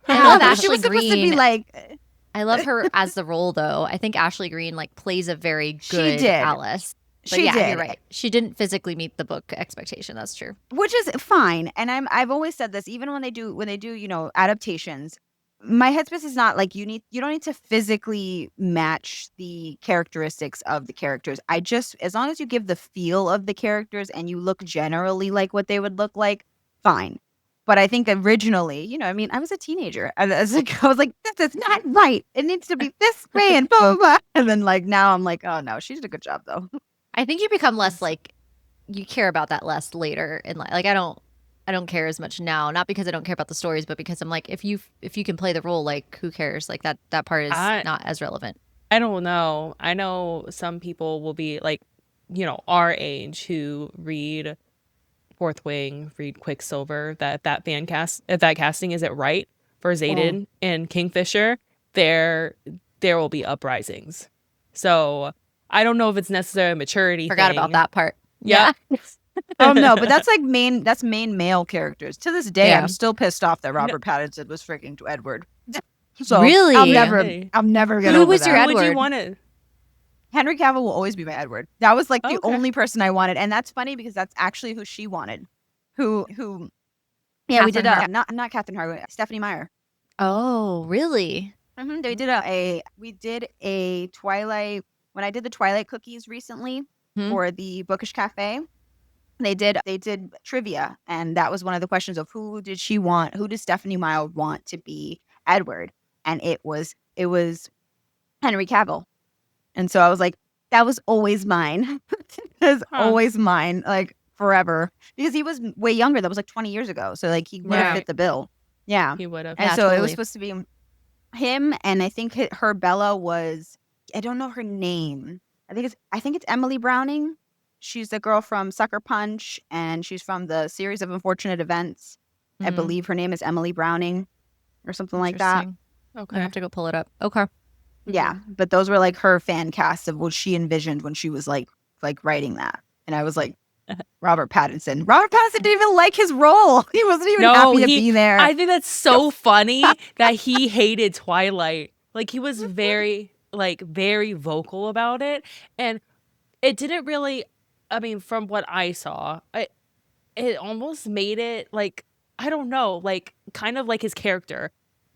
[SPEAKER 2] Ashley
[SPEAKER 3] she was
[SPEAKER 2] Green.
[SPEAKER 3] Supposed to be like.
[SPEAKER 2] I love her as the role, though. I think Ashley Green like plays a very good Alice. But
[SPEAKER 3] she did.
[SPEAKER 2] You're right. She didn't physically meet the book expectation. That's true.
[SPEAKER 3] Which is fine. And I've always said this, even when they do, you know, adaptations, my headspace is not like you don't need to physically match the characteristics of the characters. As long as you give the feel of the characters and you look generally like what they would look like, fine. But I think originally, you know, I mean, I was a teenager. I was like, this is not right. It needs to be this way and blah, blah, blah. And then like now I'm like, oh no, she did a good job though.
[SPEAKER 2] I think you become less like, you care about that less later in life. Like I don't care as much now, not because I don't care about the stories, but because I'm like, if you can play the role, like who cares? Like that part is not as relevant.
[SPEAKER 1] I don't know. I know some people will be like, you know, our age who read Fourth Wing, read Quicksilver, if that casting isn't right for Xaden and Kingfisher, there will be uprisings. So I don't know if it's necessarily a maturity
[SPEAKER 2] Forgot
[SPEAKER 1] thing.
[SPEAKER 2] about that part.
[SPEAKER 1] Yeah.
[SPEAKER 3] Oh no, but that's like main male characters. To this day, I'm still pissed off that Robert Pattinson was freaking to Edward. So
[SPEAKER 2] really,
[SPEAKER 3] I'm never gonna.
[SPEAKER 2] Who was your
[SPEAKER 1] Edward?
[SPEAKER 2] Edward?
[SPEAKER 1] Who would you want to?
[SPEAKER 3] Henry Cavill will always be my Edward. That was like the only person I wanted, and that's funny because that's actually who she wanted. Who? Yeah, we did not Catherine Hardwicke, Stephenie Meyer.
[SPEAKER 2] Oh, really?
[SPEAKER 3] Mm-hmm. We did a Twilight when I did the Twilight cookies recently for the Bookish Cafe. They did trivia, and that was one of the questions of who did Stephenie Meyer want to be Edward, and it was Henry Cavill. And so I was like, that was always mine. It was always mine, like forever, because he was way younger. That was like 20 years ago, so like he would have fit the bill. Yeah,
[SPEAKER 1] he would have.
[SPEAKER 3] And so it was supposed to be him, and I think her Bella was, I don't know her name. I think it's Emily Browning. She's the girl from Sucker Punch, and she's from the series of Unfortunate Events. I believe her name is Emily Browning or something like that.
[SPEAKER 2] Okay. I have to go pull it up. Okay.
[SPEAKER 3] Yeah, but those were like her fan casts of what she envisioned when she was like writing that. And I was like, Robert Pattinson. Robert Pattinson didn't even like his role. He wasn't even happy to be there.
[SPEAKER 1] I think that's so funny that he hated Twilight. Like he was very vocal about it. And it didn't really, I mean, from what I saw, it almost made it like, I don't know, like kind of like his character,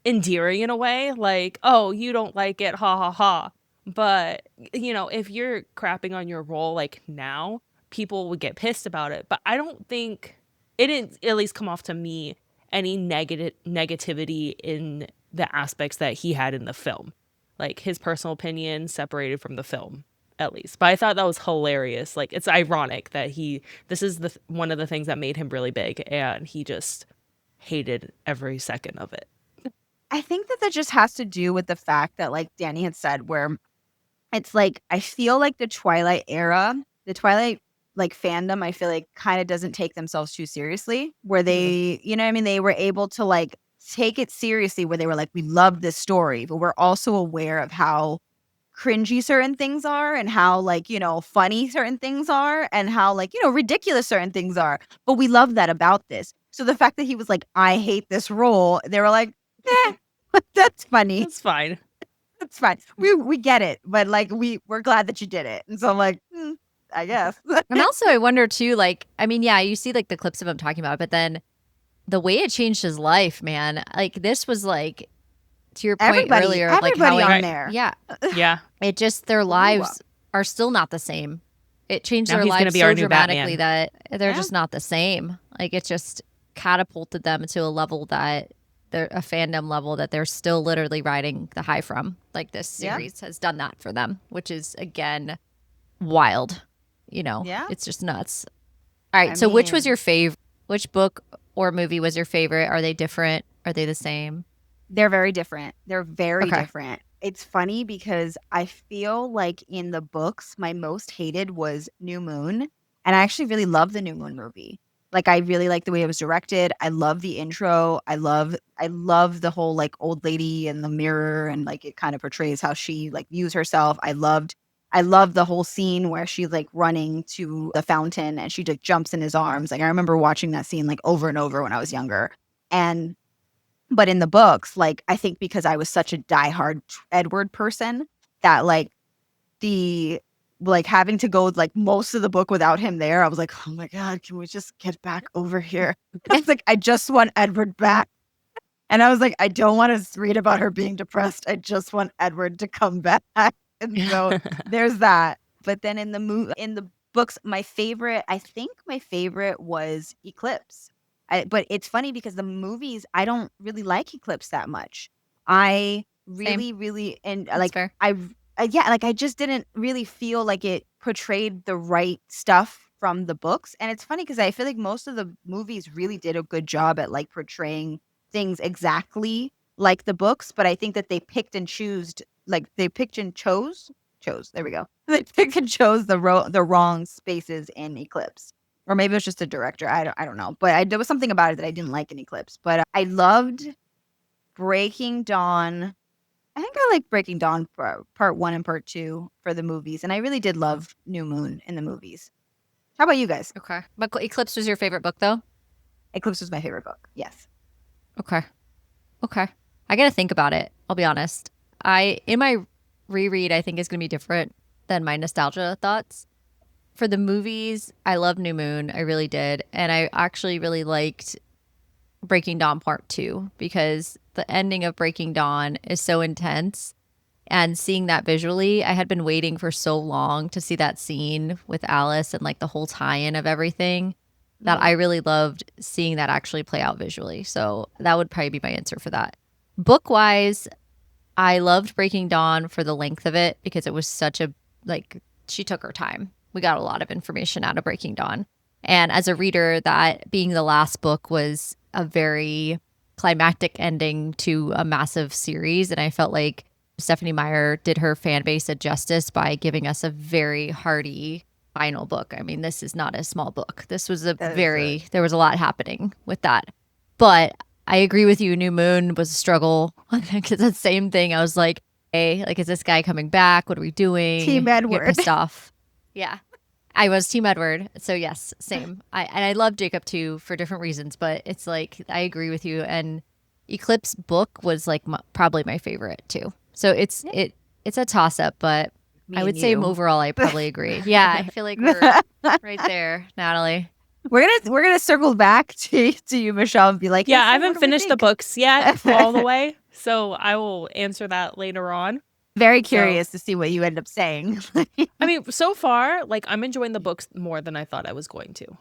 [SPEAKER 1] endearing in a way, like, oh, you don't like it, ha ha ha. But, you know, if you're crapping on your role like now, people would get pissed about it. But I don't think, it didn't at least come off to me any negativity in the aspects that he had in the film. Like his personal opinion separated from the film, at least. But I thought that was hilarious. Like, it's ironic that this is one of the things that made him really big, and he just hated every second of it.
[SPEAKER 4] I think that just has to do with the fact that, like Danny had said, where it's like, I feel like the Twilight era, the Twilight like fandom, I feel like kind of doesn't take themselves too seriously, where they, you know what I mean? They were able to like take it seriously, where they were like, we love this story, but we're also aware of how cringy certain things are and how, like, you know, funny certain things are and how, like, you know, ridiculous certain things are. But we love that about this. So the fact that he was like, I hate this role, they were like, that's funny.
[SPEAKER 1] That's fine.
[SPEAKER 4] That's fine. We get it, but like we're glad that you did it. And so I'm like, I guess.
[SPEAKER 2] And also I wonder too, like, I mean, yeah, you see like the clips of him talking about it, but then the way it changed his life, man. Like this was like, to your point earlier, of like how
[SPEAKER 4] on there.
[SPEAKER 2] Yeah.
[SPEAKER 1] Yeah.
[SPEAKER 2] It just, their lives are still not the same. It changed
[SPEAKER 1] Now
[SPEAKER 2] their
[SPEAKER 1] he's gonna
[SPEAKER 2] lives
[SPEAKER 1] be
[SPEAKER 2] so
[SPEAKER 1] our new
[SPEAKER 2] dramatically
[SPEAKER 1] Batman.
[SPEAKER 2] that they're just not the same. Like it just catapulted them to a level that they're a fandom level that they're still literally riding the high from. Like this series has done that for them, which is again wild. You know, it's just nuts. All right. So which was your favorite? Which book or movie was your favorite? Are they different? Are they the same?
[SPEAKER 4] They're very different. They're very different. It's funny because I feel like in the books, my most hated was New Moon. And I actually really love the New Moon movie. Like, I really like the way it was directed. I love the intro. I love the whole like old lady in the mirror, and like it kind of portrays how she like views herself. I loved the whole scene where she's like running to the fountain and she like jumps in his arms. Like I remember watching that scene like over and over when I was younger. But in the books, like I think because I was such a diehard Edward person, that like having to go like most of the book without him there, I was like, oh my God, can we just get back over here? It's like, I just want Edward back. And I was like, I don't want to read about her being depressed. I just want Edward to come back. And so there's that. But then in the books, I think my favorite was Eclipse. But it's funny because the movies, I don't really like Eclipse that much. I really, and
[SPEAKER 2] That's
[SPEAKER 4] like,
[SPEAKER 2] fair.
[SPEAKER 4] I just didn't really feel like it portrayed the right stuff from the books. And it's funny because I feel like most of the movies really did a good job at like portraying things exactly like the books. But I think that they picked and chose. There we go. They picked and chose the wrong spaces in Eclipse. Or maybe it was just a director. I don't know. But there was something about it that I didn't like in Eclipse. But I loved Breaking Dawn. I think I like Breaking Dawn for part 1 and part 2 for the movies. And I really did love New Moon in the movies. How about you guys?
[SPEAKER 2] Okay. But Eclipse was your favorite book, though?
[SPEAKER 4] Eclipse was my favorite book. Yes.
[SPEAKER 2] Okay. I got to think about it. I'll be honest. In my reread, I think is going to be different than my nostalgia thoughts. For the movies, I love New Moon. I really did. And I actually really liked Breaking Dawn Part 2 because the ending of Breaking Dawn is so intense. And seeing that visually, I had been waiting for so long to see that scene with Alice and like the whole tie-in of everything that I really loved seeing that actually play out visually. So that would probably be my answer for that. Book-wise, I loved Breaking Dawn for the length of it because it was such a, like, she took her time. We got a lot of information out of Breaking Dawn. And as a reader, that being the last book was a very climactic ending to a massive series. And I felt like Stephenie Meyer did her fan base a justice by giving us a very hearty final book. I mean, this is not a small book. This was there was a lot happening with that. But I agree with you. New Moon was a struggle. Because the same thing. I was like, hey, like, is this guy coming back? What are we doing?
[SPEAKER 4] Team Edward.
[SPEAKER 2] Get pissed off. Yeah. I was Team Edward. So yes, same. I love Jacob too for different reasons, but it's like, I agree with you. And Eclipse book was like probably my favorite too. So it's a toss up, but I would say overall I probably agree. Yeah, I feel like we're right there, Natalie.
[SPEAKER 4] We're gonna circle back to you, Michelle, and be like,
[SPEAKER 1] yeah, I haven't finished the books yet all the way, so I will answer that later on.
[SPEAKER 4] Very curious to see what you end up saying.
[SPEAKER 1] I mean, so far, like, I'm enjoying the books more than I thought I was going to.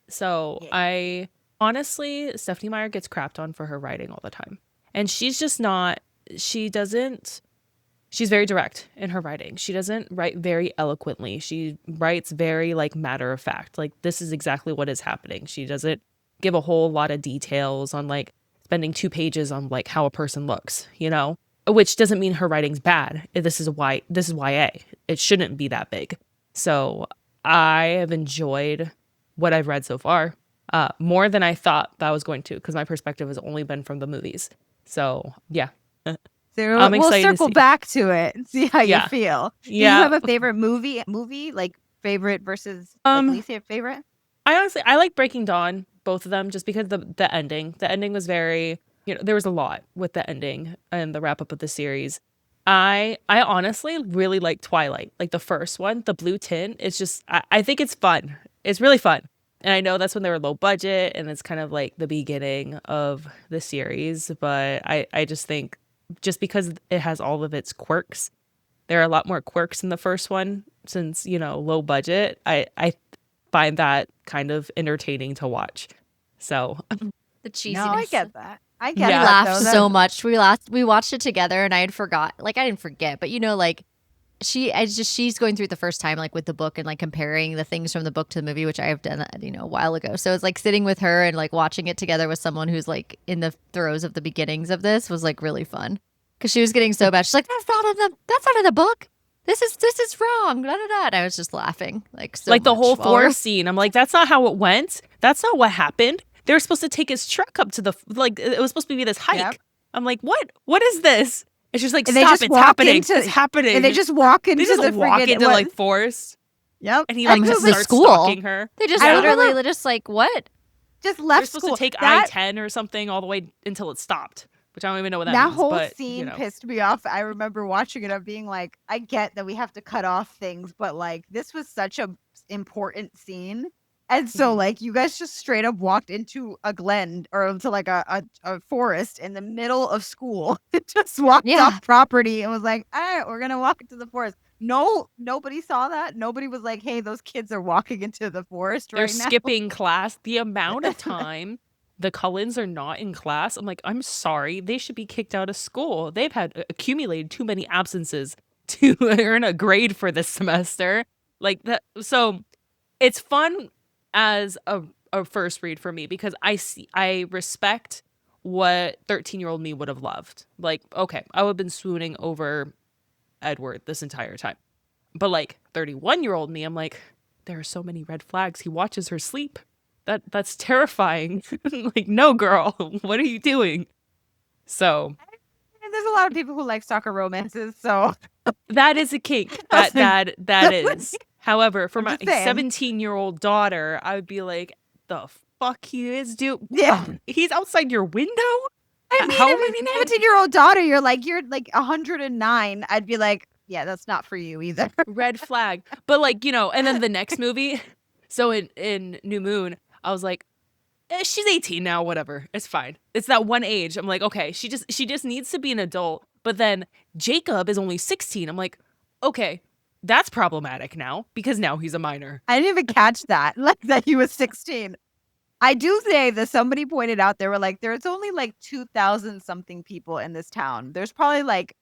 [SPEAKER 1] So I honestly, Stephenie Meyer gets crapped on for her writing all the time. And she's just not, she's very direct in her writing. She doesn't write very eloquently. She writes very like matter of fact. Like, this is exactly what is happening. She doesn't give a whole lot of details on like spending 2 pages on like how a person looks, you know, which doesn't mean her writing's bad. This is YA. It shouldn't be that big. So I have enjoyed what I've read so far more than I thought that I was going to, because my perspective has only been from the movies. So yeah.
[SPEAKER 4] I'm excited. We'll circle back to it and see how you feel. Do you have a favorite movie? Like favorite versus like least favorite?
[SPEAKER 1] I like Breaking Dawn, both of them, just because the ending. The ending was very, you know, there was a lot with the ending and the wrap up of the series. I honestly really like Twilight, like the first one, the blue tint. It's just I think it's fun. It's really fun. And I know that's when they were low budget and it's kind of like the beginning of the series, but I just think just because it has all of its quirks, there are a lot more quirks in the first one since, you know, low budget. I find that kind of entertaining to watch. So
[SPEAKER 2] the cheesiness.
[SPEAKER 4] No, I get that. I get
[SPEAKER 2] that. We laughed so much. We watched it together and I had forgot. Like I didn't forget, but you know, like she's going through it the first time, like with the book and like comparing the things from the book to the movie, which I have done, you know, a while ago. So it's like sitting with her and like watching it together with someone who's like in the throes of the beginnings of this was like really fun. Cause she was getting so bad. She's like, that's not in the book. This is wrong. Da, da, da. And I was just laughing. Like
[SPEAKER 1] the whole forest scene. I'm like, that's not how it went. That's not what happened. They were supposed to take his truck up to the, like, it was supposed to be this hike. Yep. I'm like, what is this? It's just like, stop, it's happening. It's happening.
[SPEAKER 4] And they just walk into
[SPEAKER 1] like forest.
[SPEAKER 4] Yep.
[SPEAKER 1] And he like just starts stalking her.
[SPEAKER 2] They just literally just like, what?
[SPEAKER 4] Just left
[SPEAKER 1] school. They're supposed to take I-10 or something all the way until it stopped. Which I don't even know what that means.
[SPEAKER 4] That whole
[SPEAKER 1] but,
[SPEAKER 4] scene
[SPEAKER 1] you know.
[SPEAKER 4] pissed me off. I remember watching it and being like, I get that we have to cut off things, but like this was such a important scene. And so like you guys just straight up walked into a glen or into like a forest in the middle of school. It just walked off property and was like, all right, we're going to walk into the forest. No, nobody saw that. Nobody was like, hey, those kids are walking into the forest right now.
[SPEAKER 1] They're skipping class. The amount of time the Cullens are not in class. I'm like, I'm sorry. They should be kicked out of school. They've had accumulated too many absences to earn a grade for this semester. Like that. So it's fun as a first read for me because I respect what 13-year-old me would have loved. Like, okay, I would have been swooning over Edward this entire time. But like 31-year-old me, I'm like, there are so many red flags. He watches her sleep. That's terrifying. Like, no, girl, what are you doing? So
[SPEAKER 4] there's a lot of people who like stalker romances, so
[SPEAKER 1] that is a kink. That is. However, for my 17-year-old daughter, I would be like, the fuck he is, dude?
[SPEAKER 4] Yeah,
[SPEAKER 1] he's outside your window.
[SPEAKER 4] I mean, how many 17-year-old daughter? You're like 109. I'd be like, yeah, that's not for you either.
[SPEAKER 1] Red flag. But like, you know, and then the next movie. So in New Moon, I was like, she's 18 now, whatever. It's fine. It's that one age. I'm like, okay, she just needs to be an adult. But then Jacob is only 16. I'm like, okay, that's problematic now because now he's a minor.
[SPEAKER 4] I didn't even catch that, like that he was 16. I do say that somebody pointed out, they were like, there's only like 2,000 something people in this town. There's probably like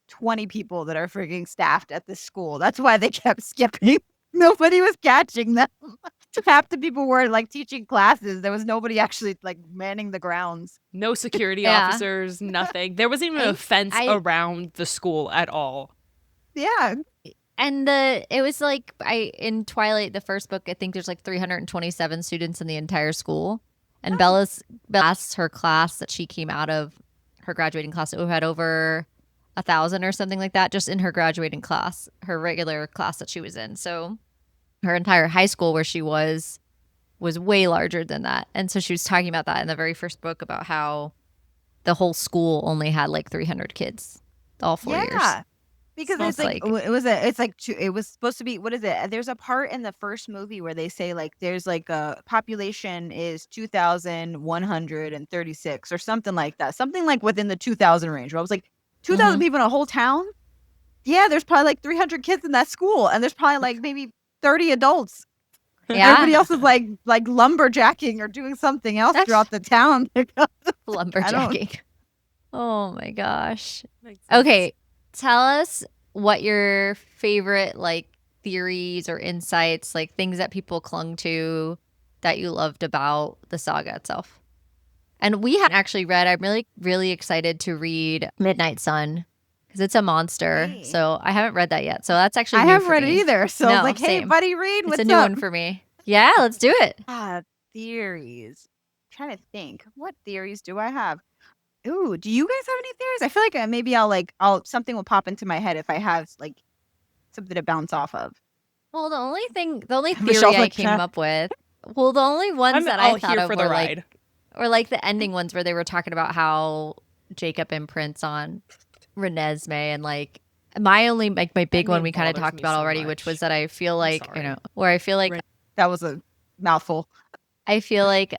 [SPEAKER 4] 20 people that are freaking staffed at this school. That's why they kept skipping. Nobody was catching them. Half the people were like teaching classes. There was nobody actually like manning the grounds.
[SPEAKER 1] No security officers, nothing. There wasn't even a fence around the school at all.
[SPEAKER 4] Yeah.
[SPEAKER 2] And it was like in Twilight, the first book, I think there's like 327 students in the entire school. And Bella's her class that she came out of, her graduating class, who had over 1,000 or something like that, just in her graduating class, her regular class that she was in. So her entire high school where she was way larger than that. And so she was talking about that in the very first book about how the whole school only had like 300 kids all 4 years. Yeah.
[SPEAKER 4] Because so it was supposed to be, what is it? There's a part in the first movie where they say like there's like a population is 2,136 or something like that. Something like within the 2,000 range. Where I was like, 2,000 people in a whole town? Yeah, there's probably like 300 kids in that school. And there's probably like maybe 30 adults. Yeah. Everybody else is like lumberjacking or doing something else throughout the town.
[SPEAKER 2] Lumberjacking. Oh my gosh. Okay. Tell us what your favorite like theories or insights, like things that people clung to that you loved about the saga itself. And we had actually read, I'm really, really excited to read Midnight Sun because it's a monster.
[SPEAKER 3] Hey.
[SPEAKER 2] So I haven't read that yet. So that's actually
[SPEAKER 4] I
[SPEAKER 2] new
[SPEAKER 4] haven't
[SPEAKER 2] for
[SPEAKER 4] read it
[SPEAKER 2] me.
[SPEAKER 4] either. So I
[SPEAKER 2] No,
[SPEAKER 4] was like, hey,
[SPEAKER 2] same.
[SPEAKER 4] buddy, read. What's
[SPEAKER 2] It's a new
[SPEAKER 4] up?
[SPEAKER 2] one for me. Yeah, let's do it.
[SPEAKER 3] Theories. I'm trying to think. What theories do I have? Ooh, do you guys have any theories? I feel like maybe I'll something will pop into my head if I have like something to bounce off of.
[SPEAKER 2] Well, the only theory
[SPEAKER 4] Michelle's
[SPEAKER 2] I
[SPEAKER 4] like,
[SPEAKER 2] came
[SPEAKER 4] "Nah."
[SPEAKER 2] up with, well, the only ones
[SPEAKER 1] I'm
[SPEAKER 2] that
[SPEAKER 1] all
[SPEAKER 2] I thought
[SPEAKER 1] here
[SPEAKER 2] of
[SPEAKER 1] for the
[SPEAKER 2] were
[SPEAKER 1] ride.
[SPEAKER 2] like the ending ones where they were talking about how Jacob imprints on Reneesme, and like my big one
[SPEAKER 1] name
[SPEAKER 2] we kind of
[SPEAKER 1] bothers
[SPEAKER 2] talked
[SPEAKER 1] me
[SPEAKER 2] about
[SPEAKER 1] so
[SPEAKER 2] already, which was
[SPEAKER 1] much.
[SPEAKER 2] that I feel like,
[SPEAKER 1] sorry.
[SPEAKER 2] where I feel like
[SPEAKER 4] That was a mouthful.
[SPEAKER 2] I feel like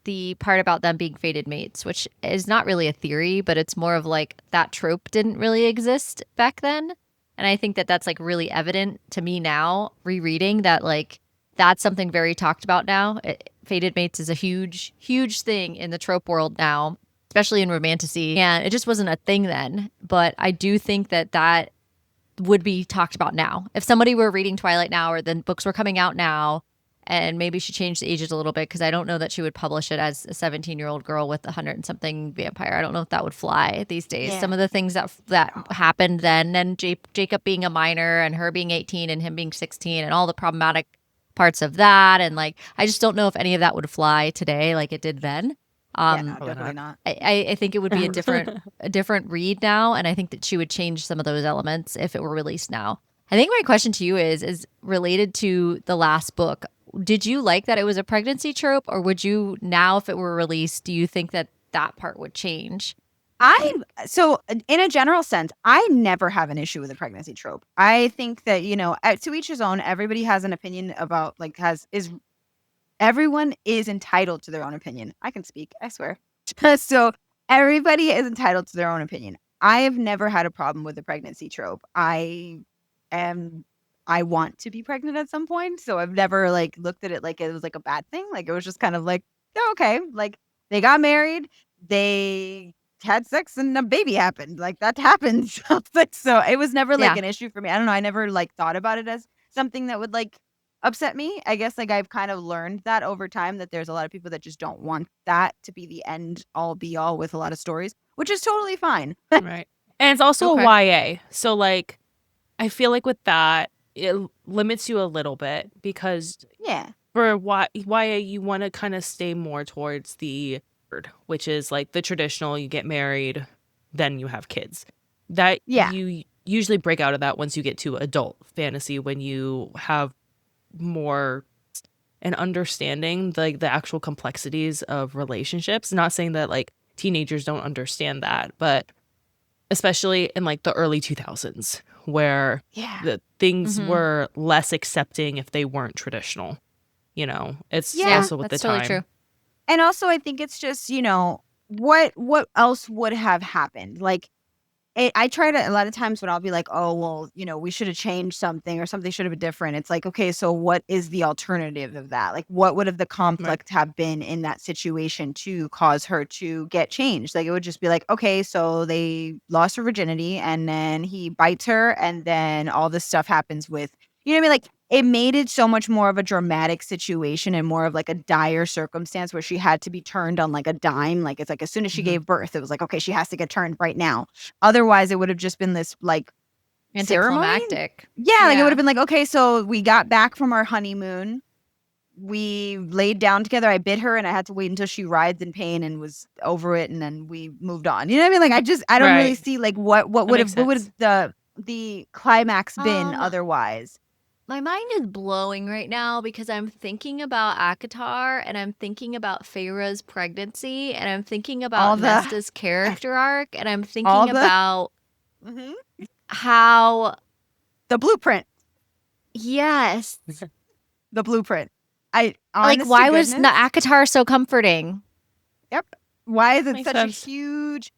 [SPEAKER 2] the part about them being fated mates, which is not really a theory, but it's more of like that trope didn't really exist back then. And I think that that's like really evident to me now, rereading that, like, that's something very talked about now. Fated mates is a huge, huge thing in the trope world now, especially in romantasy. And it just wasn't a thing then. But I do think that that would be talked about now. If somebody were reading Twilight now, or then books were coming out now, and maybe she changed the ages a little bit, because I don't know that she would publish it as a 17-year-old girl with 100 and something vampire. I don't know if that would fly these days.
[SPEAKER 3] Yeah.
[SPEAKER 2] Some of the things that happened then, and Jacob being a minor and her being 18 and him being 16, and all the problematic parts of that, and like, I just don't know if any of that would fly today like it did then.
[SPEAKER 3] Yeah, no, definitely not.
[SPEAKER 2] I think it would be a different read now, and I think that she would change some of those elements if it were released now. I think my question to you is related to the last book. Did you like that it was a pregnancy trope, or would you now, if it were released, do you think that that part would change?
[SPEAKER 3] So in a general sense, I never have an issue with a pregnancy trope. I think that, to each his own. Everybody has an opinion about everyone is entitled to their own opinion. I can speak, I swear. So everybody is entitled to their own opinion. I have never had a problem with the pregnancy trope. I want to be pregnant at some point, so I've never like looked at it like it was like a bad thing. Like, it was just kind of like, oh, okay, like they got married, they had sex, and a baby happened. Like, that happens. So it was never like an issue for me. I don't know. I never like thought about it as something that would like upset me. I guess like I've kind of learned that over time, that there's a lot of people that just don't want that to be the end all be all with a lot of stories, which is totally fine.
[SPEAKER 1] Right. And it's also a YA. So like, I feel like with that, it limits you a little bit, because for YA, you want to kind of stay more towards the word, which is like the traditional, you get married, then you have kids. That you usually break out of that once you get to adult fantasy, when you have more an understanding like the actual complexities of relationships. Not saying that like teenagers don't understand that, but especially in like the early 2000s, where the things were less accepting if they weren't traditional. It's also with
[SPEAKER 2] that's
[SPEAKER 1] the
[SPEAKER 2] totally
[SPEAKER 1] time.
[SPEAKER 2] true.
[SPEAKER 3] And also, I think it's just, what else would have happened? Like, I try to, a lot of times when I'll be like, oh, well, we should have changed something, or something should have been different. It's like, okay, so what is the alternative of that? Like, what would have the conflict have been in that situation to cause her to get changed? Like, it would just be like, okay, so they lost her virginity, and then he bites her, and then all this stuff happens with, you know what I mean? Like, it made it so much more of a dramatic situation and more of like a dire circumstance where she had to be turned on like a dime. Like, it's like as soon as she gave birth, it was like, okay, she has to get turned right now. Otherwise, it would have just been this like
[SPEAKER 2] anticlimactic.
[SPEAKER 3] Yeah, like it would have been like, okay, so we got back from our honeymoon. We laid down together. I bit her, and I had to wait until she writhed in pain and was over it, and then we moved on. You know what I mean? Like, I don't really see like what would the climax been otherwise.
[SPEAKER 2] My mind is blowing right now, because I'm thinking about Akatar, and I'm thinking about Feyre's pregnancy, and I'm thinking about Nesta's character arc, and I'm thinking about how
[SPEAKER 3] the blueprint.
[SPEAKER 2] Yes.
[SPEAKER 3] The blueprint.
[SPEAKER 2] Like, why was Akatar so comforting?
[SPEAKER 3] Yep. Why is it such a huge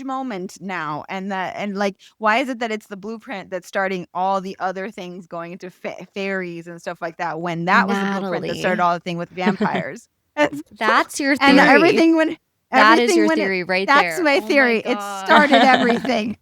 [SPEAKER 3] moment now? And like, why is it that it's the blueprint that's starting all the other things going into fairies and stuff like that, when that was the blueprint that started all the thing with vampires?
[SPEAKER 2] That's your theory.
[SPEAKER 3] And everything when
[SPEAKER 2] that is your theory right there.
[SPEAKER 3] That's my theory. It started everything.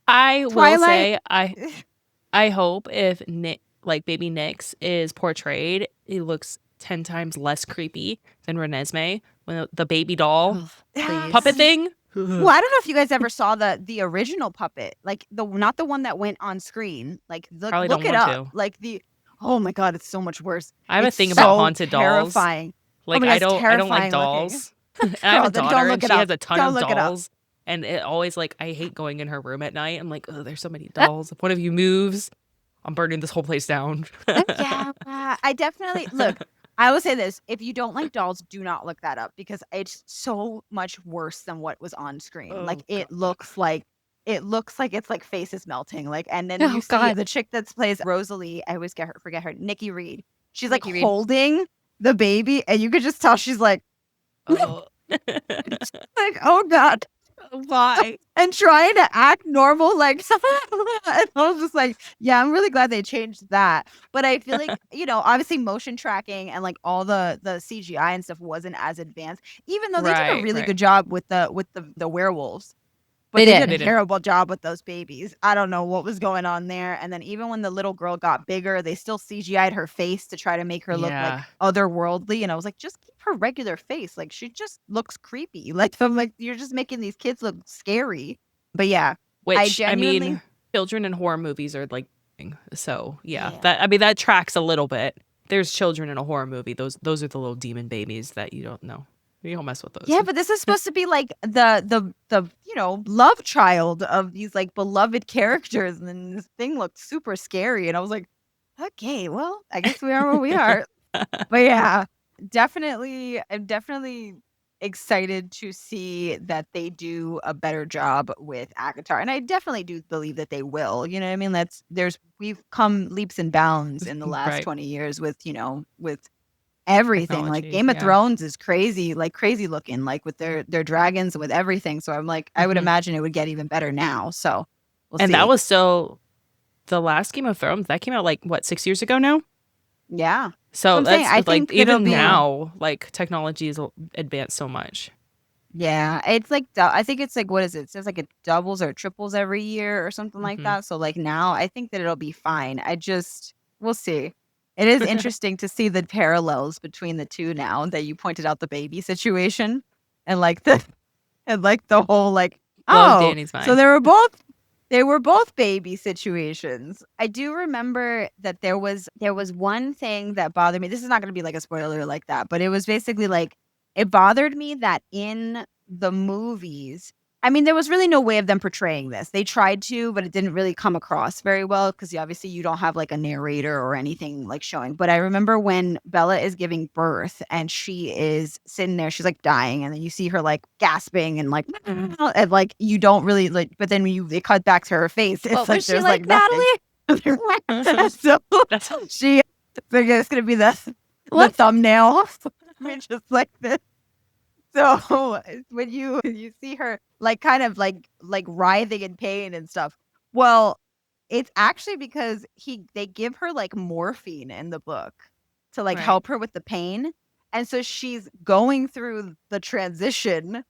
[SPEAKER 1] I will say, I hope if Nick, like baby Nyx, is portrayed, he looks 10 times less creepy than Reneesme, when the baby doll
[SPEAKER 2] Please.
[SPEAKER 1] puppet thing.
[SPEAKER 4] Well, I don't know if you guys ever saw the original puppet, like not the one that went on screen. Like
[SPEAKER 1] Probably
[SPEAKER 4] look
[SPEAKER 1] don't
[SPEAKER 4] it
[SPEAKER 1] want
[SPEAKER 4] up.
[SPEAKER 1] to.
[SPEAKER 4] Like oh my god, it's so much worse.
[SPEAKER 1] I have a
[SPEAKER 4] It's
[SPEAKER 1] thing about
[SPEAKER 4] so
[SPEAKER 1] haunted dolls.
[SPEAKER 4] terrifying.
[SPEAKER 1] Like
[SPEAKER 4] my God,
[SPEAKER 1] I
[SPEAKER 4] it's
[SPEAKER 1] don't like
[SPEAKER 4] terrifying looking.
[SPEAKER 1] dolls. And I have a
[SPEAKER 4] Girl, then don't
[SPEAKER 1] daughter
[SPEAKER 4] look
[SPEAKER 1] and
[SPEAKER 4] it
[SPEAKER 1] she
[SPEAKER 4] up.
[SPEAKER 1] has a ton
[SPEAKER 4] Don't
[SPEAKER 1] of
[SPEAKER 4] look it up.
[SPEAKER 1] dolls. And it always like I hate going in her room at night. I'm like, oh, there's so many dolls. If one of you moves, I'm burning this whole place down.
[SPEAKER 4] Yeah, I definitely look. I will say this: if you don't like dolls, do not look that up because it's so much worse than what was on screen.
[SPEAKER 1] Oh,
[SPEAKER 4] like it
[SPEAKER 1] God.
[SPEAKER 4] looks like it's like faces melting. Like, and then
[SPEAKER 2] Oh,
[SPEAKER 4] you see
[SPEAKER 2] God.
[SPEAKER 4] the chick that plays Rosalie. I always forget her. Nikki Reed. She's like
[SPEAKER 2] Nikki Reed.
[SPEAKER 4] holding the baby, and you could just tell she's like,
[SPEAKER 1] Oh.
[SPEAKER 4] like, oh God.
[SPEAKER 1] Why?
[SPEAKER 4] And trying to act normal, like, and I was just like, yeah, I'm really glad they changed that. But I feel like, obviously motion tracking and like all the CGI and stuff wasn't as advanced, even though they did a
[SPEAKER 1] Right,
[SPEAKER 4] really
[SPEAKER 1] right.
[SPEAKER 4] good job with the werewolves. But
[SPEAKER 2] They
[SPEAKER 4] they
[SPEAKER 2] did.
[SPEAKER 4] did a terrible job with those babies. I don't know what was going on there. And then even when the little girl got bigger, they still CGI'd her face to try to make her look like
[SPEAKER 1] Yeah.
[SPEAKER 4] otherworldly. And I was like, just keep her regular face. Like she just looks creepy. Like I'm like, you're just making these kids look scary. But yeah,
[SPEAKER 1] Which I mean,
[SPEAKER 4] genuinely-
[SPEAKER 1] children in horror movies are like, so yeah.
[SPEAKER 4] Yeah.
[SPEAKER 1] That tracks a little bit. There's children in a horror movie. Those are the little demon babies that you don't know. You don't mess with those.
[SPEAKER 4] yeah, but this is supposed to be like the love child of these like beloved characters, and then this thing looked super scary, and I was like, okay, well, I guess we are where we are. But yeah, I'm definitely excited to see that they do a better job with Akatar, and I definitely do believe that they will. You know what I mean? We've come leaps and bounds in the last
[SPEAKER 1] Right.
[SPEAKER 4] 20 years with with everything. Like
[SPEAKER 1] Technology,
[SPEAKER 4] Game of
[SPEAKER 1] yeah.
[SPEAKER 4] Thrones is crazy looking, like with their dragons and with everything. So I'm like, I would
[SPEAKER 1] Mhm.
[SPEAKER 4] imagine it would get even better now. So we'll
[SPEAKER 1] And
[SPEAKER 4] see.
[SPEAKER 1] that was still the last Game of Thrones. That came out like what, 6 years ago now?
[SPEAKER 4] yeah.
[SPEAKER 1] So
[SPEAKER 4] I'm saying,
[SPEAKER 1] that's
[SPEAKER 4] I
[SPEAKER 1] like
[SPEAKER 4] think it'll
[SPEAKER 1] even
[SPEAKER 4] be-
[SPEAKER 1] now, like technology is advanced so much.
[SPEAKER 4] Yeah, it's like I think it's like, what is it? It says like it doubles or triples every year or something like
[SPEAKER 1] Mhm.
[SPEAKER 4] that. So like now, I think that it'll be fine. We'll see. It is interesting to see the parallels between the two now that you pointed out the baby situation and like the whole like,
[SPEAKER 1] Blows
[SPEAKER 4] oh,
[SPEAKER 1] Danny's mind.
[SPEAKER 4] so they were both baby situations. I do remember that there was one thing that bothered me. This is not going to be like a spoiler like that, but it was basically like, it bothered me that in the movies, I mean, there was really no way of them portraying this. They tried to, but it didn't really come across very well because obviously you don't have like a narrator or anything like showing. But I remember when Bella is giving birth and she is sitting there, she's like dying, and then you see her like gasping and like, and like you don't really like, but then when they cut back to her face, it's
[SPEAKER 2] What
[SPEAKER 4] like
[SPEAKER 2] was she
[SPEAKER 4] there's
[SPEAKER 2] like,
[SPEAKER 4] nothing. So
[SPEAKER 1] That's how
[SPEAKER 4] it's gonna be the
[SPEAKER 2] What?
[SPEAKER 4] thumbnail. It's just like this. So when you see her like kind of like writhing in pain and stuff, well, it's actually because they give her like morphine in the book to like
[SPEAKER 1] Right.
[SPEAKER 4] help her with the pain, and so she's going through the transition,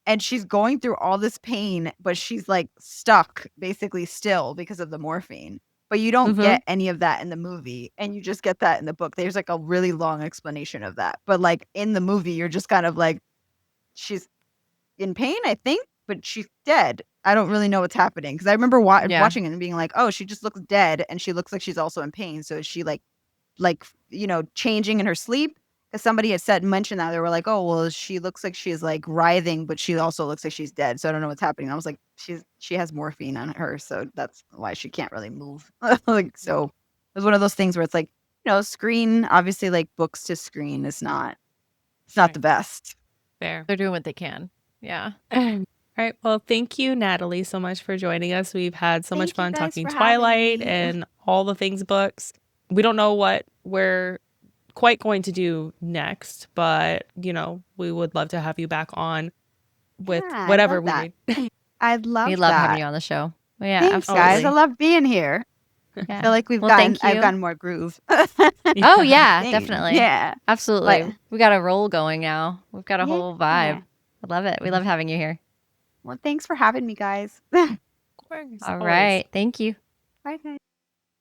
[SPEAKER 4] and she's going through all this pain, but she's like stuck basically still because of the morphine. But you don't
[SPEAKER 2] Mhm.
[SPEAKER 4] get any of that in the movie, and you just get that in the book. There's like a really long explanation of that, but like in the movie, you're just kind of like, she's in pain, I think, but she's dead. I don't really know what's happening because I remember
[SPEAKER 2] Yeah.
[SPEAKER 4] watching it and being like, oh, she just looks dead, and she looks like she's also in pain. So is she like changing in her sleep? Because somebody had mentioned that they were like, oh, well, she looks like she's like writhing, but she also looks like she's dead. So I don't know what's happening. I was like, she has morphine on her, so that's why she can't really move. Like, so it was one of those things where it's like, screen, obviously, like books to screen is not
[SPEAKER 1] Right.
[SPEAKER 4] the best.
[SPEAKER 1] fair.
[SPEAKER 2] They're doing what they can. Yeah.
[SPEAKER 1] All right. Well, thank you, Natalie, so much for joining us. We've had so much
[SPEAKER 4] Thank you
[SPEAKER 1] fun
[SPEAKER 4] guys
[SPEAKER 1] talking
[SPEAKER 4] for having
[SPEAKER 1] Twilight
[SPEAKER 4] me.
[SPEAKER 1] and all the things books. We don't know what we're quite going to do next, but we would love to have you back on with
[SPEAKER 3] Yeah, I
[SPEAKER 1] whatever
[SPEAKER 3] love that.
[SPEAKER 1] we
[SPEAKER 3] I'd love
[SPEAKER 2] We love
[SPEAKER 3] that.
[SPEAKER 2] having you on the show. Yeah,
[SPEAKER 4] Thanks,
[SPEAKER 2] absolutely.
[SPEAKER 4] guys. I love being here.
[SPEAKER 2] Yeah.
[SPEAKER 4] I feel like
[SPEAKER 2] Well, thank
[SPEAKER 4] I've
[SPEAKER 2] you.
[SPEAKER 4] gotten more groove.
[SPEAKER 2] Oh yeah,
[SPEAKER 4] Thing.
[SPEAKER 2] definitely.
[SPEAKER 4] Yeah.
[SPEAKER 2] Absolutely.
[SPEAKER 4] But-
[SPEAKER 2] We got a roll going now. We've got a whole
[SPEAKER 3] Yeah.
[SPEAKER 2] vibe. I love it. We love having you here.
[SPEAKER 3] Well, thanks for having me, guys.
[SPEAKER 1] Of course,
[SPEAKER 2] All
[SPEAKER 1] always.
[SPEAKER 2] right. Thank you.
[SPEAKER 3] Bye, guys.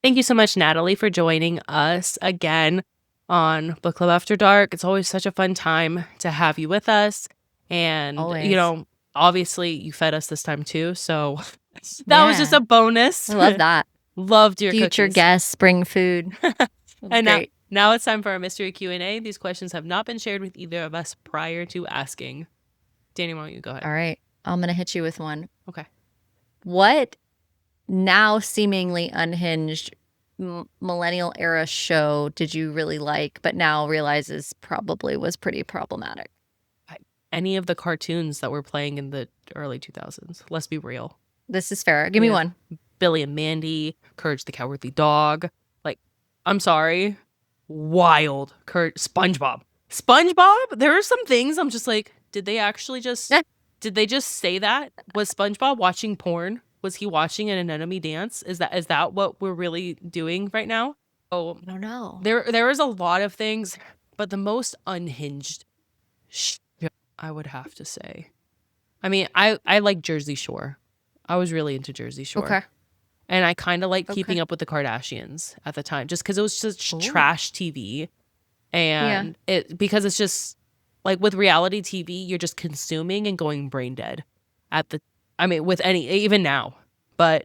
[SPEAKER 1] Thank you so much, Natalie, for joining us again. on Book Club After Dark. It's always such a fun time to have you with us. And,
[SPEAKER 2] Always.
[SPEAKER 1] obviously you fed us this time too. So that was just a bonus.
[SPEAKER 2] I love that.
[SPEAKER 1] Loved your
[SPEAKER 2] Future
[SPEAKER 1] cookies.
[SPEAKER 2] guests bring food.
[SPEAKER 1] And
[SPEAKER 2] great.
[SPEAKER 1] now it's time for our mystery Q&A. These questions have not been shared with either of us prior to asking. Danny, why don't you go ahead?
[SPEAKER 2] All right. I'm going to hit you with one.
[SPEAKER 1] Okay.
[SPEAKER 2] What now seemingly unhinged millennial era show did you really like, but now realizes probably was pretty problematic?
[SPEAKER 1] Any of the cartoons that were playing in the early 2000s. Let's be real.
[SPEAKER 2] This is fair. Give me one.
[SPEAKER 1] Billy and Mandy, Courage the Cowardly Dog. Like, I'm sorry. Wild. SpongeBob. There are some things I'm just like, did they actually just... Did they just say that? Was SpongeBob watching porn? Was he watching an anemone dance? Is that what we're really doing right now? Oh,
[SPEAKER 2] I don't know.
[SPEAKER 1] There is a lot of things, but the most unhinged I would have to say. I mean, I like Jersey Shore. I was really into Jersey Shore.
[SPEAKER 2] Okay.
[SPEAKER 1] And I kind of like Keeping Up with the Kardashians at the time, just because it was such trash TV. And because it's just like with reality TV, you're just consuming and going brain dead with even now. But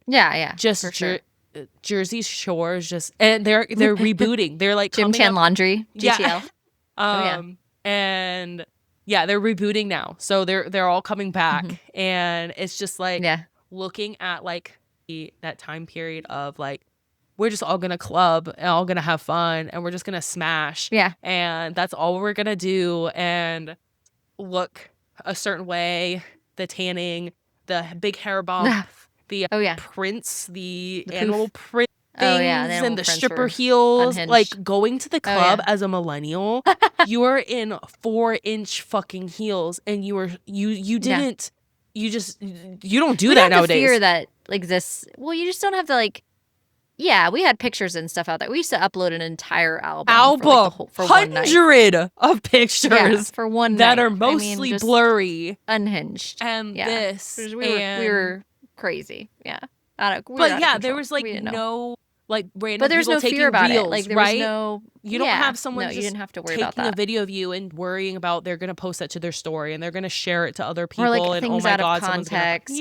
[SPEAKER 1] just
[SPEAKER 2] for sure.
[SPEAKER 1] Jersey Shore is just, and they're rebooting. They're like
[SPEAKER 2] Jim Chan Laundry, GTL.
[SPEAKER 1] And they're rebooting now. So they're all coming back. And it's just like looking at like that time period of like, we're just all gonna club and all gonna have fun and we're just gonna smash.
[SPEAKER 2] Yeah.
[SPEAKER 1] And that's all we're gonna do and look a certain way, the tanning, the big hair bump, the prints, the animal print things, and the stripper heels.
[SPEAKER 2] Unhinged.
[SPEAKER 1] Like going to the club as a millennial, you were in 4-inch fucking heels and you don't do that nowadays.
[SPEAKER 2] The fear that exists. Well, you just don't have to like. Yeah, we had pictures and stuff out there. We used to upload an entire album for
[SPEAKER 1] 100 of pictures
[SPEAKER 2] for one night
[SPEAKER 1] that are mostly blurry,
[SPEAKER 2] unhinged,
[SPEAKER 1] and this
[SPEAKER 2] we were crazy. Yeah,
[SPEAKER 1] there was like no like random.
[SPEAKER 2] But there's no fear about
[SPEAKER 1] reels,
[SPEAKER 2] it. Like there was no.
[SPEAKER 1] You don't have someone
[SPEAKER 2] you didn't have to worry
[SPEAKER 1] taking
[SPEAKER 2] about that.
[SPEAKER 1] a video of you and worrying about they're gonna post that to their story and they're gonna share it to other people
[SPEAKER 2] or like
[SPEAKER 1] and
[SPEAKER 2] things
[SPEAKER 1] oh my
[SPEAKER 2] out
[SPEAKER 1] god,
[SPEAKER 2] of context.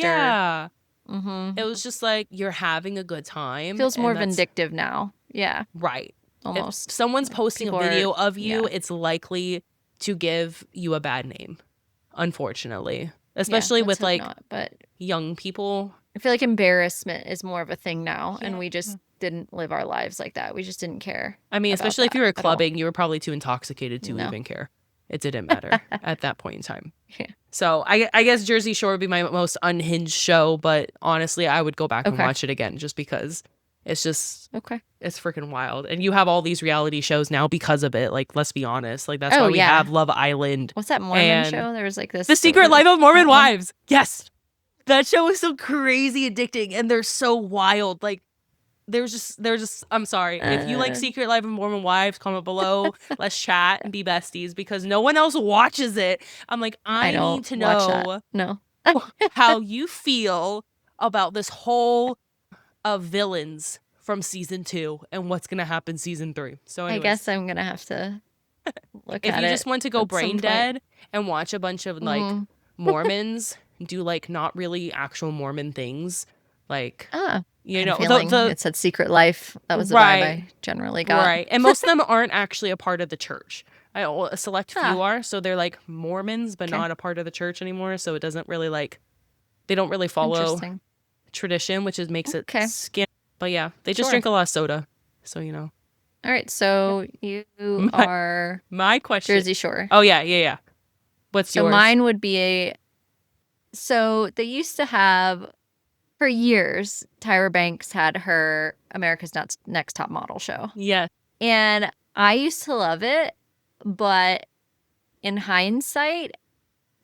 [SPEAKER 1] It was just like you're having a good time.
[SPEAKER 2] Feels more vindictive now. Yeah.
[SPEAKER 1] Right.
[SPEAKER 2] Almost.
[SPEAKER 1] If someone's posting a video of you, it's likely to give you a bad name, unfortunately. Especially with like young people.
[SPEAKER 2] I feel like embarrassment is more of a thing now, and we just didn't live our lives like that. We just didn't care.
[SPEAKER 1] I mean, especially if you were clubbing, you were probably too intoxicated to even care. It didn't matter at that point in time.
[SPEAKER 2] Yeah.
[SPEAKER 1] So I guess Jersey Shore would be my most unhinged show, but honestly, I would go back and watch it again just because it's just it's freaking wild. And you have all these reality shows now because of it. Like, let's be honest. Like that's why we have Love Island.
[SPEAKER 2] What's that Mormon show? There was like this.
[SPEAKER 1] The Secret Life of Mormon Wives. Yes. That show is so crazy addicting and they're so wild. Like there's just I'm sorry. If you like Secret Life of Mormon Wives, comment below. Let's chat and be besties because no one else watches it. I'm like, I need to know how you feel about this whole of villains from season 2 and what's gonna happen season 3. So anyways,
[SPEAKER 2] I guess I'm gonna have to look at it.
[SPEAKER 1] If you just want to go brain dead and watch a bunch of like Mormons do like not really actual Mormon things, like
[SPEAKER 2] it said Secret Life. That was the vibe I generally got.
[SPEAKER 1] Right. And most of them aren't actually a part of the church. A select few are, so they're like Mormons, but not a part of the church anymore. So it doesn't really they don't really follow tradition, which makes it skin. But yeah, they just drink a lot of soda. So,
[SPEAKER 2] All right. So you are
[SPEAKER 1] my question.
[SPEAKER 2] Jersey Shore.
[SPEAKER 1] Oh, yeah. What's yours?
[SPEAKER 2] So mine would be so they used to have, for years, Tyra Banks had her America's Next Top Model show.
[SPEAKER 1] Yeah.
[SPEAKER 2] And I used to love it, but in hindsight,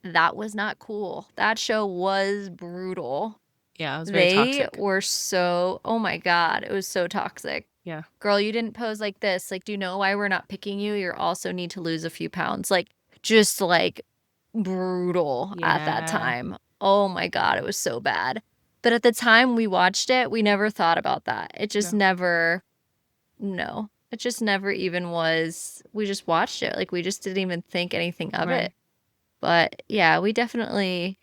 [SPEAKER 2] that was not cool. That show was brutal.
[SPEAKER 1] Yeah, it was very toxic.
[SPEAKER 2] They were so, oh my God, it was so toxic.
[SPEAKER 1] Yeah.
[SPEAKER 2] Girl, you didn't pose like this. Like, do you know why we're not picking you? You also need to lose a few pounds. Like, just like brutal at that time. Oh my God, it was so bad. But at the time we watched it, we never thought about that. It just never, It just never even was. We just watched it. Like, we just didn't even think anything of it. But yeah, we definitely,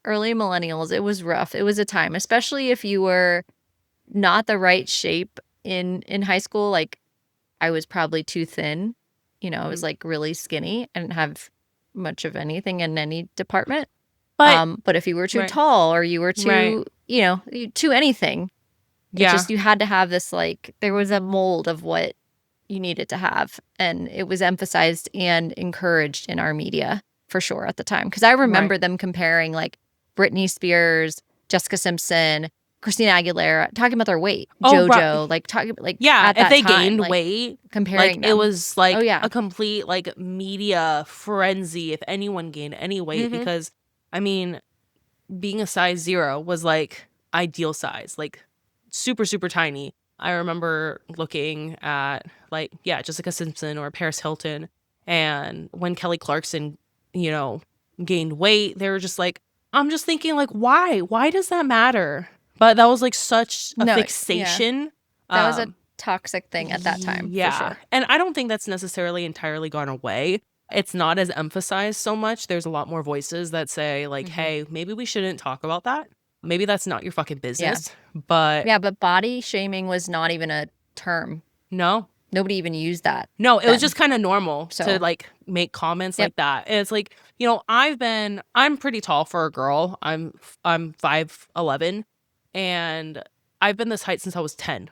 [SPEAKER 2] early millennials, it was rough. It was a time, especially if you were not the right shape in high school. Like, I was probably too thin. You know, I was like really skinny. I didn't have much of anything in any department. But if you were too tall or you were too, you know, too anything, it just, you had to have this, like, there was a mold of what you needed to have. And it was emphasized and encouraged in our media for sure at the time. Because I remember them comparing like Britney Spears, Jessica Simpson, Christina Aguilera, talking about their weight. JoJo, like talking like at
[SPEAKER 1] if
[SPEAKER 2] that
[SPEAKER 1] they
[SPEAKER 2] time,
[SPEAKER 1] gained
[SPEAKER 2] like,
[SPEAKER 1] weight,
[SPEAKER 2] comparing
[SPEAKER 1] like
[SPEAKER 2] them.
[SPEAKER 1] it was like a complete like media frenzy if anyone gained any weight because I mean, being a size 0 was like ideal size, like super super tiny. I remember looking at like Jessica Simpson or Paris Hilton, and when Kelly Clarkson, you know, gained weight, they were just like, I'm just thinking like, why does that matter? But that was like such a fixation.
[SPEAKER 2] That was a toxic thing at that time. For sure.
[SPEAKER 1] And I don't think that's necessarily entirely gone away. It's not as emphasized so much. There's a lot more voices that say like, hey, maybe we shouldn't talk about that. Maybe that's not your fucking business. But
[SPEAKER 2] body shaming was not even a term.
[SPEAKER 1] No.
[SPEAKER 2] Nobody even used that.
[SPEAKER 1] No, it was just kind of normal to like make comments like that. And it's like, you know, I'm pretty tall for a girl. I'm 5'11", and I've been this height since I was 10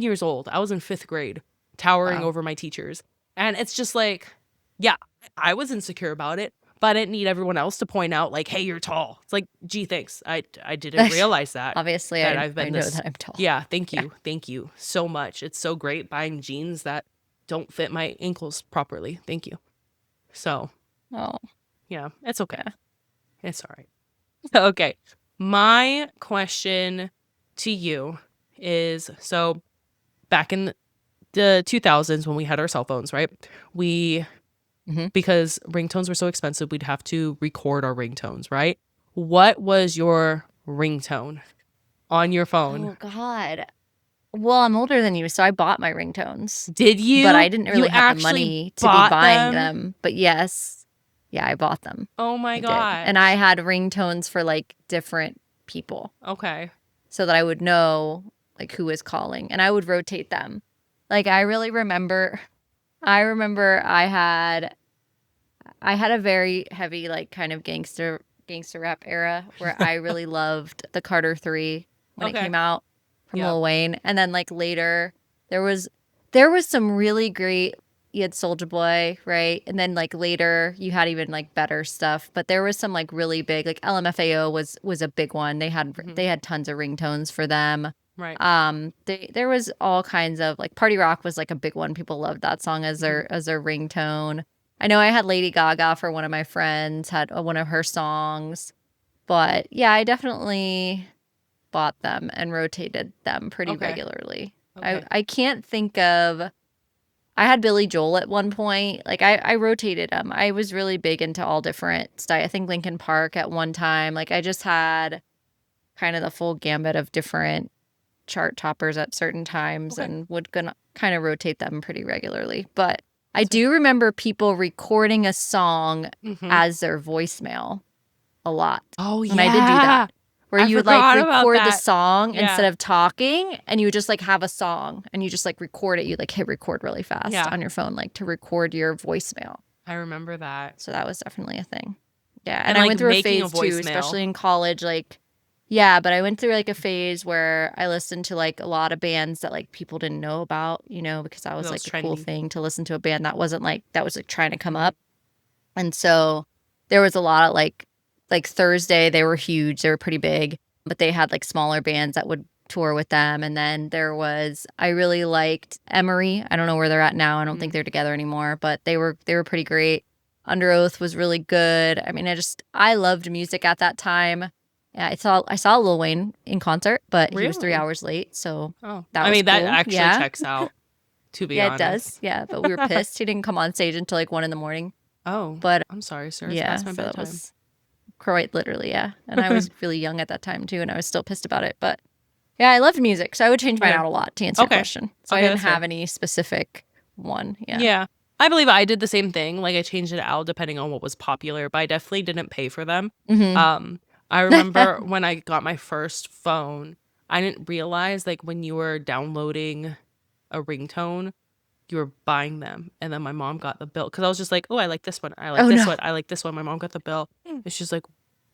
[SPEAKER 1] years old. I was in 5th grade, towering over my teachers. And it's just like, yeah, I was insecure about it, but I didn't need everyone else to point out like, hey, you're tall. It's like, gee, thanks. I didn't realize that.
[SPEAKER 2] Obviously,
[SPEAKER 1] that
[SPEAKER 2] I know that I'm tall.
[SPEAKER 1] Yeah, thank you. Thank you so much. It's so great buying jeans that don't fit my ankles properly. Thank you. So, yeah, it's okay. It's all right. Okay. My question to you is, so back in the 2000s when we had our cell phones, right? Because ringtones were so expensive, we'd have to record our ringtones, right? What was your ringtone on your phone?
[SPEAKER 2] Oh, God. Well, I'm older than you, so I bought my ringtones.
[SPEAKER 1] Did you?
[SPEAKER 2] But I didn't really have the money to be buying them. But yes. Yeah, I bought them.
[SPEAKER 1] Oh my God.
[SPEAKER 2] And I had ringtones for like different people.
[SPEAKER 1] Okay.
[SPEAKER 2] So that I would know like who was calling. And I would rotate them. Like I really remember I had a very heavy like kind of gangster rap era where I really loved the Carter 3 when it came out from Lil Wayne. And then like later there was some really great, you had Soulja Boy, right? And then like later you had even like better stuff, but there was some like really big, like LMFAO was a big one. They had tons of ringtones for them.
[SPEAKER 1] Right.
[SPEAKER 2] There was all kinds of like Party Rock was like a big one. People loved that song as their ringtone. I know I had Lady Gaga for one of my friends, had one of her songs. But yeah, I definitely bought them and rotated them pretty regularly. Okay. I can't think of, I had Billy Joel at one point. Like I rotated them. I was really big into all different styles. I think Linkin Park at one time. Like I just had kind of the full gambit of different chart toppers at certain times and would kind of rotate them pretty regularly. But I do remember people recording a song as their voicemail a lot.
[SPEAKER 1] Oh, yeah.
[SPEAKER 2] And I did do that. Where you would like record the song instead of talking, and you would just like have a song and you just like record it. You like hit record really fast on your phone, like to record your voicemail.
[SPEAKER 1] I remember that.
[SPEAKER 2] So that was definitely a thing. Yeah. And I went through a phase too, especially in college. Like, yeah, but I went through like a phase where I listened to like a lot of bands that like people didn't know about, you know, because that was like a cool thing to listen to a band that wasn't like, that was like trying to come up. And so there was a lot of like Thursday, they were huge. They were pretty big, but they had like smaller bands that would tour with them. And then there was, I really liked Emery. I don't know where they're at now. I don't think they're together anymore, but they were pretty great. Under Oath was really good. I mean, I loved music at that time. Yeah, I saw Lil Wayne in concert, but he was 3 hours late. So that was cool.
[SPEAKER 1] That actually checks out, to be honest.
[SPEAKER 2] Yeah, it does. Yeah, but we were pissed. He didn't come on stage until like 1 a.m.
[SPEAKER 1] Oh,
[SPEAKER 2] but
[SPEAKER 1] I'm sorry, sir.
[SPEAKER 2] Yeah,
[SPEAKER 1] it's past my bedtime.
[SPEAKER 2] Quite literally, yeah. And I was really young at that time too, and I was still pissed about it. But Yeah, I loved music, so I would change mine
[SPEAKER 1] Okay.
[SPEAKER 2] out a lot to answer your
[SPEAKER 1] Okay.
[SPEAKER 2] question. So I
[SPEAKER 1] Okay,
[SPEAKER 2] didn't
[SPEAKER 1] that's fair.
[SPEAKER 2] have any specific one. Yeah.
[SPEAKER 1] Yeah. I believe I did the same thing. Like I changed it out depending on what was popular, but I definitely didn't pay for them.
[SPEAKER 2] Mm-hmm.
[SPEAKER 1] I remember when I got my first phone, I didn't realize like when you were downloading a ringtone, you were buying them. And then my mom got the bill because I was just like, oh, I like this one. I like
[SPEAKER 2] Oh,
[SPEAKER 1] this
[SPEAKER 2] no.
[SPEAKER 1] one. I like this one. My mom got the bill. And she's like,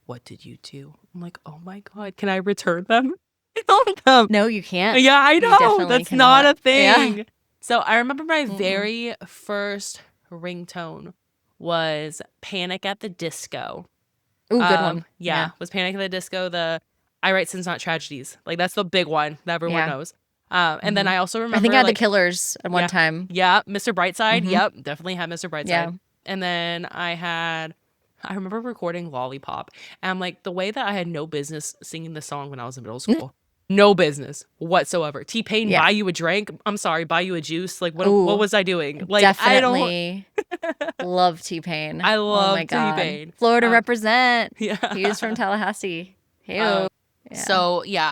[SPEAKER 1] what did you do? I'm like, oh my God, can I return them? I don't them.
[SPEAKER 2] No, you can't.
[SPEAKER 1] Yeah, I
[SPEAKER 2] You
[SPEAKER 1] know.
[SPEAKER 2] definitely
[SPEAKER 1] That's not
[SPEAKER 2] cannot.
[SPEAKER 1] a
[SPEAKER 2] Yeah.
[SPEAKER 1] thing. So I remember my
[SPEAKER 2] Mm-mm.
[SPEAKER 1] very first ringtone was Panic at the Disco.
[SPEAKER 2] Ooh, good one.
[SPEAKER 1] Yeah, was Panic at the Disco the I Write Sins Not Tragedies. Like that's the big one that everyone
[SPEAKER 2] Yeah.
[SPEAKER 1] knows. And then I also remember
[SPEAKER 2] I think I had
[SPEAKER 1] like,
[SPEAKER 2] the Killers at one time.
[SPEAKER 1] yeah, Mr. Brightside.
[SPEAKER 2] Mhm.
[SPEAKER 1] Yep, definitely had Mr. Brightside.
[SPEAKER 2] Yeah.
[SPEAKER 1] And then I remember recording Lollipop. And I'm like, the way that I had no business singing the song when I was in middle school. No business whatsoever. T-Pain,
[SPEAKER 2] Yeah.
[SPEAKER 1] buy you a drink. I'm sorry, buy you a juice. Like, what
[SPEAKER 2] Ooh,
[SPEAKER 1] was I doing? Like,
[SPEAKER 2] Definitely love T-Pain.
[SPEAKER 1] I
[SPEAKER 2] Oh
[SPEAKER 1] love
[SPEAKER 2] my God.
[SPEAKER 1] T-Pain.
[SPEAKER 2] Florida represent.
[SPEAKER 1] Yeah.
[SPEAKER 2] He was from Tallahassee. Hey-o. Yeah.
[SPEAKER 1] So yeah,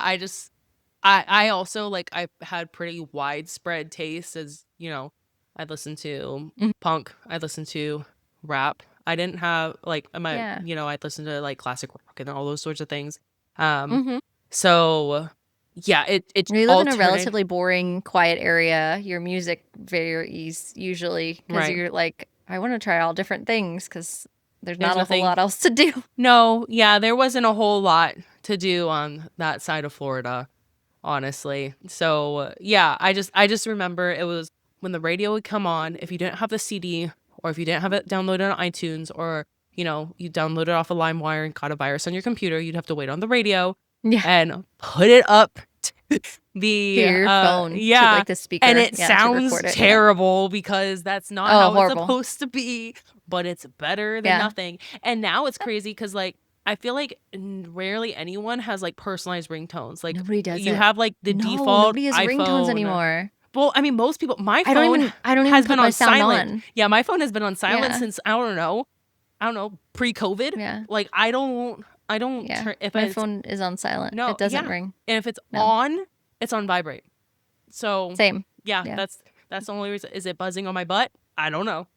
[SPEAKER 1] I also like I had pretty widespread tastes as, you know, I'd listen to punk, I'd listen to rap. I didn't have like
[SPEAKER 2] Yeah.
[SPEAKER 1] you know, I'd listen to like classic rock and all those sorts of things.
[SPEAKER 2] Mhm.
[SPEAKER 1] So yeah, it
[SPEAKER 2] You live in a relatively boring, quiet area. Your music varies usually because
[SPEAKER 1] Right.
[SPEAKER 2] you're like, I want to try all different things because there's not
[SPEAKER 1] nothing-
[SPEAKER 2] a whole lot else to do.
[SPEAKER 1] No, yeah, there wasn't a whole lot to do on that side of Florida, honestly. So yeah, I just remember it was when the radio would come on, if you didn't have the CD or if you didn't have it downloaded on iTunes or, you know, you downloaded off of LimeWire and got a virus on your computer, you'd have to wait on the radio
[SPEAKER 2] Yeah.
[SPEAKER 1] and put it up to
[SPEAKER 2] To your phone.
[SPEAKER 1] Yeah.
[SPEAKER 2] To like the speaker.
[SPEAKER 1] And it
[SPEAKER 2] yeah, to
[SPEAKER 1] sounds
[SPEAKER 2] record it,
[SPEAKER 1] terrible because that's not
[SPEAKER 2] Oh,
[SPEAKER 1] how
[SPEAKER 2] horrible.
[SPEAKER 1] it's supposed to be, but it's better than
[SPEAKER 2] Yeah.
[SPEAKER 1] nothing. And now it's crazy because like I feel like rarely anyone has like personalized ringtones. Like
[SPEAKER 2] Nobody does
[SPEAKER 1] you
[SPEAKER 2] it.
[SPEAKER 1] have like the
[SPEAKER 2] No,
[SPEAKER 1] default
[SPEAKER 2] nobody has
[SPEAKER 1] iPhone
[SPEAKER 2] ringtones anymore.
[SPEAKER 1] Well, I mean, most people. My
[SPEAKER 2] I
[SPEAKER 1] phone
[SPEAKER 2] don't even
[SPEAKER 1] has
[SPEAKER 2] put
[SPEAKER 1] been
[SPEAKER 2] my
[SPEAKER 1] on
[SPEAKER 2] sound
[SPEAKER 1] silent.
[SPEAKER 2] on.
[SPEAKER 1] Yeah, my phone has been on silent
[SPEAKER 2] Yeah.
[SPEAKER 1] since I don't know, pre-COVID.
[SPEAKER 2] Yeah.
[SPEAKER 1] Like I don't.
[SPEAKER 2] Yeah.
[SPEAKER 1] Turn, if
[SPEAKER 2] My
[SPEAKER 1] it's,
[SPEAKER 2] phone is on silent.
[SPEAKER 1] No,
[SPEAKER 2] It doesn't
[SPEAKER 1] yeah.
[SPEAKER 2] ring.
[SPEAKER 1] and if it's
[SPEAKER 2] No.
[SPEAKER 1] on, it's on vibrate. So
[SPEAKER 2] Same.
[SPEAKER 1] yeah,
[SPEAKER 2] Yeah.
[SPEAKER 1] that's the only reason. Is it buzzing on my butt? I don't know.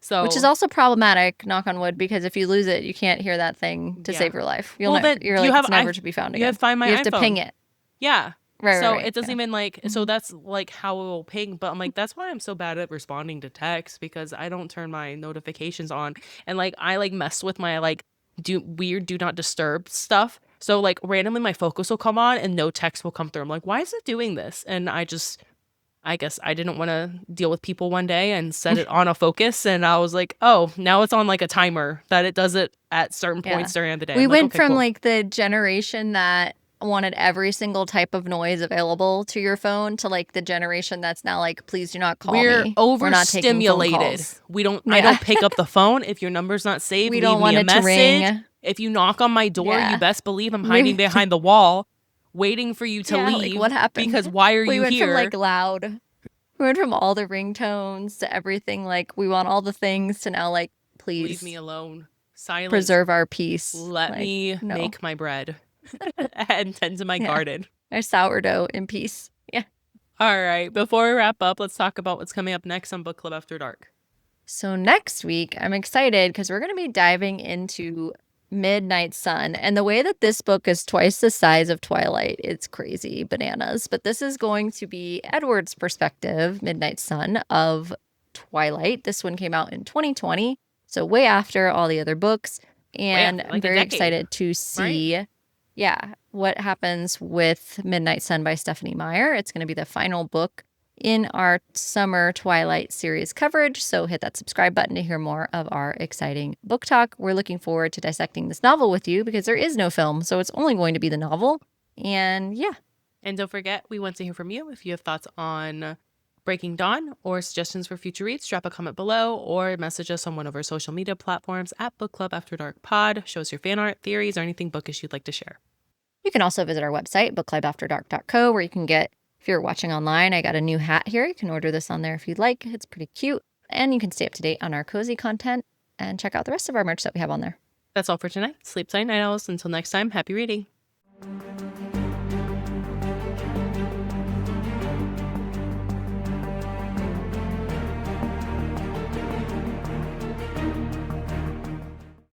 [SPEAKER 1] So
[SPEAKER 2] Which is also problematic, knock on wood, because if you lose it, you can't hear that thing to
[SPEAKER 1] Yeah.
[SPEAKER 2] save your life.
[SPEAKER 1] Well, then
[SPEAKER 2] You're
[SPEAKER 1] you
[SPEAKER 2] like,
[SPEAKER 1] have
[SPEAKER 2] it's never to be found again.
[SPEAKER 1] you have to find my
[SPEAKER 2] You have to
[SPEAKER 1] iPhone.
[SPEAKER 2] ping it.
[SPEAKER 1] Yeah.
[SPEAKER 2] Right,
[SPEAKER 1] So
[SPEAKER 2] right,
[SPEAKER 1] it doesn't
[SPEAKER 2] yeah.
[SPEAKER 1] even like so that's like how it will ping. But I'm like, that's why I'm so bad at responding to text because I don't turn my notifications on. And like I like mess with my like do not disturb stuff. So like randomly my focus will come on and no text will come through. I'm like, why is it doing this? And I guess I didn't want to deal with people one day and set it on a focus. And I was like, oh, now it's on like a timer that it does it at certain points during the day.
[SPEAKER 2] We
[SPEAKER 1] I'm like,
[SPEAKER 2] went
[SPEAKER 1] okay,
[SPEAKER 2] from
[SPEAKER 1] cool.
[SPEAKER 2] like the generation that wanted every single type of noise available to your phone to like the generation that's now like, please do not call
[SPEAKER 1] We're
[SPEAKER 2] me. We're not taking phone
[SPEAKER 1] overstimulated.
[SPEAKER 2] calls.
[SPEAKER 1] We don't.
[SPEAKER 2] Yeah.
[SPEAKER 1] I don't pick up the phone if your number's not saved.
[SPEAKER 2] We
[SPEAKER 1] leave
[SPEAKER 2] don't
[SPEAKER 1] me
[SPEAKER 2] want
[SPEAKER 1] a
[SPEAKER 2] it to
[SPEAKER 1] message.
[SPEAKER 2] ring.
[SPEAKER 1] If you knock on my door,
[SPEAKER 2] Yeah.
[SPEAKER 1] you best believe I'm hiding behind the wall, waiting for you to
[SPEAKER 2] Yeah,
[SPEAKER 1] leave.
[SPEAKER 2] like, what happened?
[SPEAKER 1] Because why are
[SPEAKER 2] We
[SPEAKER 1] you
[SPEAKER 2] went
[SPEAKER 1] here?
[SPEAKER 2] from like loud. We went from all the ringtones to everything. Like we want all the things to now like, please
[SPEAKER 1] leave me alone. Silence.
[SPEAKER 2] preserve our peace.
[SPEAKER 1] Let
[SPEAKER 2] Like,
[SPEAKER 1] me
[SPEAKER 2] no.
[SPEAKER 1] make my bread and tend to my
[SPEAKER 2] Yeah.
[SPEAKER 1] garden.
[SPEAKER 2] Our sourdough in peace. Yeah.
[SPEAKER 1] All right. Before we wrap up, let's talk about what's coming up next on Book Club After Dark.
[SPEAKER 2] So next week, I'm excited because we're going to be diving into Midnight Sun. And the way that this book is twice the size of Twilight, it's crazy bananas. But this is going to be Edward's perspective, Midnight Sun, of Twilight. This one came out in 2020, so way after all the other books. And
[SPEAKER 1] after,
[SPEAKER 2] I'm
[SPEAKER 1] like, a
[SPEAKER 2] very
[SPEAKER 1] decade,
[SPEAKER 2] excited to see, what happens with Midnight Sun by Stephenie Meyer. It's going to be the final book in our summer Twilight series coverage. So hit that subscribe button to hear more of our exciting book talk. We're looking forward to dissecting this novel with you because there is no film, so it's only going to be the novel. And yeah.
[SPEAKER 1] And don't forget, we want to hear from you. If you have thoughts on Breaking Dawn or suggestions for future reads, drop a comment below or message us on one of our social media platforms at Book Club After Dark Pod. Show us your fan art, theories, or anything bookish you'd like to share.
[SPEAKER 2] You can also visit our website, bookclubafterdark.co, where you can get, if you're watching online, I got a new hat here. You can order this on there if you'd like. It's pretty cute. And you can stay up to date on our cozy content and check out the rest of our merch that we have on there.
[SPEAKER 1] That's all for tonight. Sleep tight, night owls. Until next time, happy reading.